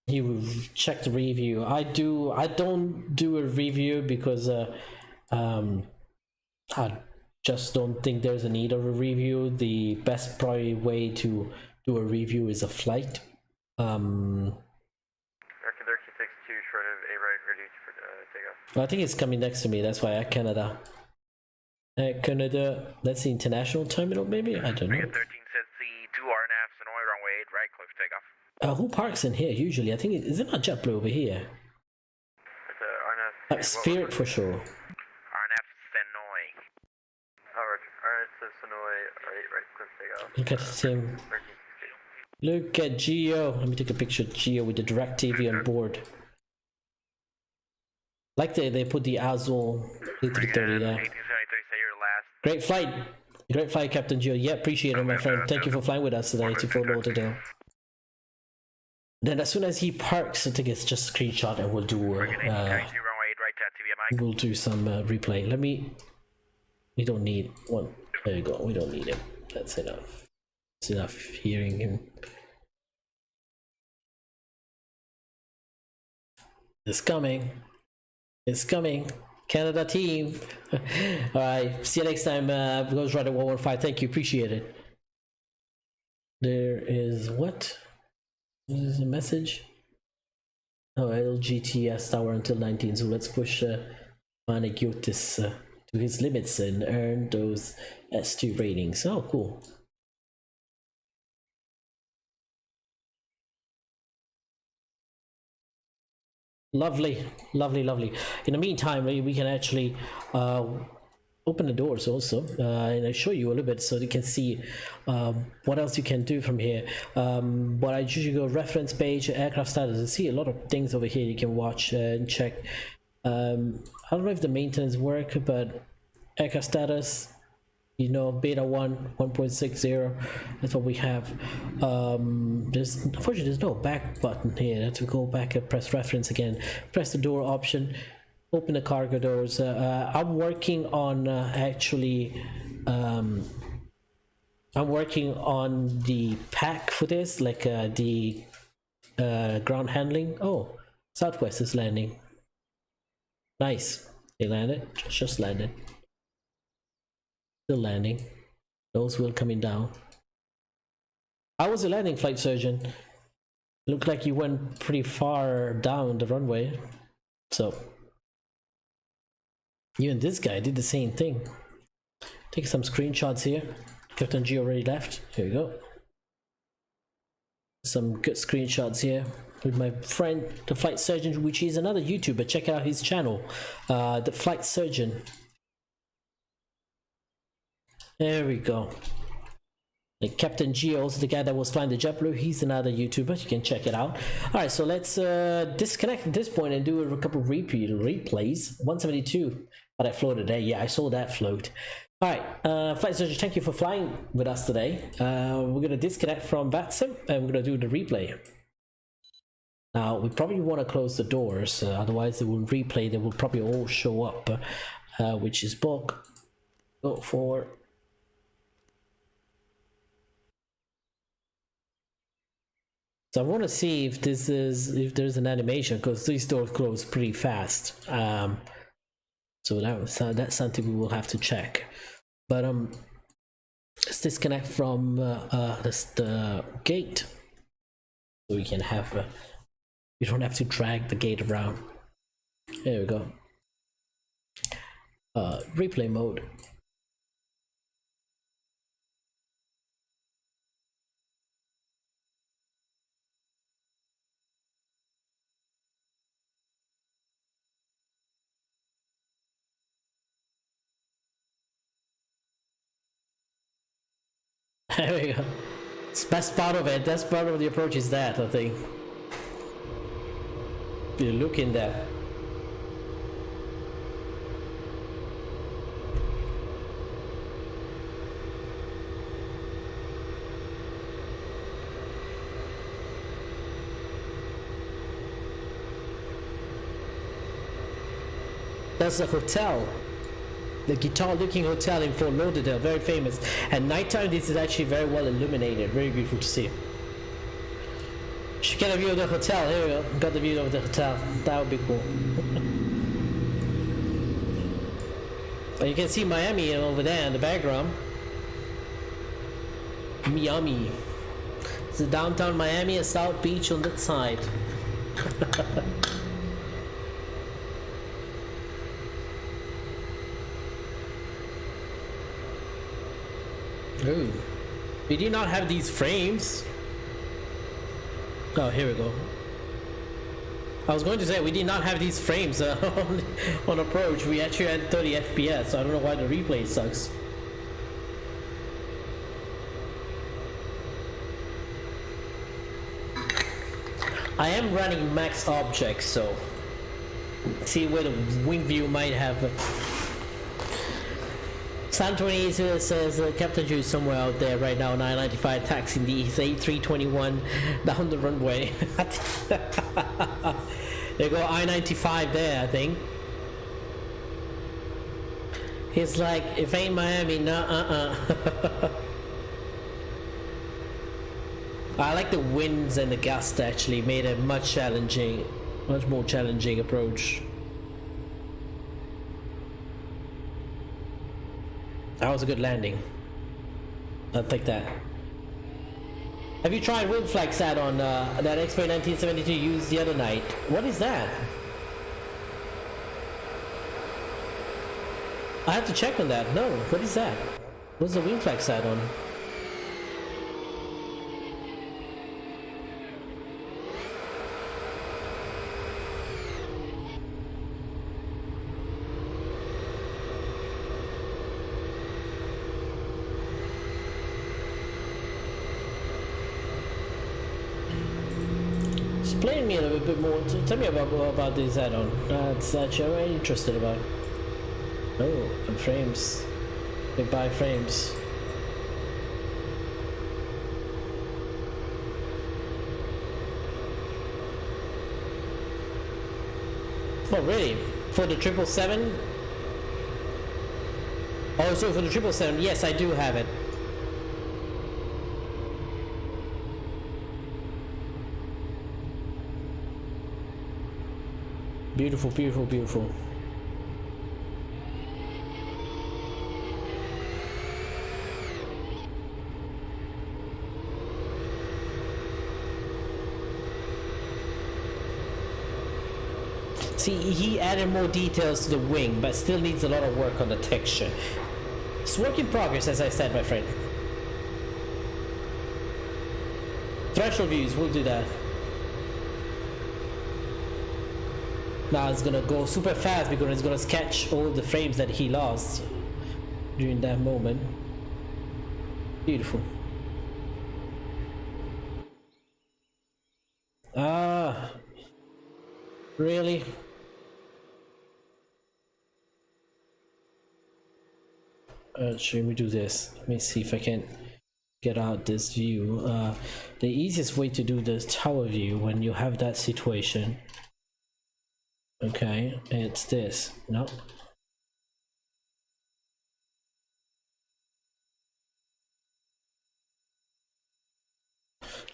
You check the review. I don't do a review because I just don't think there's a need of a review. The best probably way to do a review is a flight. American 1362, short of A right, ready for takeoff. I think it's coming next to me. That's why Air Canada. Canada, that's the international terminal, maybe? I don't know. 13 says C2 RNF, Sonoy, runway 8, right, cliff takeoff. Who parks in here usually? I think is it not JetBlue over here? It's RNF. Spirit for sure. RNF, Sonoy. Oh, Roger. RNF says Sonoy, right, cliff takeoff. Look at him. Look at Gio. Let me take a picture of Gio with the direct TV on board. Like they put the Azul A330 there. Great flight, Captain Gio. Yeah, appreciate it, my friend. Thank you for flying with us today to Fort Lauderdale. Then as soon as he parks, I think it's just a screenshot and we'll do some replay. We don't need one. There you go. We don't need him. That's enough. It's enough hearing him. It's coming. It's coming. Canada team. Alright, see you next time. Goes right at 115. Thank you, appreciate it. There is what? There's a message. Oh, LGTS tower until 19. So let's push Manigiotis to his limits and earn those S2 ratings. Oh, cool. Lovely, lovely, lovely. In the meantime, we can actually open the doors also, and I'll show you a little bit so you can see what else you can do from here. But I usually go reference page, aircraft status, and see a lot of things over here you can watch and check. I don't know if the maintenance work, but aircraft status, you know, beta 1.60, that's what we have. Unfortunately there's no back button here. I have to go back and press reference again, press the door option, open the cargo doors. I'm working on I'm working on the pack for this, like the ground handling. Oh, Southwest is landing. Nice, they landed, just landed. Still landing. Nose wheel coming down. How was the landing, flight surgeon? Looked like you went pretty far down the runway. So you and this guy did the same thing. Take some screenshots here. Captain G already left. Here we go. Some good screenshots here with my friend, the flight surgeon, which is another YouTuber. Check out his channel, the flight surgeon. There we go. Like Captain G, also the guy that was flying the JetBlue, he's another YouTuber. You can check it out. All right, so let's disconnect at this point and do a couple of replays. 172, but I floated today. Yeah, I saw that float. All right, flight surgeon, thank you for flying with us today. We're gonna disconnect from VATSIM and we're gonna do the replay. Now we probably want to close the doors, otherwise they will replay. They will probably all show up, which is book. Go for. So I want to see if there's an animation, because these doors close pretty fast. So that's something we will have to check. But let's disconnect from the gate, so we can have we don't have to drag the gate around. There we go. Replay mode. There we go. It's best part of it. That's part of the approach is that, I think. You look in there. That's a hotel. The guitar-looking hotel in Fort Lauderdale, very famous. At nighttime, this is actually very well illuminated. Very beautiful to see. Should get a view of the hotel. Here we go. Got the view of the hotel. That would be cool. You can see Miami over there in the background. Miami. It's downtown Miami and South Beach on that side. Ooh. We did not have these frames. Oh, here we go. I was going to say we did not have these frames on approach. We actually had 30 FPS, so I don't know why the replay sucks. I am running max objects, so see where the wing view might have. Santorini says Captain Jew is somewhere out there right now, 995, taxiing the A321 down the runway. There go I-95 there, I think. He's like, if ain't Miami, no, I like the winds and the gusts actually made a much more challenging approach. That was a good landing. I'll take that. Have you tried wind flags out on that X-Plane 1972 used the other night? What is that? I have to check on that. No, what is that? What's the wing flex add-on? Explain me a little bit more. Tell me about this add-on. That's actually I'm very interested about. Oh, and frames. Goodbye frames. Oh really? For the 777? Oh, so for the 777, yes, I do have it. Beautiful, beautiful, beautiful. See, he added more details to the wing, but still needs a lot of work on the texture. It's work in progress, as I said, my friend. Threshold views, we'll do that. Now it's gonna go super fast because it's gonna sketch all the frames that he lost during that moment. Beautiful. Ah, really? Let me do this. Let me see if I can get out this view. The easiest way to do the tower view when you have that situation. Okay, it's this. No.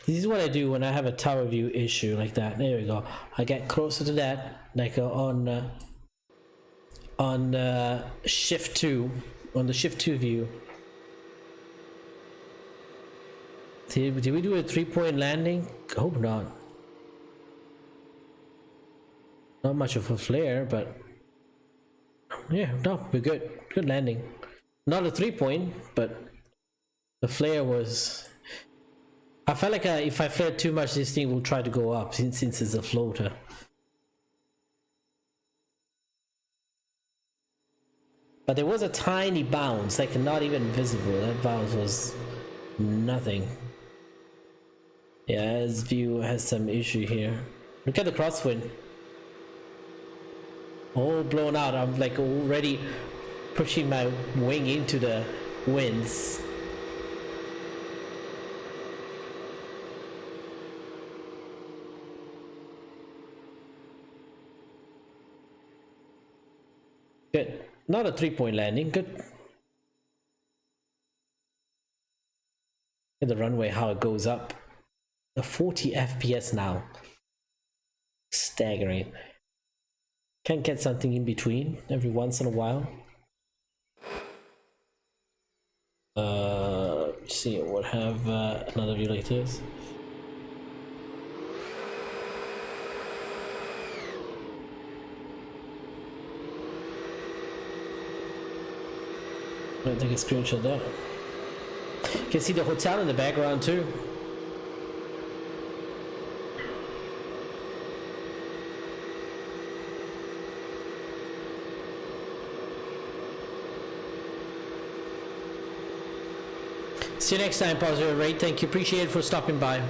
This is what I do when I have a tower view issue like that. There we go. I get closer to that, like on shift 2, on the shift 2 view. Did we do a 3-point landing? Hope not. Not much of a flare, but yeah, no, we're good. Good landing. Not a 3-point, but the flare was. I felt like if I flared too much, this thing will try to go up since it's a floater. But there was a tiny bounce, like not even visible. That bounce was nothing. Yeah, his view has some issue here. Look at the crosswind. All blown out. I'm like already pushing my wing into the winds. Good. Not a 3-point landing. Good. Look at the runway, how it goes up. A 40 FPS now. Staggering. Can get something in between every once in a while. Let's see, we'll have another view like this. I'm gonna take a screenshot of that. You can see the hotel in the background too. See you next time, Positive Ray. Thank you. Appreciate it for stopping by.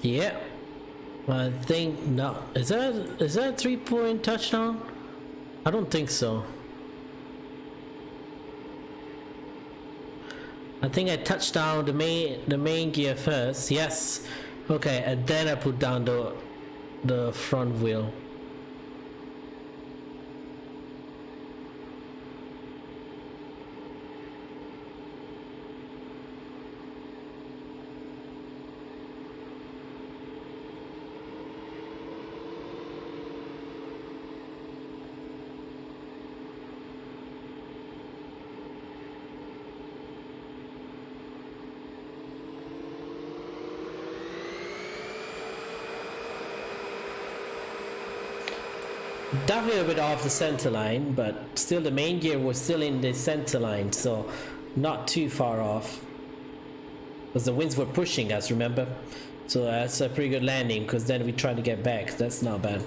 Yeah. I think no. Is that a 3-point touchdown? I don't think so. I think I touched down the main gear first. Yes. Okay, and then I put down the front wheel. Definitely a bit off the center line, but still the main gear was still in the center line, so not too far off. Because the winds were pushing us, remember? So that's a pretty good landing, because then we tried to get back. That's not bad.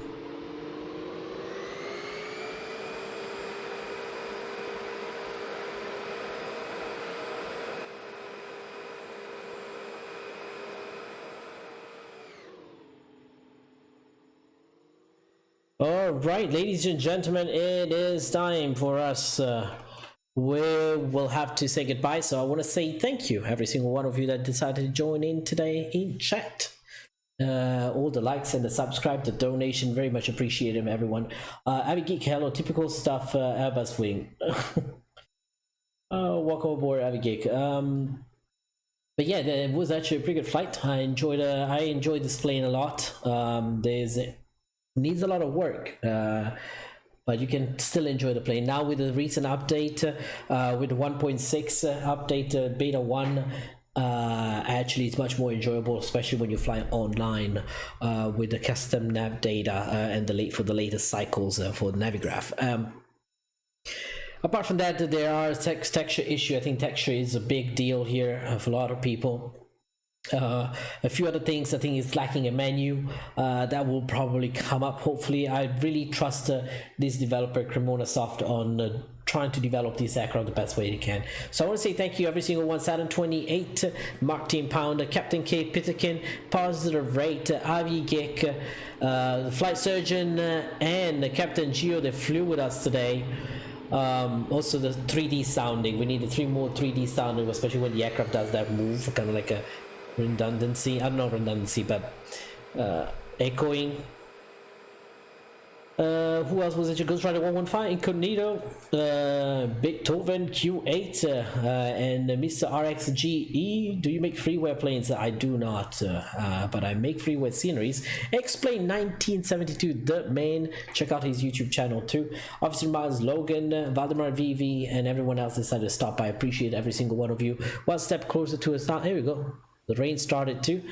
All right, ladies and gentlemen, it is time for us. We will have to say goodbye. So I want to say thank you, every single one of you that decided to join in today in chat. All the likes and the subscribe, the donation, very much appreciated, everyone. AviGeek, hello, typical stuff, Airbus wing. Welcome aboard, AviGeek. But yeah, it was actually a pretty good flight. I enjoyed this plane a lot. Needs a lot of work, but you can still enjoy the plane. Now with the recent update, with the 1.6 update, beta 1, actually it's much more enjoyable, especially when you fly online with the custom nav data and for the latest cycles for the Navigraph. Apart from that, there are texture issue. I think texture is a big deal here for a lot of people. A few other things, I think it's lacking a menu that will probably come up. Hopefully, I really trust this developer CremonaSoft on trying to develop this aircraft the best way they can. So I want to say thank you every single one. Saturn 28, Mark Team Pounder, Captain K Pitterkin, Positive Rate, AviGeek, the Flight Surgeon, and Captain Geo that flew with us today. Also the 3D sounding, we needed 3 more 3D sounding, especially when the aircraft does that move, kind of like a redundancy. I don't know redundancy, but echoing. Who else was it? Ghost Rider 115, Incognito, Big Toven Q8, and Mr. RXGE. Do you make freeware planes? I do not, but I make freeware sceneries. Explain 1972, the man. Check out his YouTube channel too. Officer Miles Logan, Valdemar VV, and everyone else decided to stop by. I appreciate every single one of you. One step closer to a start. Here we go. The rain started too.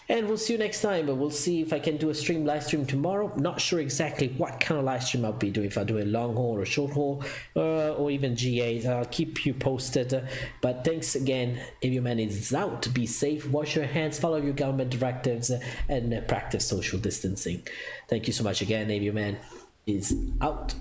And we'll see you next time, but we'll see if I can do a live stream tomorrow. Not sure exactly what kind of live stream I'll be doing, if I do a long haul or short haul, or even GAs. I'll keep you posted. But thanks again. AvioMan is out. Be safe, wash your hands, follow your government directives, and practice social distancing. Thank you so much again. AvioMan is out.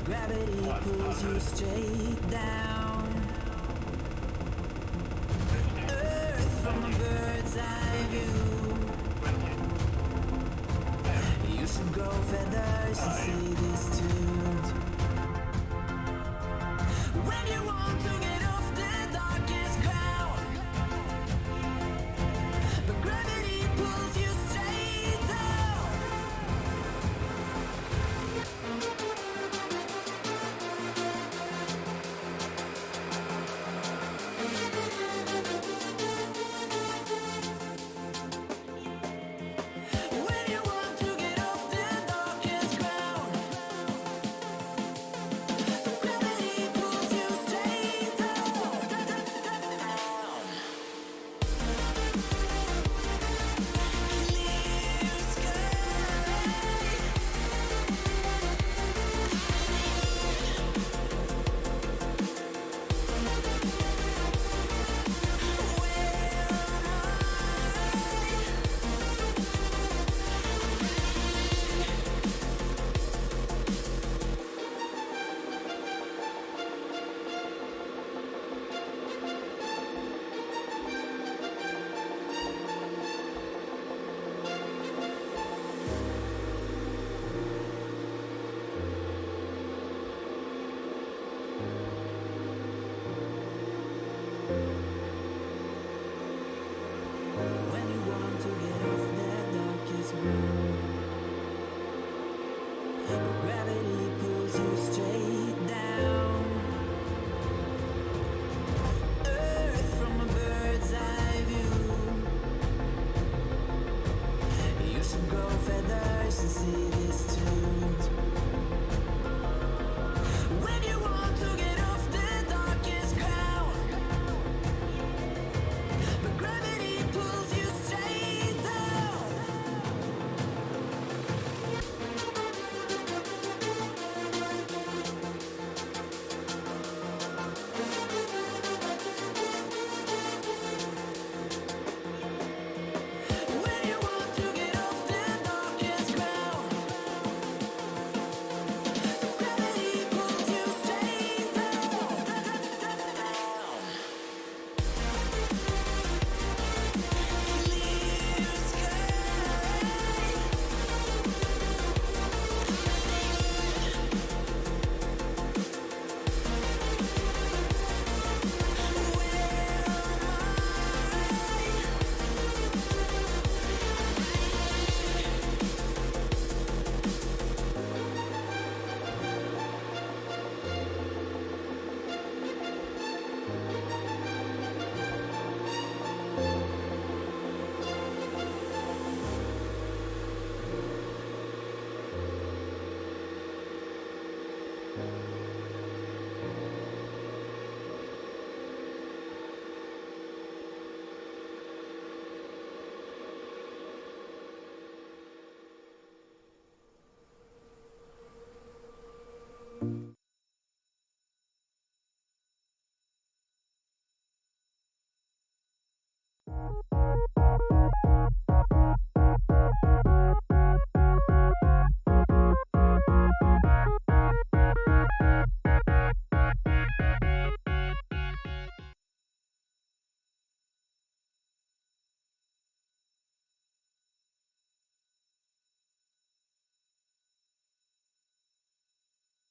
Gravity pulls you straight down. Earth from a bird's eye view. You should grow feathers to see this too.